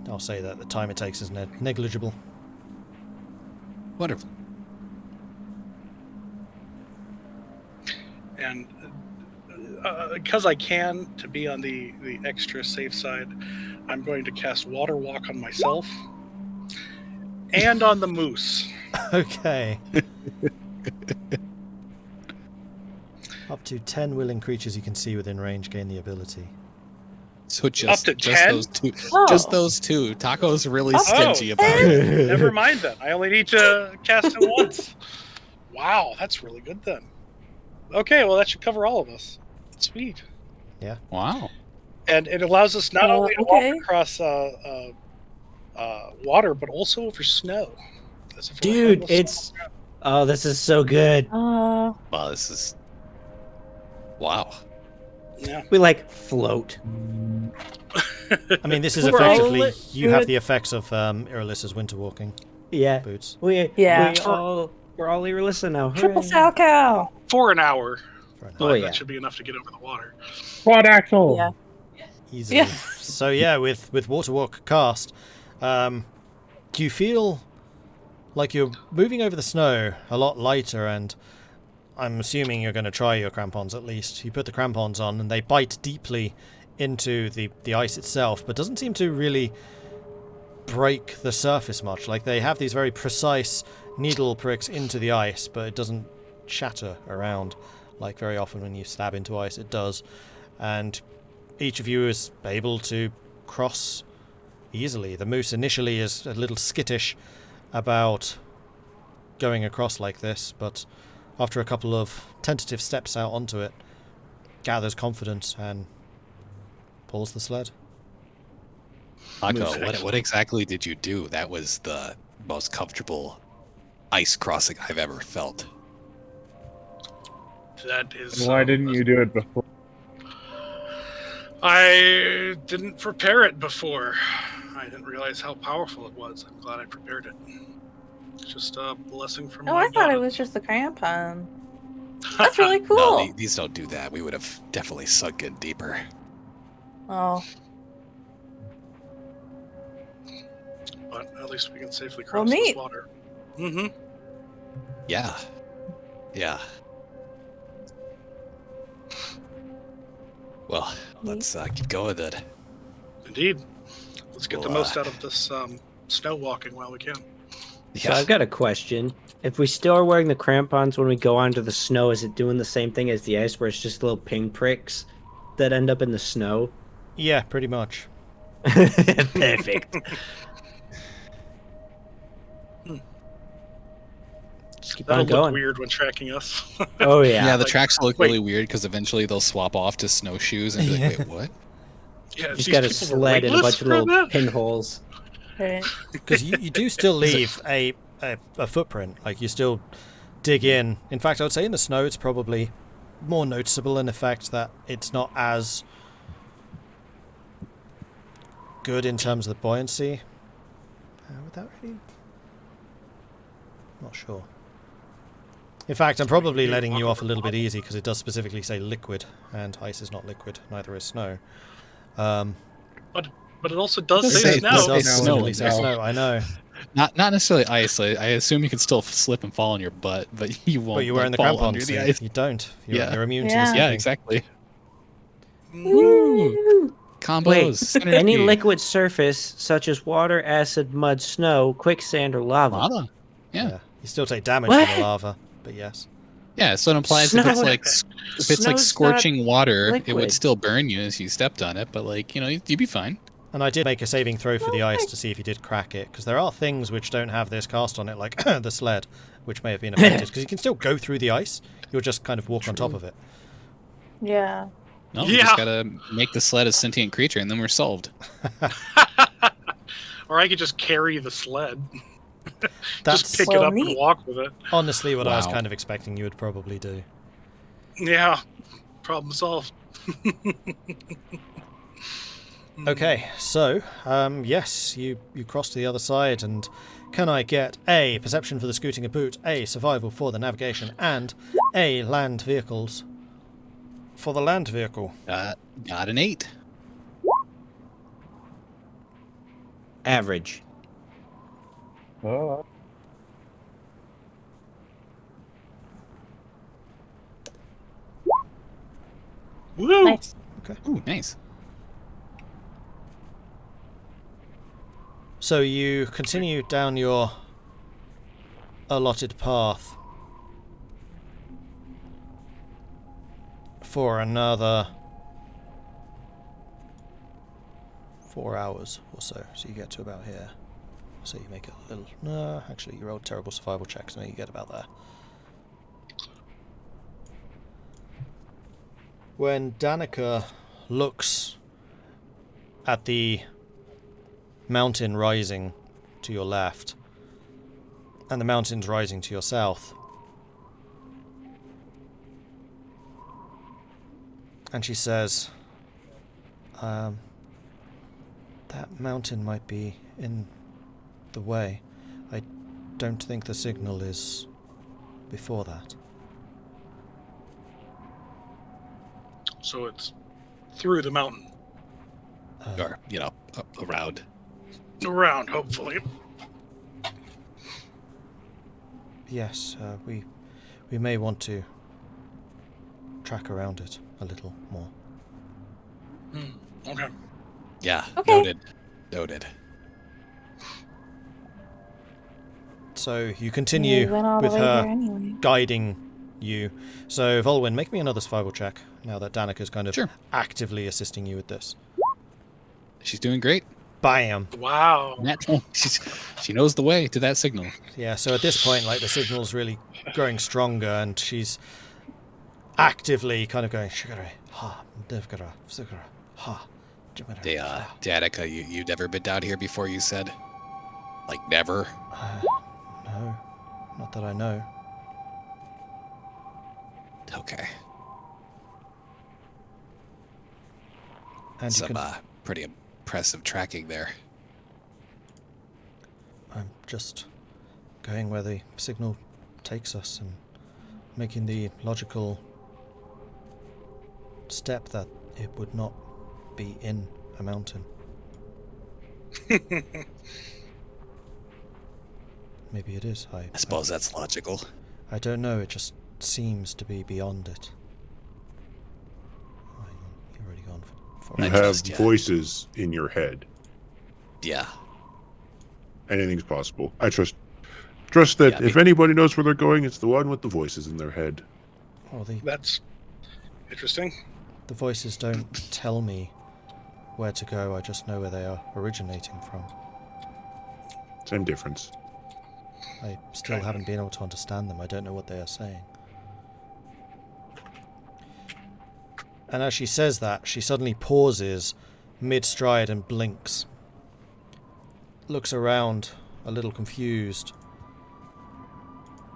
I'll say that the time it takes is negligible. Wonderful. And because I can, to be on the extra safe side, I'm going to cast Water Walk on myself and on the moose. Okay. Up to 10 willing creatures you can see within range gain the ability. So just to just 10? those two, Oh. just those two. Taco's really Oh, stingy about it. Never mind then. I only need to cast it once. Wow, that's really good then. Okay, well that should cover all of us. Sweet. Wow. And it allows us not only to okay. walk across water, but also over snow. As if we're Dude, handless it's snow. oh, this is so good. Wow, this is wow. Yeah. We like float. I mean, this is We're all effectively lit- you have the effects of Irilyssa's winter walking Yeah, boots. Yeah. we're all Irilyssa now. Triple Hooray. sow cow. For an hour. For an Oh, But yeah. that should be enough to get over the water. Quad axle. Yeah. Easily. Yeah. So yeah, with Water Walk cast, do you feel like you're moving over the snow a lot lighter? And I'm assuming you're going to try your crampons at least. You put the crampons on, and they bite deeply into the ice itself, but doesn't seem to really break the surface much. Like they have these very precise needle pricks into the ice, but it doesn't shatter around like very often when you stab into ice it does. And each of you is able to cross easily. The moose initially is a little skittish about going across like this, but after a couple of tentative steps out onto it, gathers confidence and pulls the sled. Taco, what exactly did you do? That was the most comfortable ice crossing I've ever felt. That is. Why didn't you do it before? I didn't prepare it before. I didn't realize how powerful it was. I'm glad I prepared it. It's just a blessing from Oh, my I thought it God. was just the crampon. That's really cool. No, these don't do that. We would have definitely sunk in deeper. Oh, But at least we can safely Well, cross this neat. water. Mm-hmm. Yeah. Yeah. Well, let's keep going then. Indeed. Let's get the Well, most out of this snow walking while we can. So I've got a question. If we still are wearing the crampons when we go onto the snow, is it doing the same thing as the ice, where it's just little pin pricks that end up in the snow? Yeah, pretty much. Perfect. Just keep That'll on look going. weird when tracking us. Oh Yeah, yeah. the like, tracks look wait. really weird because eventually they'll swap off to snowshoes and be like, wait, what? Yeah, Just these got a people were sled and a weightless bunch of for little that? pinholes. right. Because you do still leave a footprint. Like you still dig in. In fact, I would say in the snow it's probably more noticeable in the fact that it's not as good in terms of the buoyancy. Would that really? Not sure. In fact, I'm probably letting you off a little bit easy because it does specifically say liquid, and ice is not liquid, neither is snow. But it also does Does say say- snow. does It say does snow specifically in say there. snow, I know. Not necessarily ice. I assume you can still slip and fall on your butt, but you won't. But you're wearing the fall crampons, under the so ice. you don't. You're, Yeah. you're immune to Yeah. the slipping. Yeah, exactly. Woo! Combos. Wait, synergy. any liquid surface such as water, acid, mud, snow, quicksand, or lava. Lava. Yeah. You still take damage What? from the lava, but yes. Yeah, so it implies if it's Snow- like if it's like snow's scorching water, it liquid. would still burn you as you stepped on it, but like, you'd be fine. And I did make a saving throw for the ice to see if you did crack it, because there are things which don't have this cast on it, like the sled, which may have been affected, because you can still go through the ice, you'll just kind of walk on top of it. Yeah. No, we Yeah. just gotta make the sled a sentient creature and then we're solved. Or I could just carry the sled. That's Just pick Well, it up neat. and walk with it. honestly what I was Wow. kind of expecting you would probably do. Yeah. Problem solved. Okay, so, yes, you cross to the other side, and can I get A, perception for the scooting a boot, A, survival for the navigation, and A, land vehicles for the land vehicle? Got an 8. Average. Oh, Woo! Nice. Ooh, nice. So you continue down your allotted path for another 4 hours or so. So you get to about here. So you make it a little... No, actually you rolled terrible survival checks. No, you get about there. When Danica looks at the mountain rising to your left and the mountains rising to your south, and she says, that mountain might be in the way. I don't think the signal is before that. So it's through the mountain. Or, around. Around, hopefully. Yes, we may want to track around it a little more. Okay. Yeah, Okay. Noted. So you continue We went all the with way her here anyway. guiding you. So Vulwin, make me another survival check now that Danica's kind of Sure. actively assisting you with this. She's doing great. Bam! Wow. Natural. She knows the way to that signal. Yeah, so at this point, like, the signal's really growing stronger, and she's actively kind of going, "Shigare, ha, divgara, sigara, ha, jibara, They, ha." Danica, you'd never been down here before, you said? Like, never? No, not that I know. Okay. And you Some, can, pretty impressive tracking there. I'm just going where the signal takes us and making the logical step that it would not be in a mountain. Maybe it is. I suppose that's logical. I don't know, it just seems to be beyond it. Oh, you're already gone for You I have trust ya. voices in your head. Yeah. Anything's possible. I trust that Yeah, if anybody knows where they're going, it's the one with the voices in their head. Well, That's interesting. the voices don't tell me where to go, I just know where they are originating from. Same difference. I still haven't been able to understand them. I don't know what they are saying. And as she says that, she suddenly pauses mid-stride and blinks. Looks around, a little confused.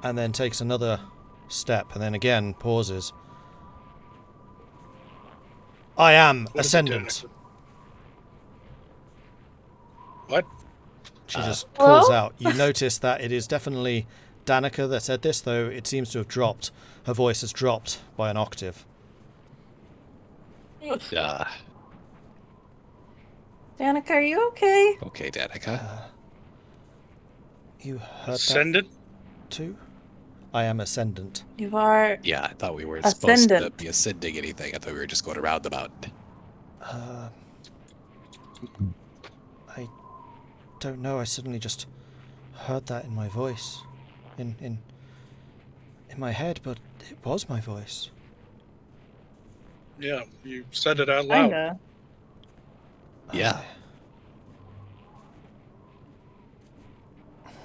And then takes another step, and then again pauses. I am What is it, Ascendant. Danica? What? She just calls Hello? out. You notice that it is definitely Danica that said this, though it seems to have dropped. Her voice has dropped by an octave. Danica, are you okay? Okay, Danica. You heard Ascendant? that too? I am ascendant. You are. Yeah, I thought we weren't supposed to Ascendant. be ascending anything. I thought we were just going around the mountain. I don't know. I suddenly just heard that in my voice, in my head, but it was my voice. Yeah, you said it out loud. Kinda. Yeah.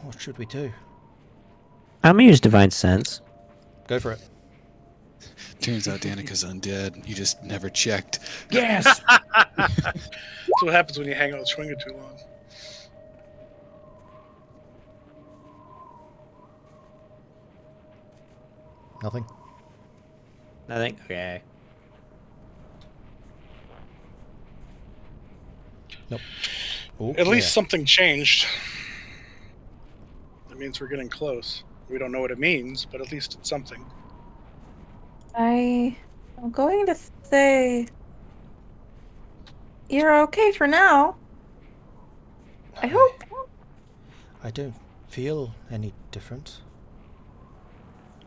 What should we do? I'm gonna use Divine Sense. Go for it. Turns out Danica's undead. You just never checked. Yes! That's what happens when you hang out with Schwinger too long. Nothing. Nothing? Okay. Nope. Ooh, At least yeah. something changed. That means we're getting close. We don't know what it means, but at least it's something. I'm going to say you're okay for now. I hope. I don't feel any different.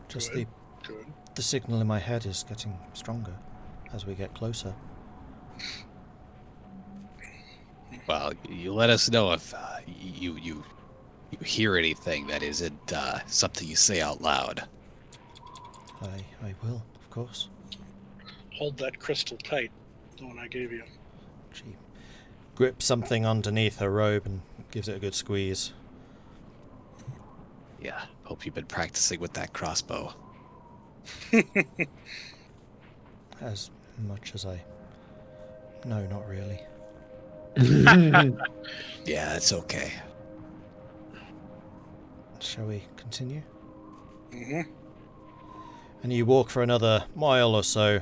Just Good. Good. the signal in my head is getting stronger as we get closer. Well, you let us know if you hear anything that isn't something you say out loud. I will, of course. Hold that crystal tight, the one I gave you. She grips something underneath her robe and gives it a good squeeze. Yeah, hope you've been practicing with that crossbow. As much as I... No, not really. Yeah, it's okay. Shall we continue? Mm-hmm. And you walk for another mile or so,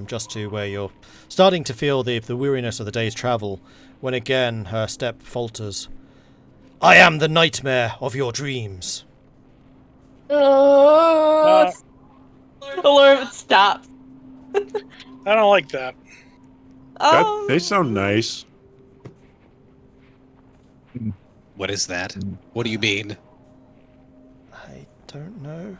just to where you're starting to feel the weariness of the day's travel, when again her step falters. I am the nightmare of your dreams. Oh, Elora stops. I don't like that. They sound nice. What is that? What do you mean? I don't know.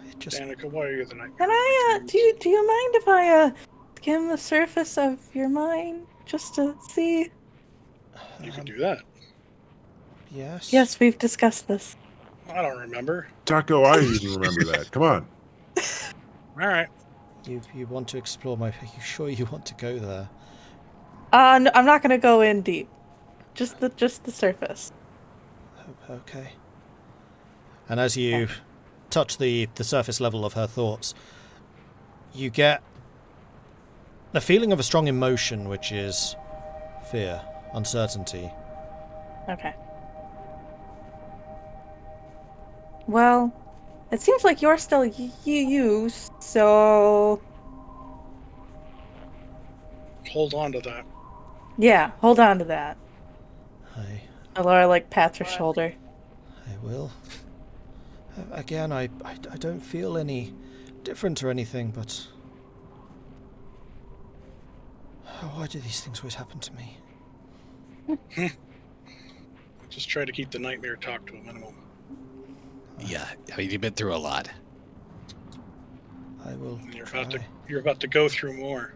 It just... Danica, why are you the night? Can I, do you mind if I, skim the surface of your mind just to see? You can do that. Yes? Yes, we've discussed this. I don't remember. Tahko, I even remember that. Come on. All right. You want to explore my... Are you sure you want to go there? No, I'm not gonna go in deep. Just the surface. Okay. And as you touch the surface level of her thoughts, you get the feeling of a strong emotion, which is fear, uncertainty. Okay. Well, it seems like you're still you, so Hold on to that. yeah, hold on to that. Elora pats her shoulder. I will. Again, I don't feel any different or anything, but... Why do these things always happen to me? Just try to keep the nightmare talk to a minimum. Yeah, I mean, you've been through a lot. I will And try. you're about to go through more.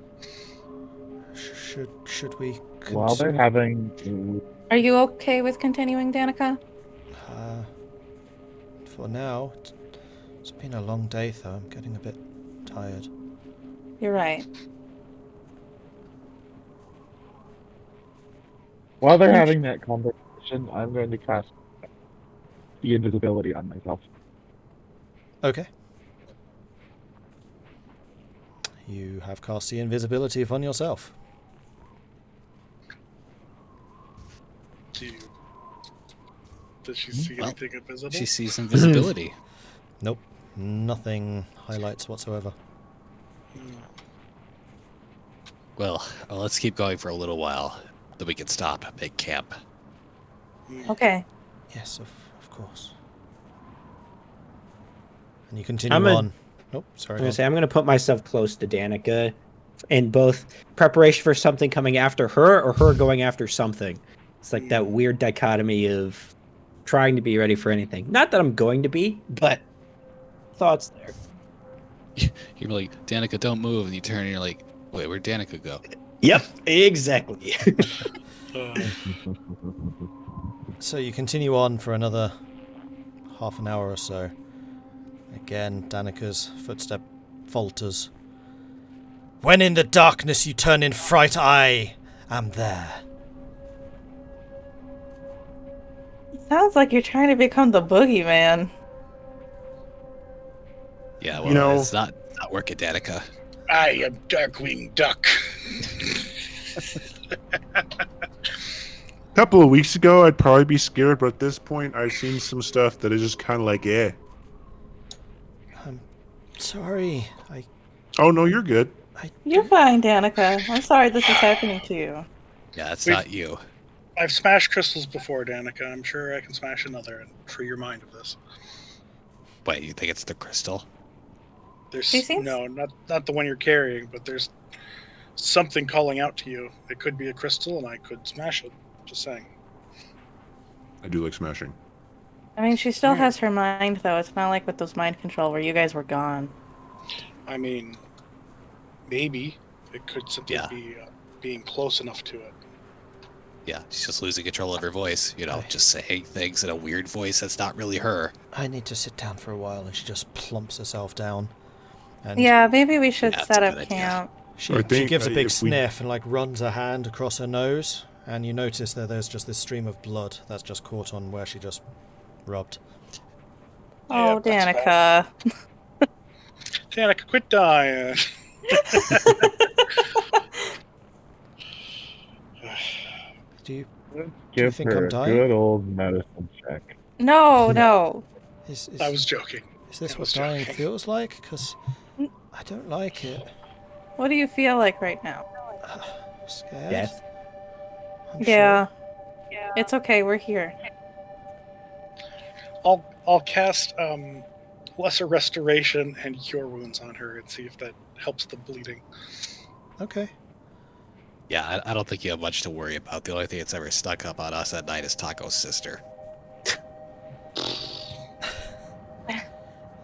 Should we... While they're having... Are you okay with continuing, Danica? For now, it's been a long day, though. I'm getting a bit tired. You're right. While they're having that conversation, I'm going to cast the invisibility on myself. Okay. You have cast the invisibility upon yourself. Does she see Well, anything invisible? She sees invisibility. Nope. Nothing highlights whatsoever. Well, let's keep going for a little while. Then we can stop, make camp. Okay. Yes, of course. And you continue I'm on. Nope, sorry. I'm gonna say I'm gonna put myself close to Danica in both preparation for something coming after her or her going after something. It's like that weird dichotomy of trying to be ready for anything. Not that I'm going to be, but thoughts there. You're like, Danica, don't move, and you turn and you're like, wait, where'd Danica go? Yep, exactly. So you continue on for another half an hour or so. Again, Danica's footstep falters. When in the darkness you turn in fright, I am there. Sounds like you're trying to become the boogeyman. Yeah, well, it's not working, Danica. I am Darkwing Duck. A couple of weeks ago, I'd probably be scared, but at this point, I've seen some stuff that is just kind of like, eh. I'm sorry. Oh, no, you're good. You're fine, Danica. I'm sorry this is happening to you. Yeah, that's not you. I've smashed crystals before, Danica. I'm sure I can smash another and free your mind of this. Wait, you think it's the crystal? There's Do you think? no, not the one you're carrying, but there's something calling out to you. It could be a crystal, and I could smash it. Just saying. I do like smashing. I mean, she still has her mind, though. It's not like with those mind control where you guys were gone. I mean, maybe it could simply be being close enough to it. Yeah, she's just losing control of her voice. You know, just saying things in a weird voice that's not really her. I need to sit down for a while, and she just plumps herself down. And Yeah, maybe we should that's set a up good idea. camp. she I think, gives a big if we- sniff and like runs her hand across her nose, and you notice that there's just this stream of blood that's just caught on where she just rubbed. Oh, Yeah, that's Danica. Danica, quit dying. Do you Give think her I'm a dying? good old medicine check. No, no. is I was joking. is this I what was dying joking. feels like? Because I don't like it. What do you feel like right now? Scared. Death. I'm Yeah. sure. It's okay, we're here. I'll cast lesser restoration and cure wounds on her and see if that helps the bleeding. Okay. Yeah, I don't think you have much to worry about. The only thing that's ever stuck up on us at night is Tahko's sister.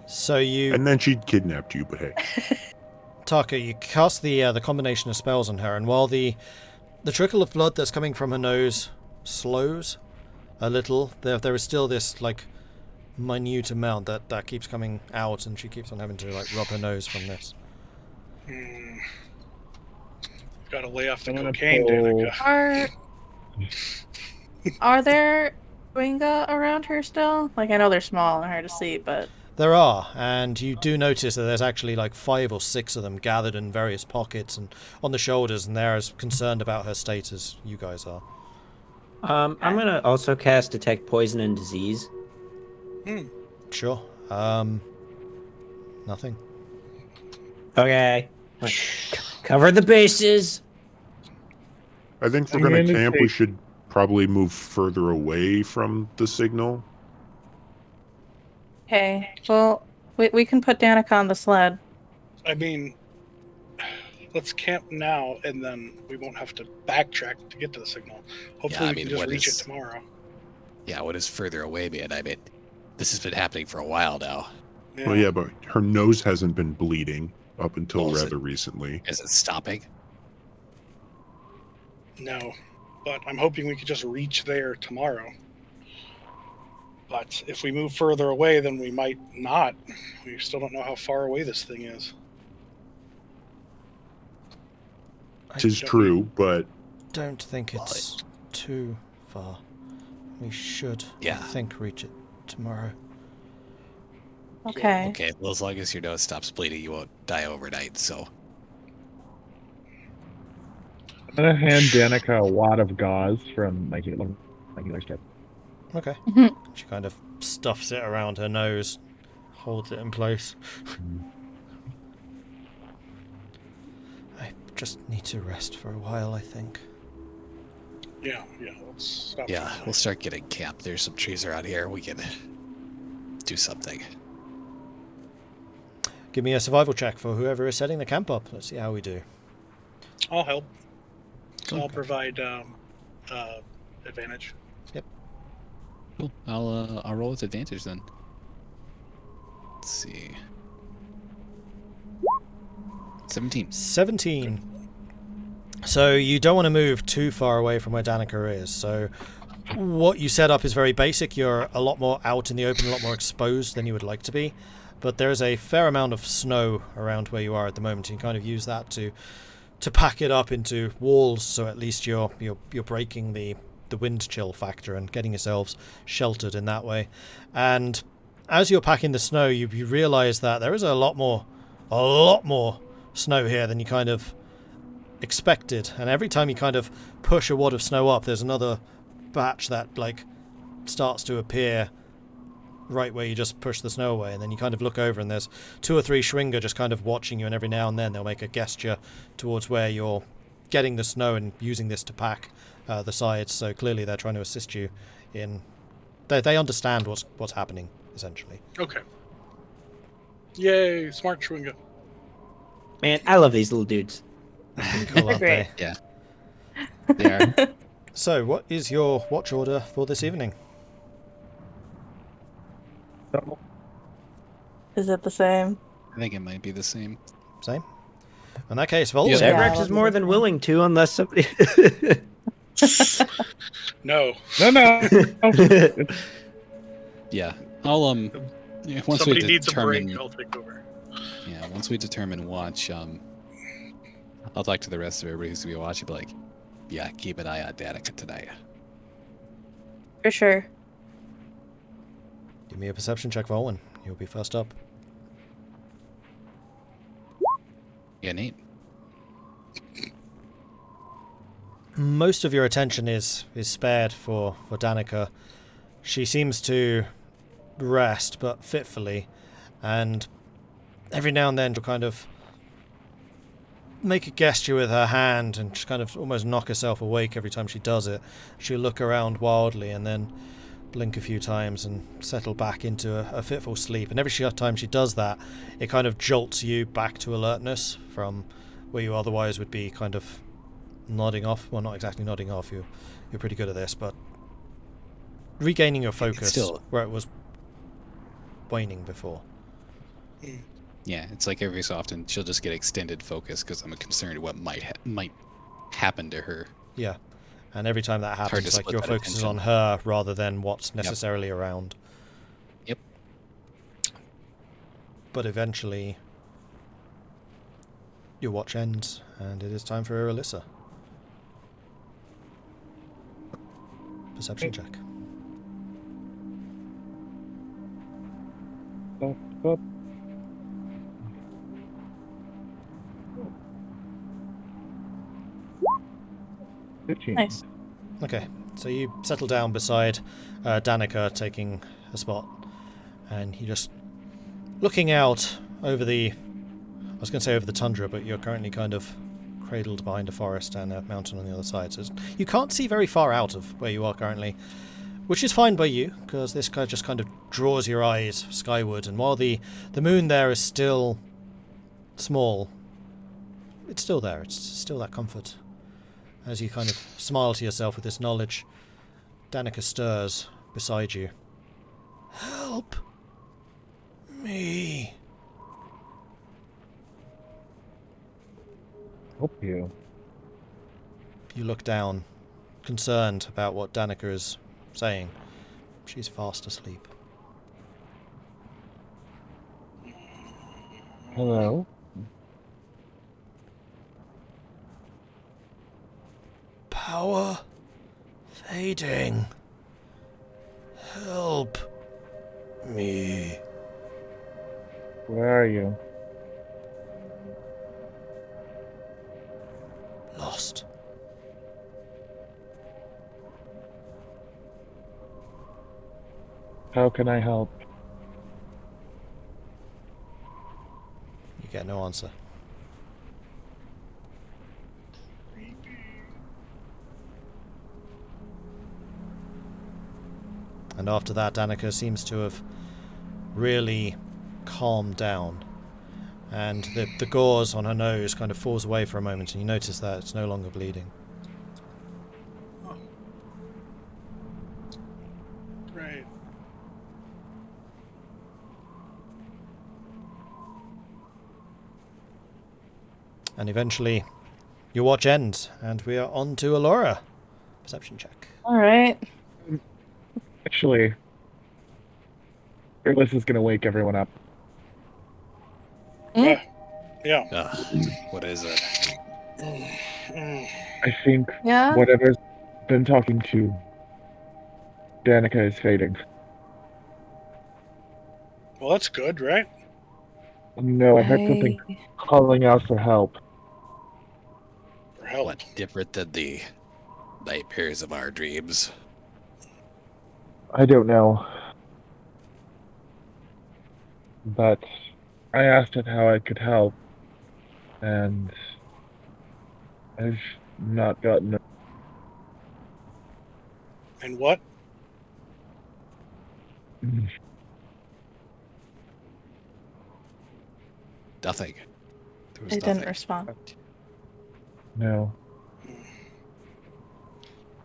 So you, And then she kidnapped you, but hey. Tahko, you cast the combination of spells on her, and while the trickle of blood that's coming from her nose slows a little, there is still this like minute amount that keeps coming out, and she keeps on having to like rub her nose from this. Gotta lay off the I'm gonna cocaine, pull- Danica. Are there Winga around her still? Like, I know they're small and hard to see, but... There are, and you do notice that there's actually like 5 or 6 of them gathered in various pockets and on the shoulders, and they're as concerned about her state as you guys are. I'm gonna also cast Detect Poison and Disease. Sure. Nothing. Okay. Cover the bases. I think if we're I'm going to gonna camp, we take- should probably move further away from the signal. Okay, well, we can put Danica on the sled. I mean, let's camp now, and then we won't have to backtrack to get to the signal. Hopefully, Yeah, I we mean, can just what reach is- it tomorrow. Yeah, what is further away, man? I mean, this has been happening for a while now. Well, yeah, but her nose hasn't been bleeding up until Well, is rather recently. Is it stopping? No, but I'm hoping we could just reach there tomorrow. But if we move further away, then we might not. We still don't know how far away this thing is. It is true, but Don't think it's too far. We should, Yeah. I think, reach it tomorrow. Okay. Okay, well, as long as your nose stops bleeding, you won't die overnight, so... I'm gonna hand Danica a wad of gauze from my healer's kit. Okay. She kind of stuffs it around her nose, holds it in place. I just need to rest for a while, I think. Yeah, let's stop. Yeah, we'll start getting camp. There's some trees around here. We can do something. Give me a survival check for whoever is setting the camp up. Let's see how we do. I'll help. So I'll Okay. provide advantage. Cool. I'll roll with advantage then. Let's see. 17. 17. So you don't want to move too far away from where Danica is. So what you set up is very basic. You're a lot more out in the open, a lot more exposed than you would like to be. But there's a fair amount of snow around where you are at the moment. You can kind of use that to pack it up into walls, so at least you're breaking the wind chill factor and getting yourselves sheltered in that way. And as you're packing the snow, you realize that there is a lot more snow here than you kind of expected. And every time you kind of push a wad of snow up, there's another batch that like starts to appear right where you just push the snow away, and then you kind of look over and there's 2 or 3 Schwinger just kind of watching you, and every now and then they'll make a gesture towards where you're getting the snow and using this to pack the sides. So clearly they're trying to assist you in... They understand what's happening, essentially. Okay. Yay, smart Schwinga. Man, I love these little dudes. Cool, aren't Great. they? Yeah. They are. So what is your watch order for this evening? Is it the same? I think it might be the same. Same? In that case, Vulwin. Yeah. Zagrax Yeah, is more than willing to, unless somebody... No. No. Yeah. I'll yeah, once Somebody we needs a determine break, I'll take over. Yeah, once we determine watch, I'll talk to the rest of everybody who's gonna be watching, be like, yeah, keep an eye on Danica tonight. For sure. Give me a perception check, Vulwin. You'll be first up. Yeah, Nate. Most of your attention is spared for Danica. She seems to rest, but fitfully, and every now and then she'll kind of make a gesture with her hand and just kind of almost knock herself awake every time she does it. She'll look around wildly and then blink a few times and settle back into a fitful sleep. And every time she does that, it kind of jolts you back to alertness from where you otherwise would be kind of nodding off. Well, not exactly nodding off. You're pretty good at this, but regaining your focus still... where it was waning before. Yeah, it's like every so often she'll just get extended focus because I'm concerned what might happen to her. Yeah, and every time that hard happens, to like split your that focus is on attention. her rather than what's necessarily around. Yep. But eventually, your watch ends, and it is time for Irilyssa. Perception check. Up. Nice. Okay, so you settle down beside Danica, taking a spot, and you just looking out over the... I was going to say over the tundra, but you're currently kind of cradled behind a forest and a mountain on the other side, so you can't see very far out of where you are currently, which is fine by you, because this guy just kind of draws your eyes skyward, and while the moon there is still small, it's still there, it's still that comfort. As you kind of smile to yourself with this knowledge, Danica stirs beside you. Help me. Help you. You look down, concerned about what Danica is saying. She's fast asleep. Hello. Power fading. Help me. Where are you? Lost. How can I help? You get no answer. And after that, Danica seems to have really calmed down. And the gauze on her nose kind of falls away for a moment, and you notice that it's no longer bleeding. Right. And eventually, your watch ends, and we are on to Elora. Perception check. All right. Actually, Irylyssa's gonna wake everyone up. Yeah. What is it? I think Yeah. whatever's been talking to Danica is fading. Well, that's good, right? No, I heard something calling out for help. For help. What different than the nightmares of our dreams? I don't know. But I asked it how I could help, and I've not gotten. And what? Nothing. There was It didn't nothing. respond. No.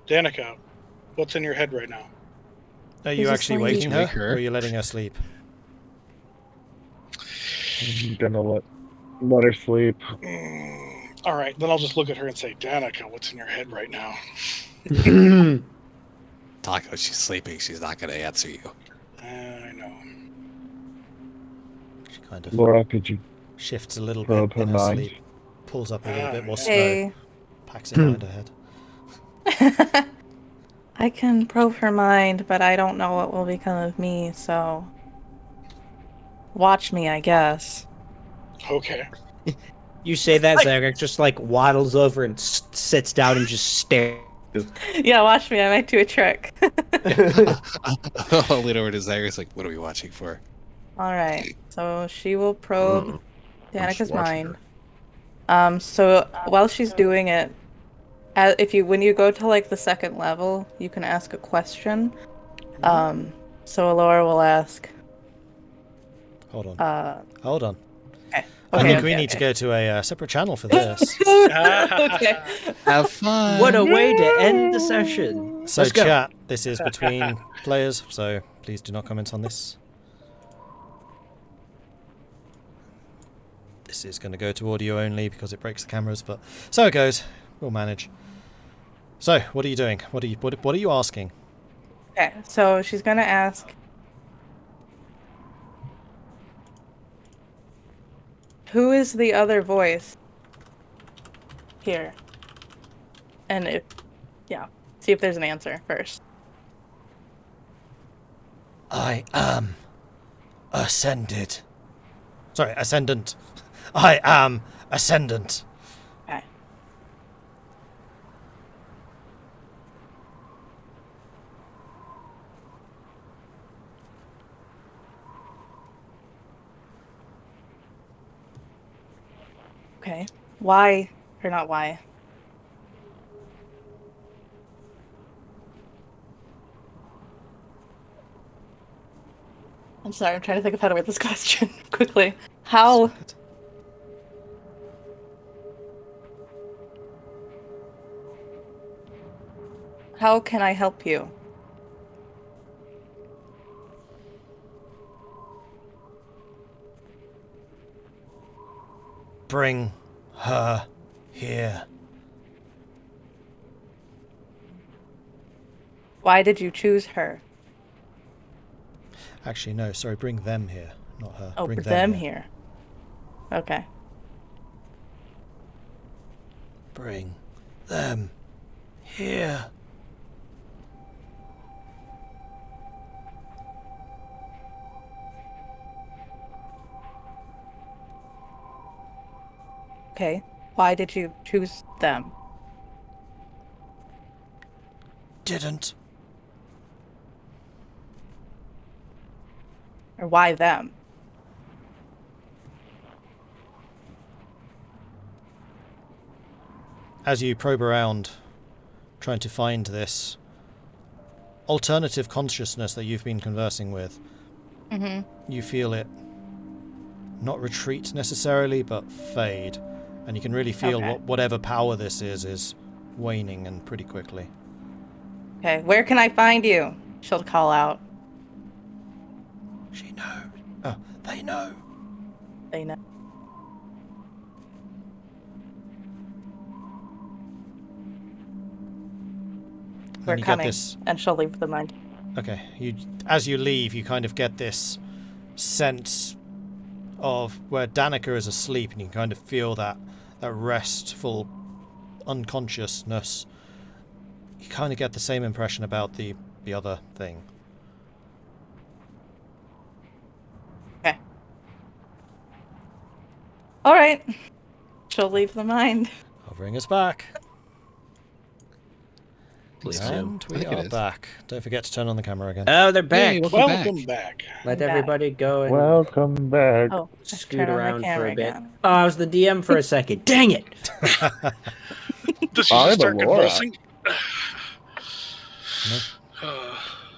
Danica, what's in your head right now? Are He's you actually asleep. waking her, Wake her. or are you letting her sleep? I'm gonna let her sleep. All right, then I'll just look at her and say, Danica, what's in your head right now? Tahko, she's sleeping. She's not going to answer you. I know. She kind of Laura, could you shifts a little probe bit her in her mind? sleep, pulls up a little bit more snow, Hey. packs it behind her head. I can probe her mind, but I don't know what will become of me, so watch me, I guess. Okay. You say that, Zagrax just like waddles over and sits down and just stares. Yeah, watch me. I might do a trick. I'll lean over to Zagrax like, what are we watching for? All right. So she will probe I'm just Danica's watching mind. So while she's doing it, when you go to like the second level, you can ask a question. So Elora will ask. Hold on. Okay. I think we need to go to a separate channel for this. Okay. Have fun. What a way to end the session. So Let's go. chat, this is between players, so please do not comment on this. This is going to go to audio only because it breaks the cameras, but so it goes. We'll manage. So, what are you doing? What are you asking? Okay. So she's gonna ask. Who is the other voice here? And see if there's an answer first. I am ascendant. Sorry, ascendant. I am ascendant. Okay. Okay. Why, or not why? I'm sorry, I'm trying to think of how to word this question quickly. How can I help you? Bring her here. Why did you choose her? Actually, no, sorry, bring them here, not her. Oh, bring for them here. Okay. Bring them here. Okay. Why did you choose them? Didn't. Or why them? As you probe around, trying to find this alternative consciousness that you've been conversing with, Mm-hmm. you feel it not retreat necessarily, but fade. And you can really feel Okay. whatever power this is waning and pretty quickly. Okay, where can I find you? She'll call out. She knows. Oh, they know. They know. We're you get coming, this. and she'll leave the mind. Okay, as you leave, you kind of get this sense of where Danica is asleep, and you kind of feel that restful unconsciousness. You kind of get the same impression about the other thing. Okay. All right. She'll leave the mind. I'll bring us back. Please do. And we I think it are is. back. Don't forget to turn on the camera again. Oh, they're back. Yay, welcome Back. Let Back. everybody go and Welcome back. Oh, let's scoot turn on around the for camera a bit. again. Oh, I was the DM for a second. Dang it! Does she I'm just start Elora. convulsing?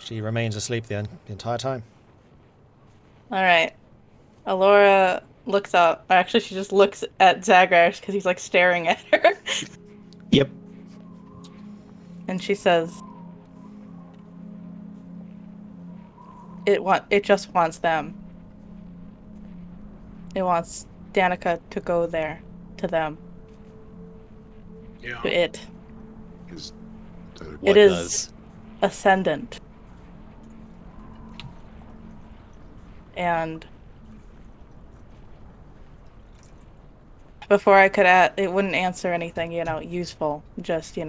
She remains asleep the entire time. All right. Elora looks up. Or actually, she just looks at Zagrax because he's like staring at her. Yep. And she says, It just wants them. It wants Danica to go there, to them, Yeah. to it. Is It is ascendant. And before I could it wouldn't answer anything, useful. Just, it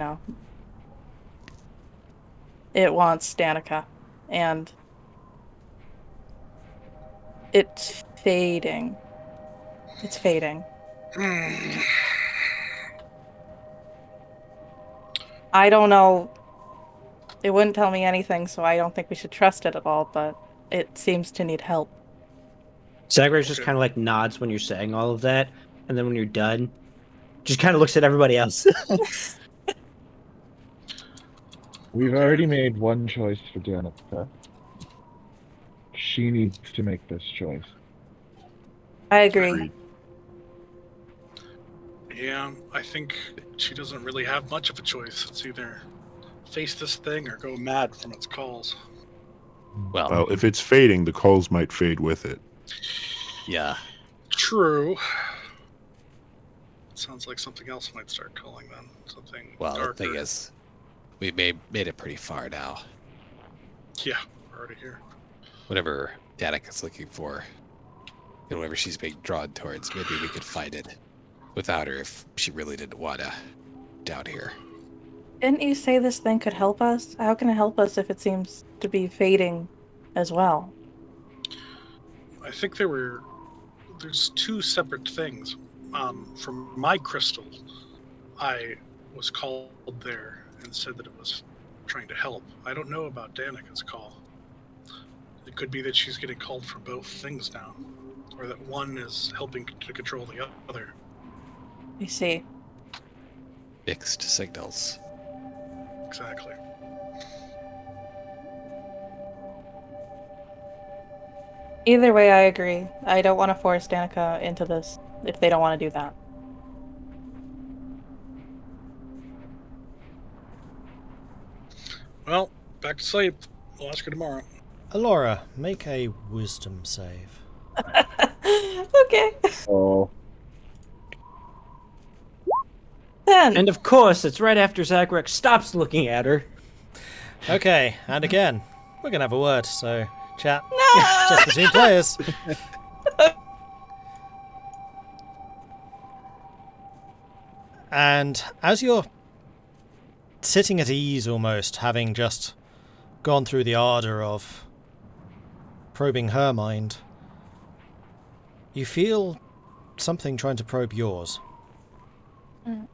wants Danica. And it's fading. It's fading. I don't know. It wouldn't tell me anything, so I don't think we should trust it at all, but it seems to need help. Zagrax just kind of like nods when you're saying all of that, and then when you're done, just kind of looks at everybody else. We've already made one choice for Danica. She needs to make this choice. I agree. Agreed. Yeah, I think she doesn't really have much of a choice. It's either face this thing or go mad from its calls. Well, if it's fading, the calls might fade with it. Yeah. True. Sounds like something else might start calling then. Something Well, darker. the thing is, we made it pretty far now. Yeah, we're already here. Whatever Danica's looking for, and whatever she's being drawn towards, maybe we could find it without her if she really didn't want to down here. Didn't you say this thing could help us? How can it help us if it seems to be fading as well? I think there's two separate things. From my crystal, I was called there and said that it was trying to help. I don't know about Danica's call. It could be that she's getting called for both things now, or that one is helping to control the other. I see. Mixed signals. Exactly. Either way, I agree. I don't want to force Danica into this if they don't want to do that. Well, back to sleep. We'll ask her tomorrow. Elora, make a wisdom save. Okay. Oh, 10. And of course, it's right after Zagrax stops looking at her. Okay, and again, we're going to have a word, so chat. No! Just between players. And as you're sitting at ease almost, having just gone through the ardor of probing her mind, you feel something trying to probe yours. Mm.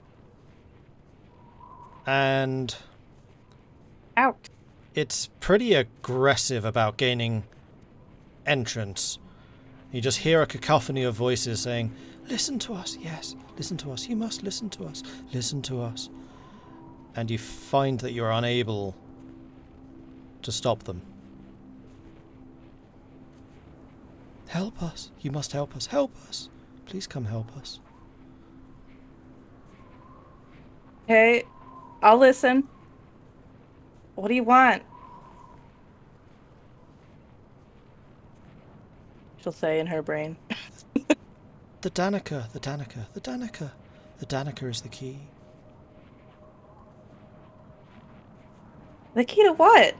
And Out. it's pretty aggressive about gaining entrance. You just hear a cacophony of voices saying, "Listen to us, yes, listen to us, you must listen to us, listen to us." And you find that you're unable to stop them. Help us. You must help us. Help us. Please come help us. Okay, I'll listen. What do you want? She'll say in her brain. The Danica. The Danica. The Danica. The Danica is the key. The key to what?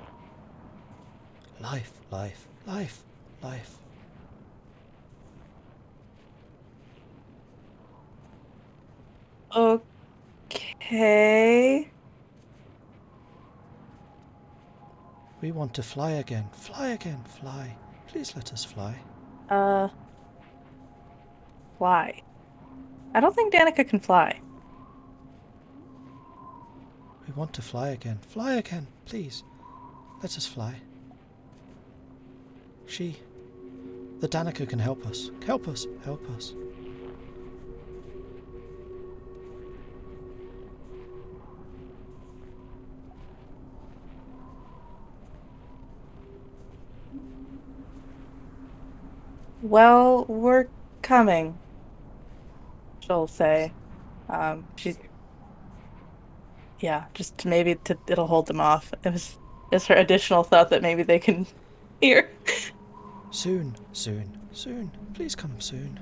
Life. Life. Life. Life. Okay. We want to fly again. Fly again. Fly. Please let us fly. Fly. I don't think Danica can fly. We want to fly again. Fly again. Please. Let us fly. The Danica can help us. Help us. Help us. Well, we're coming. She'll say. She's. Yeah, just maybe it'll hold them off. It's her additional thought that maybe they can hear. Soon. Soon. Soon. Please come soon.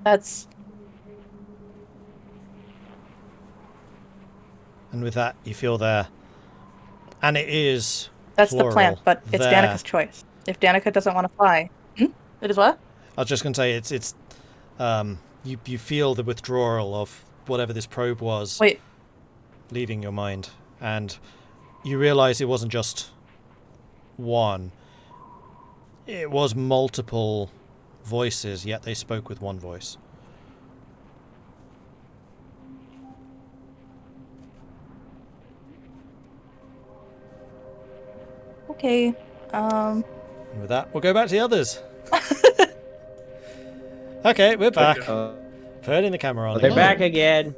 That's. And with that, you feel there. And it is. That's the plan, plural, but it's there. Danica's choice. If Danica doesn't want to fly, it is what? I was just going to say it's you feel the withdrawal of whatever this probe was. Wait. Leaving your mind, and you realize it wasn't just one. It was multiple voices, yet they spoke with one voice. Okay. And with that, we'll go back to the others. Okay, we're back. Turning the camera on. They're again. back again.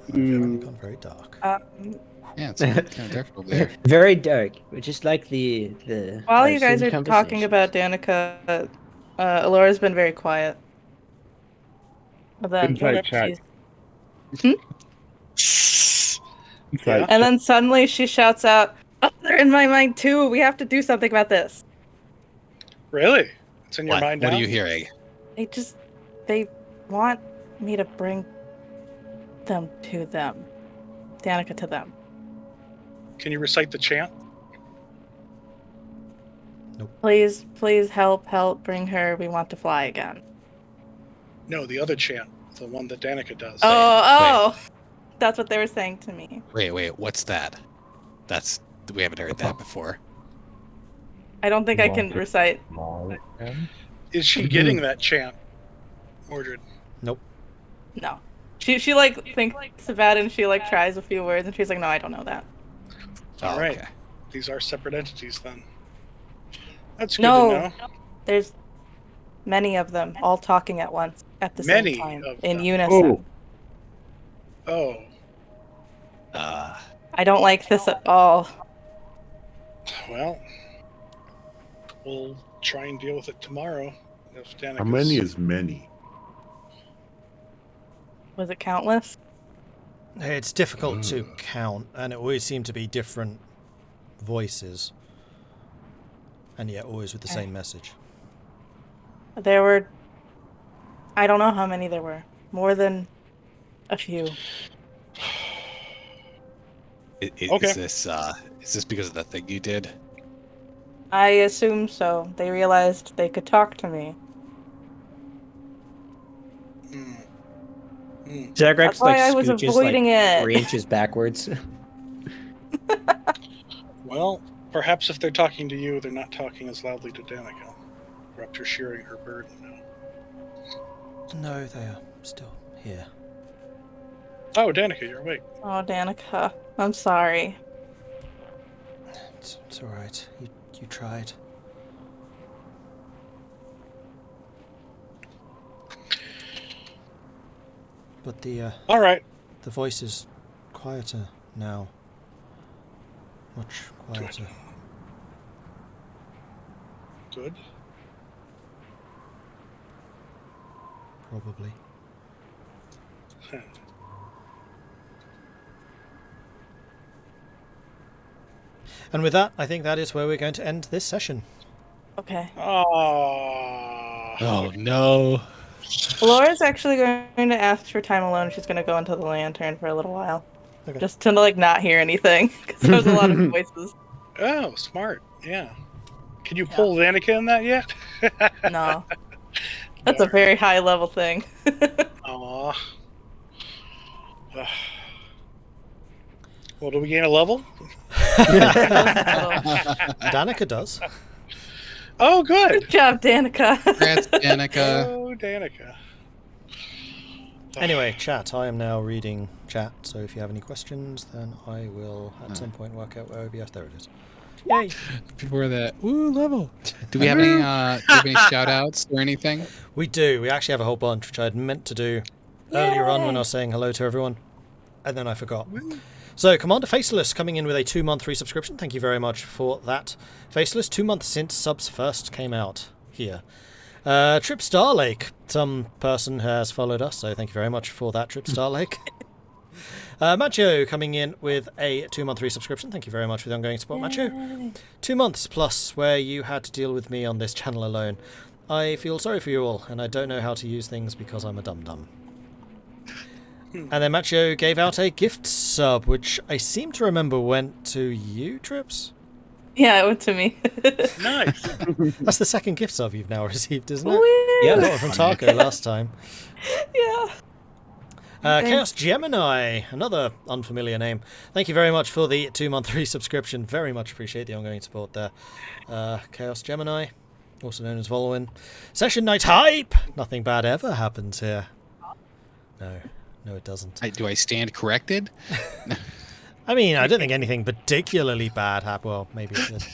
It's gone very dark. Yeah, it's kind of dark over there. Very dark, just like the. While our you guys soon are talking conversations. about Danica, Elora's been very quiet. But then, Inside check. Yeah. And then suddenly she shouts out, "Oh, they're in my mind too. We have to do something about this." Really? It's in your What? mind now? What are you hearing? They want me to bring them to them. Danica to them. Can you recite the chant? Please help, bring her. We want to fly again. No, the other chant. The one that Danica does. Oh. That's what they were saying to me. Wait, what's that? We haven't heard that before. I don't think I can recite. Is she getting that chant, Mordred? Nope. No. She like thinks about it and she like tries a few words and she's like, no, I don't know that. All right. Okay. These are separate entities then. That's good No. to know. There's many of them all talking at once at the Many same time of in them. unison. Oh. I don't like this at all. Well, we'll try and deal with it tomorrow. If Danica's... How many is many? Was it countless? It's difficult to count, and it always seemed to be different voices, and yet always with the same message. There were... I don't know how many there were. More than a few. Okay. Is this because of the thing you did? I assume so. They realized they could talk to me. Zagrax That's why I was scooches avoiding it. 3 inches backwards. Well, perhaps if they're talking to you, they're not talking as loudly to Danica. Perhaps you're sharing her burden now. No, they are still here. Oh, Danica, you're awake. Oh, Danica. I'm sorry. It's all right. You tried. But the All right. voice is quieter now. Much quieter. Good. Probably. And with that, I think that is where we're going to end this session. Okay. Oh no. Elora's actually going to ask for time alone. She's going to go into the lantern for a little while. Okay. Just to, like, not hear anything. Because there was a lot of voices. Oh, smart. Yeah. Can you pull Danica in that yet? No. That's a very high level thing. Aw. Well, do we gain a level? Danica does. Oh, good. Good job, Danica. Congrats, Danica. Oh, Danica. Anyway, chat. I am now reading chat, so if you have any questions, then I will at some point work out where OBS. There it is. Yay! Before that, level. Do we have any shout outs or anything? We do. We actually have a whole bunch, which I had meant to do earlier on when I was saying hello to everyone, and then I forgot. So, Commander Faceless coming in with a 2-month resubscription. Thank you very much for that. Faceless, 2 months since subs first came out here. Trip Starlake. Some person has followed us, so thank you very much for that, Trip Starlake. Macho coming in with a 2-month resubscription. Thank you very much for the ongoing support, Macho. 2 months plus where you had to deal with me on this channel alone. I feel sorry for you all, and I don't know how to use things because I'm a dum-dum. And then Macho gave out a gift sub, which I seem to remember went to you, Trips? Yeah, it went to me. Nice. That's the second gift sub you've now received, isn't it? Woo! Yeah. I got it from Tahko last time. Yeah. Chaos Gemini, another unfamiliar name. Thank you very much for the 2-month resubscription. Very much appreciate the ongoing support there. Chaos Gemini, also known as Vulwin. Session Night Hype! Nothing bad ever happens here. No, it doesn't. Do I stand corrected? I mean, I don't think anything particularly bad happened. Well, maybe it did.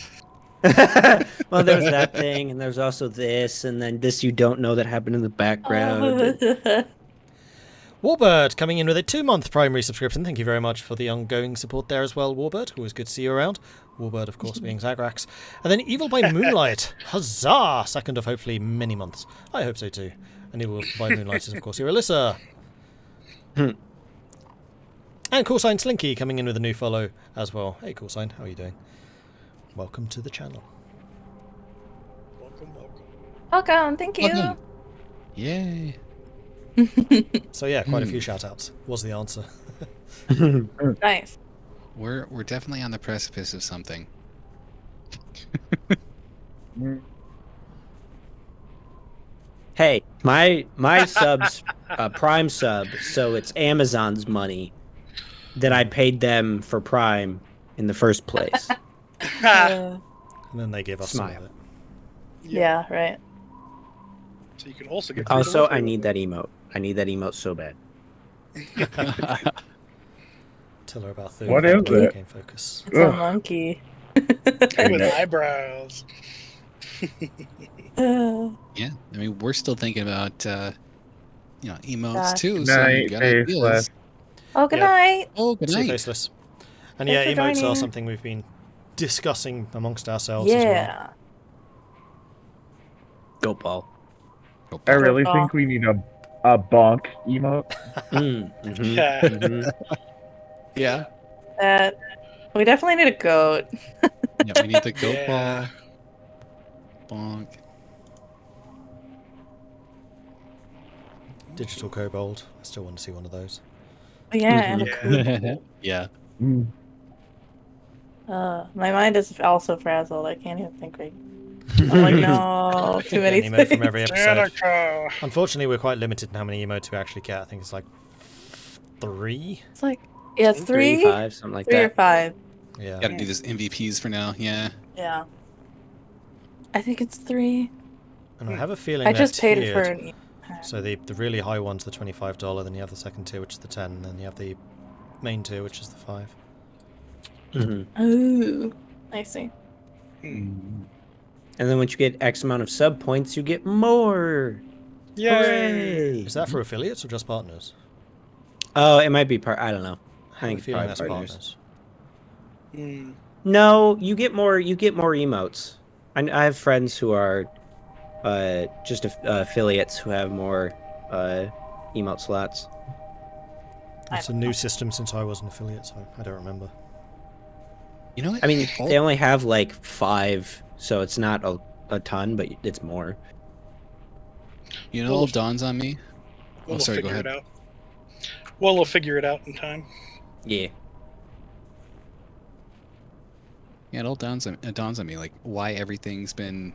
Well, there's that thing, and there's also this, and then this you don't know that happened in the background. Warbird coming in with a 2-month primary subscription. Thank you very much for the ongoing support there as well, Warbird. Always good to see you around. Warbird, of course, being Zagrax. And then Evil by Moonlight. Huzzah! Second of hopefully many months. I hope so too. And Evil by Moonlight is, of course, Irilyssa. And Callsign Slinky coming in with a new follow as well. Hey, Callsign, how are you doing? Welcome to the channel. Welcome, thank you. Welcome. Yay. So yeah, quite a few shout-outs was the answer. Nice. We're definitely on the precipice of something. Hey, my sub's Prime sub, so it's Amazon's money that I paid them for Prime in the first place. And then they give us some Smile. of it. Yeah, right. So you can also get. Also, I need that emote. I need that emote so bad. Tell her about What is it? Game Focus. It's a monkey. with eyebrows. Yeah, I mean, we're still thinking about, emotes Gosh. too. So Night, you got ideas. Faceless. Oh, good Yeah. night. Oh, good See you, night. Faceless. And Thanks yeah, for emotes are joining. something we've been discussing amongst ourselves as well. Yeah. Go Paul. I really Aw. think we need a bonk emote. Mhm. Yeah. We definitely need a goat. Yeah, we need the goat Yeah. ball. Bonk. Digital Kobold. I still want to see one of those. Yeah, and a Yeah. coot. Yeah. Mm. My mind is also frazzled. I can't even think right. I'm like, no, too many An emote from things. every episode. Danica. Unfortunately, we're quite limited in how many emotes we actually get. I think it's like 3. It's like, yeah, it's 3, 5, something like 3 or that. 5. Yeah. Got to do this MVPs for now. Yeah. Yeah. I think it's 3. And I have a feeling I they're just paid tiered. for an So the really high one's the $25, then you have the second tier, which is the 10, and then you have the main tier, which is the 5. Mhm. Ooh, I see. And then once you get X amount of sub points, you get more. Yay. Hooray! Is that for affiliates or just partners? Oh, it might be part. I don't know. I I think have a it's feeling probably that's partners. Mm. No, you get more. You get more emotes. I have friends who are just affiliates who have more emote slots. It's a new system since I was an affiliate, so I don't remember. You know what? I mean, they only have like 5, so it's not a ton, but it's more. You know, what dawns on me. We'll sorry, go figure ahead. it out. Well, we'll figure it out in time. Yeah. Yeah, it all dawns on me like why everything's been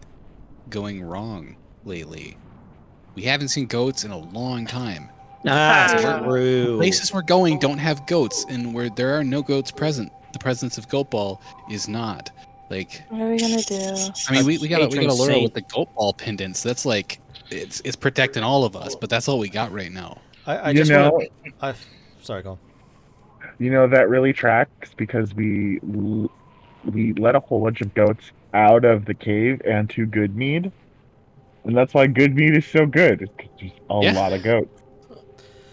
going wrong lately. We haven't seen goats in a long time. True. Places we're going don't have goats, and where there are no goats present, the presence of goat ball is not. Like, What are we gonna do? I mean, we got Patron Elora saint. with the goat ball pendants. That's like it's protecting all of us, but that's all we got right now. I just want to... Sorry, go on. You know, that really tracks because we let a whole bunch of goats out of the cave and to Goodmead. And that's why Goodmead is so good. It's 'cause there's a lot of goats.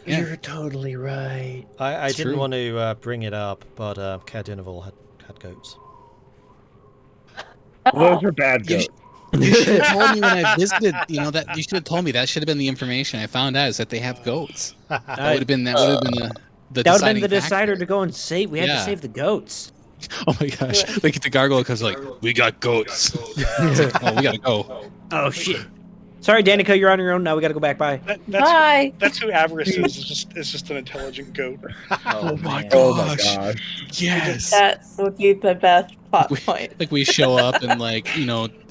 Yeah. You're totally right. I It's didn't true. want to bring it up, but Cardinival had goats. Well, those are bad You goats. You should have told me when I visited. You know that you should have told me. That should have been the information I found out, is that they have goats. That would have been the That would have been the deciding decider factor. to go and save. We had to Yeah. save the goats. Oh my gosh! Like the gargoyle comes like, we got goats. It's like, oh, we gotta go. Oh shit! Sorry, Danica, you're on your own now. We gotta go back. Bye. Bye. That's who Avarice is. It's just an intelligent goat. Oh my Oh my gosh! gosh. Yes. That would be the best plot We- point. Like we show up and like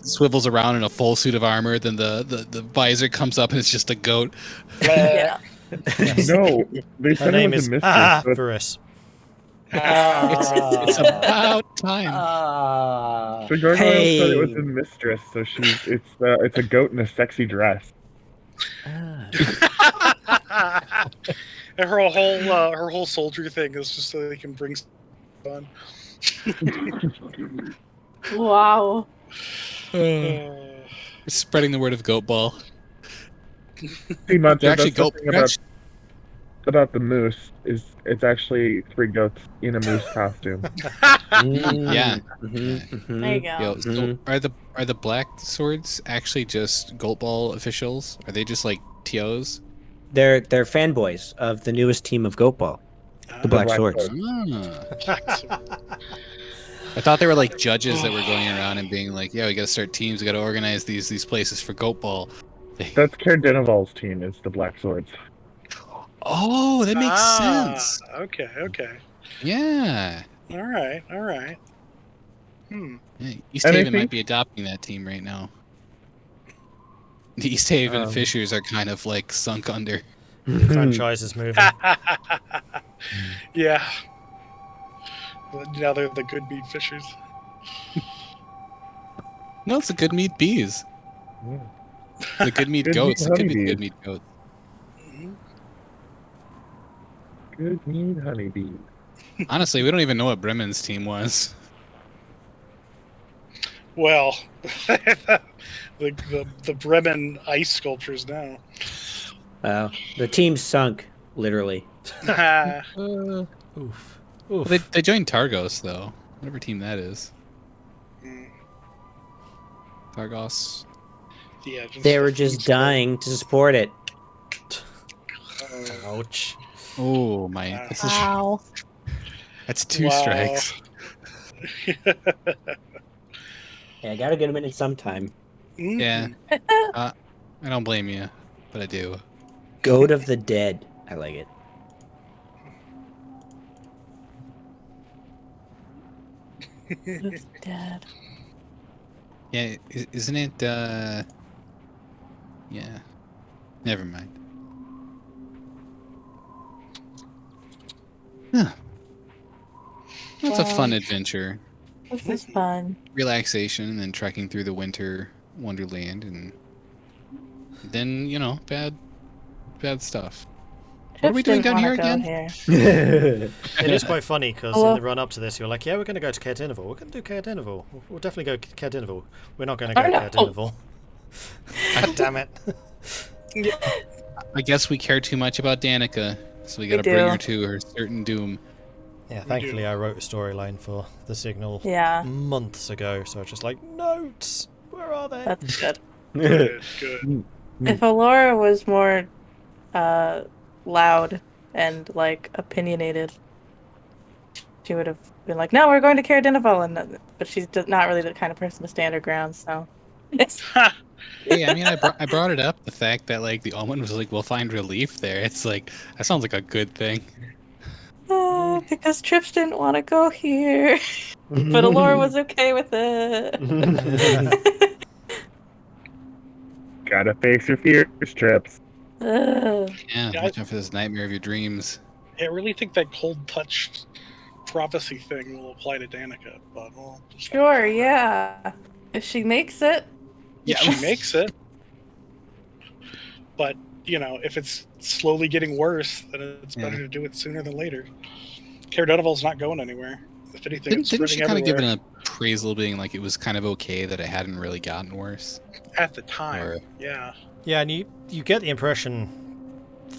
swivels around in a full suit of armor. Then the visor comes up and it's just a goat. Yeah. No, they Her said name it was is a mystery. So it's- Varys. It's about time. the gargoyle said it was Hey. a mistress, so it's a goat in a sexy dress. And her whole soldier thing is just so they can bring fun. Wow. Spreading the word of goat ball. See, Munter, They're actually that's the goat. thing about the moose is it's actually 3 goats in a moose costume. Yeah. There you go. Yo, so are the black swords actually just goat ball officials? Are they just like TOs? They're fanboys of the newest team of Goat Ball, the Black Black Swords. Swords. I thought they were like judges that were going around and being like, "Yeah, we got to start teams. We got to organize these places for goat ball." That's Cardinival's team, is the Black Swords. Oh, that makes sense. Okay. Yeah. All right. Yeah, East And I Haven might think- be adopting that team right now. The East Haven Fishers are kind of like sunk under. The franchise is moving. Yeah. Now they're the good meat fishers. No, it's the good meat bees. Yeah. The good meat Good goats. meat It could be the honeybees. good meat goats. Good meat honeybee. Honestly, we don't even know what Bremen's team was. Well, the Bremen ice sculptures now. Wow, the team sunk literally. Oof. Oof. They joined Targos though. Whatever team that is. Targos. Yeah, They were just dying to support it. Ouch. Oh my! This is, Wow. that's 2 Wow. strikes. Yeah, I gotta get them in sometime. Yeah. I don't blame you, but I do. Goat of the Dead. I like it. Who's dead? Yeah, isn't it? Yeah. Never mind. Huh. That's a fun adventure. This is fun. Relaxation, and then trekking through the winter wonderland, and then bad stuff. What are we doing Trish down didn't here wanna go again? here. It is quite funny because Hello? in the run up to this, you're like, yeah, we're going to go to Cardinival. We're going to do Cardinival. We'll definitely go to Cardinival. We're not going to go Oh, to no. Cardinival. God damn it. I guess we care too much about Danica, so we We gotta bring do. her to her certain doom. Yeah, thankfully I wrote a storyline for the Signal Yeah, months ago, so I was just like, notes! Where are they? that's good. Good. If Elora was more loud and like opinionated, she would have been like, "No, we're going to Cara Denival," but she's not really the kind of person to stand her ground. So, Hey, I mean, I brought it up, the fact that like the Omen was like, we'll find relief there. It's like, that sounds like a good thing. because Trips didn't want to go here, but Elora was okay with it. Gotta face your fears, Trips. Ugh. Yeah, Yeah, watch out for this nightmare of your dreams. I really think that cold touch prophecy thing will apply to Danica, but we'll just Sure, yeah. If she makes it, if she makes it. But if it's slowly getting worse, then it's better to do it sooner than later. Cara Denival's not going anywhere. If anything, it's Didn't she spreading kind of give everywhere. an appraisal being like it was kind of okay that it hadn't really gotten worse? At the time, Or- yeah. Yeah, and you get the impression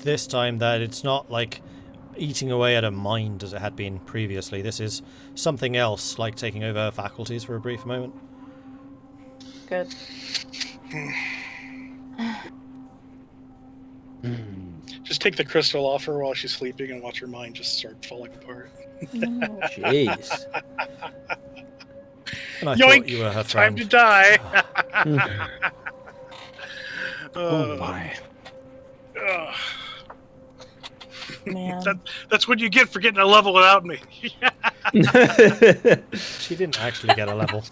this time that it's not like eating away at her mind as it had been previously. This is something else, like taking over her faculties for a brief moment. good. Just take the crystal off her while she's sleeping and watch her mind just start falling apart. Jeez. And I Yoink! thought you were her Time friend. to die. Oh my. Ugh. Man. That's what you get for getting a level without me. She didn't actually get a level.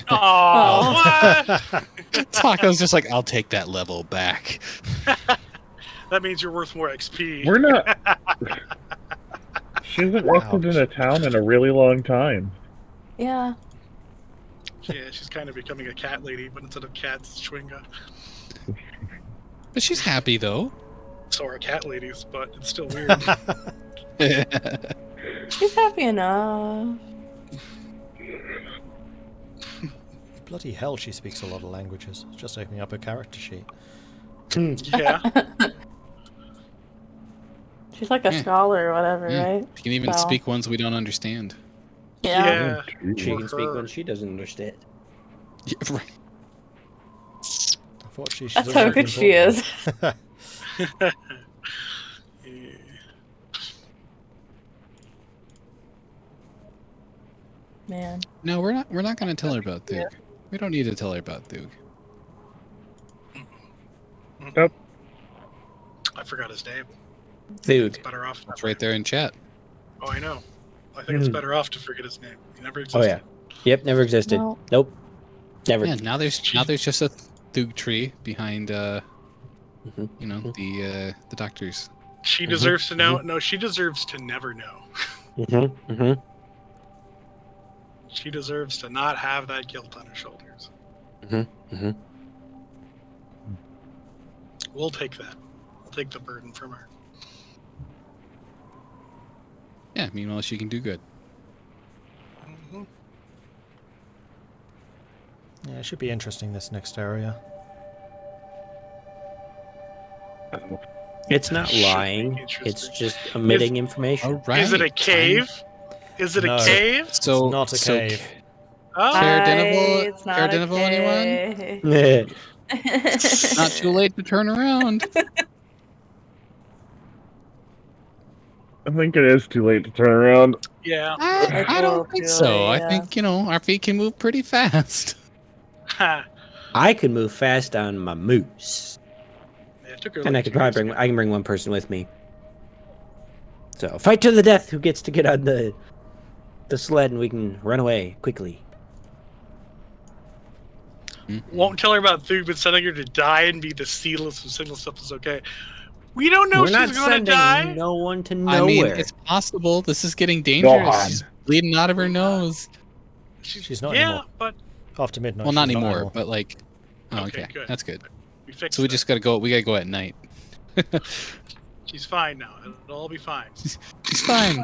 Oh, what? Tahko's just like, I'll take that level back. That means you're worth more XP. We're not. She hasn't rested in a town in a really long time. Yeah. Yeah, she's kind of becoming a cat lady, but instead of cats, Schwinga. But she's happy though. So are cat ladies, but it's still weird. She's happy enough. Bloody hell, she speaks a lot of languages. Just opening up her character sheet. Yeah. She's like a Yeah. scholar or whatever, Yeah. right? She can even So- speak ones we don't understand. Yeah. She Or can speak her. when she doesn't understand. Yeah, right. Unfortunately, she's That's a how very good she important is. one. Yeah. Man. No, we're not gonna tell her about Thug. We don't need to tell her about Thug. I forgot his name. Dude. It's better off. It's right there in chat. Oh, I know. I think it's better off to forget his name. He never Oh existed. yeah. Yep, never existed. No. Nope. Never. Yeah, now there's just a Thug tree behind Mhm. the doctors. She deserves to know. No, she deserves to never know. Mm-hmm. Mm-hmm. She deserves to not have that guilt on her shoulders. Mm-hmm. Mm-hmm. We'll take that. We'll take the burden from her. Yeah, meanwhile she can do good. Mhm. Yeah, it should be interesting, this next area. It's not Should be lying. interesting. It's just omitting information. All right. Is it a cave? Is it No. a cave? So It's not a cave. Oh, Cara Denival- It's not Cara Denival, anyone? okay. not too late to turn around. I think it is too late to turn around. yeah. I don't think so. I Yeah. think our feet can move pretty fast. Ha. I can move fast on my moose, It took her and like I could 2 probably years bring. I can bring one person with me. So fight to the death. Who gets to get on the sled, and we can run away quickly. Won't tell her about Thug, but sending her to die and be the seedless and single stuff is okay. We don't know We're if not she's going to sending die. no one to I mean, nowhere. it's possible. This is getting dangerous. on. She's bleeding out of her nose. She's not Yeah, anymore. but After midnight. Well, not she's anymore, but like. Oh, Okay, okay. good. That's good. we fixed So we that. just gotta go. We gotta go at night. She's fine now. It'll all be fine. She's fine.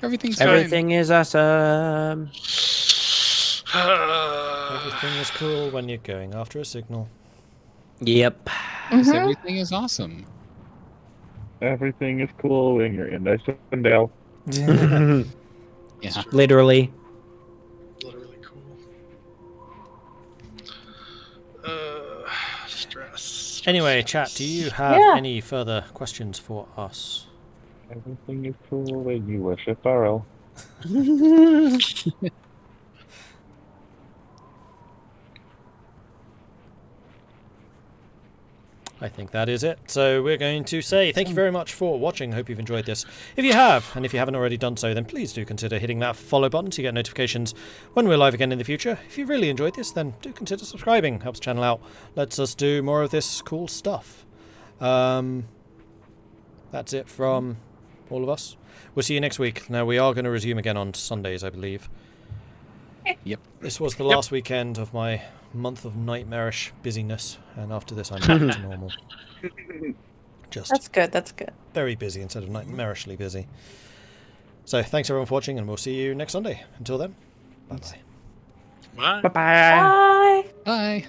Everything's fine. Everything is awesome. Everything is cool when you're going after a signal. Yep. Everything is awesome. Everything is cool when you're in Icewind Dale. Yeah. Literally. Literally cool. Stress. Anyway, chat, do you have Yeah. any further questions for us? Everything is cool when you worship Burrow. I think that is it. So we're going to say thank you very much for watching. Hope you've enjoyed this. If you have, and if you haven't already done so, then please do consider hitting that follow button to get notifications when we're live again in the future. If you really enjoyed this, then do consider subscribing. Helps the channel out. Lets us do more of this cool stuff. That's it from all of us. We'll see you next week. Now, we are going to resume again on Sundays, I believe. Yep. This was the last weekend of my month of nightmarish busyness, and after this I'm back to normal. Just That's good. That's good. very busy instead of nightmarishly busy. So thanks everyone for watching, and we'll see you next Sunday. Until then, bye-bye. Bye. Bye-bye. Bye. Bye.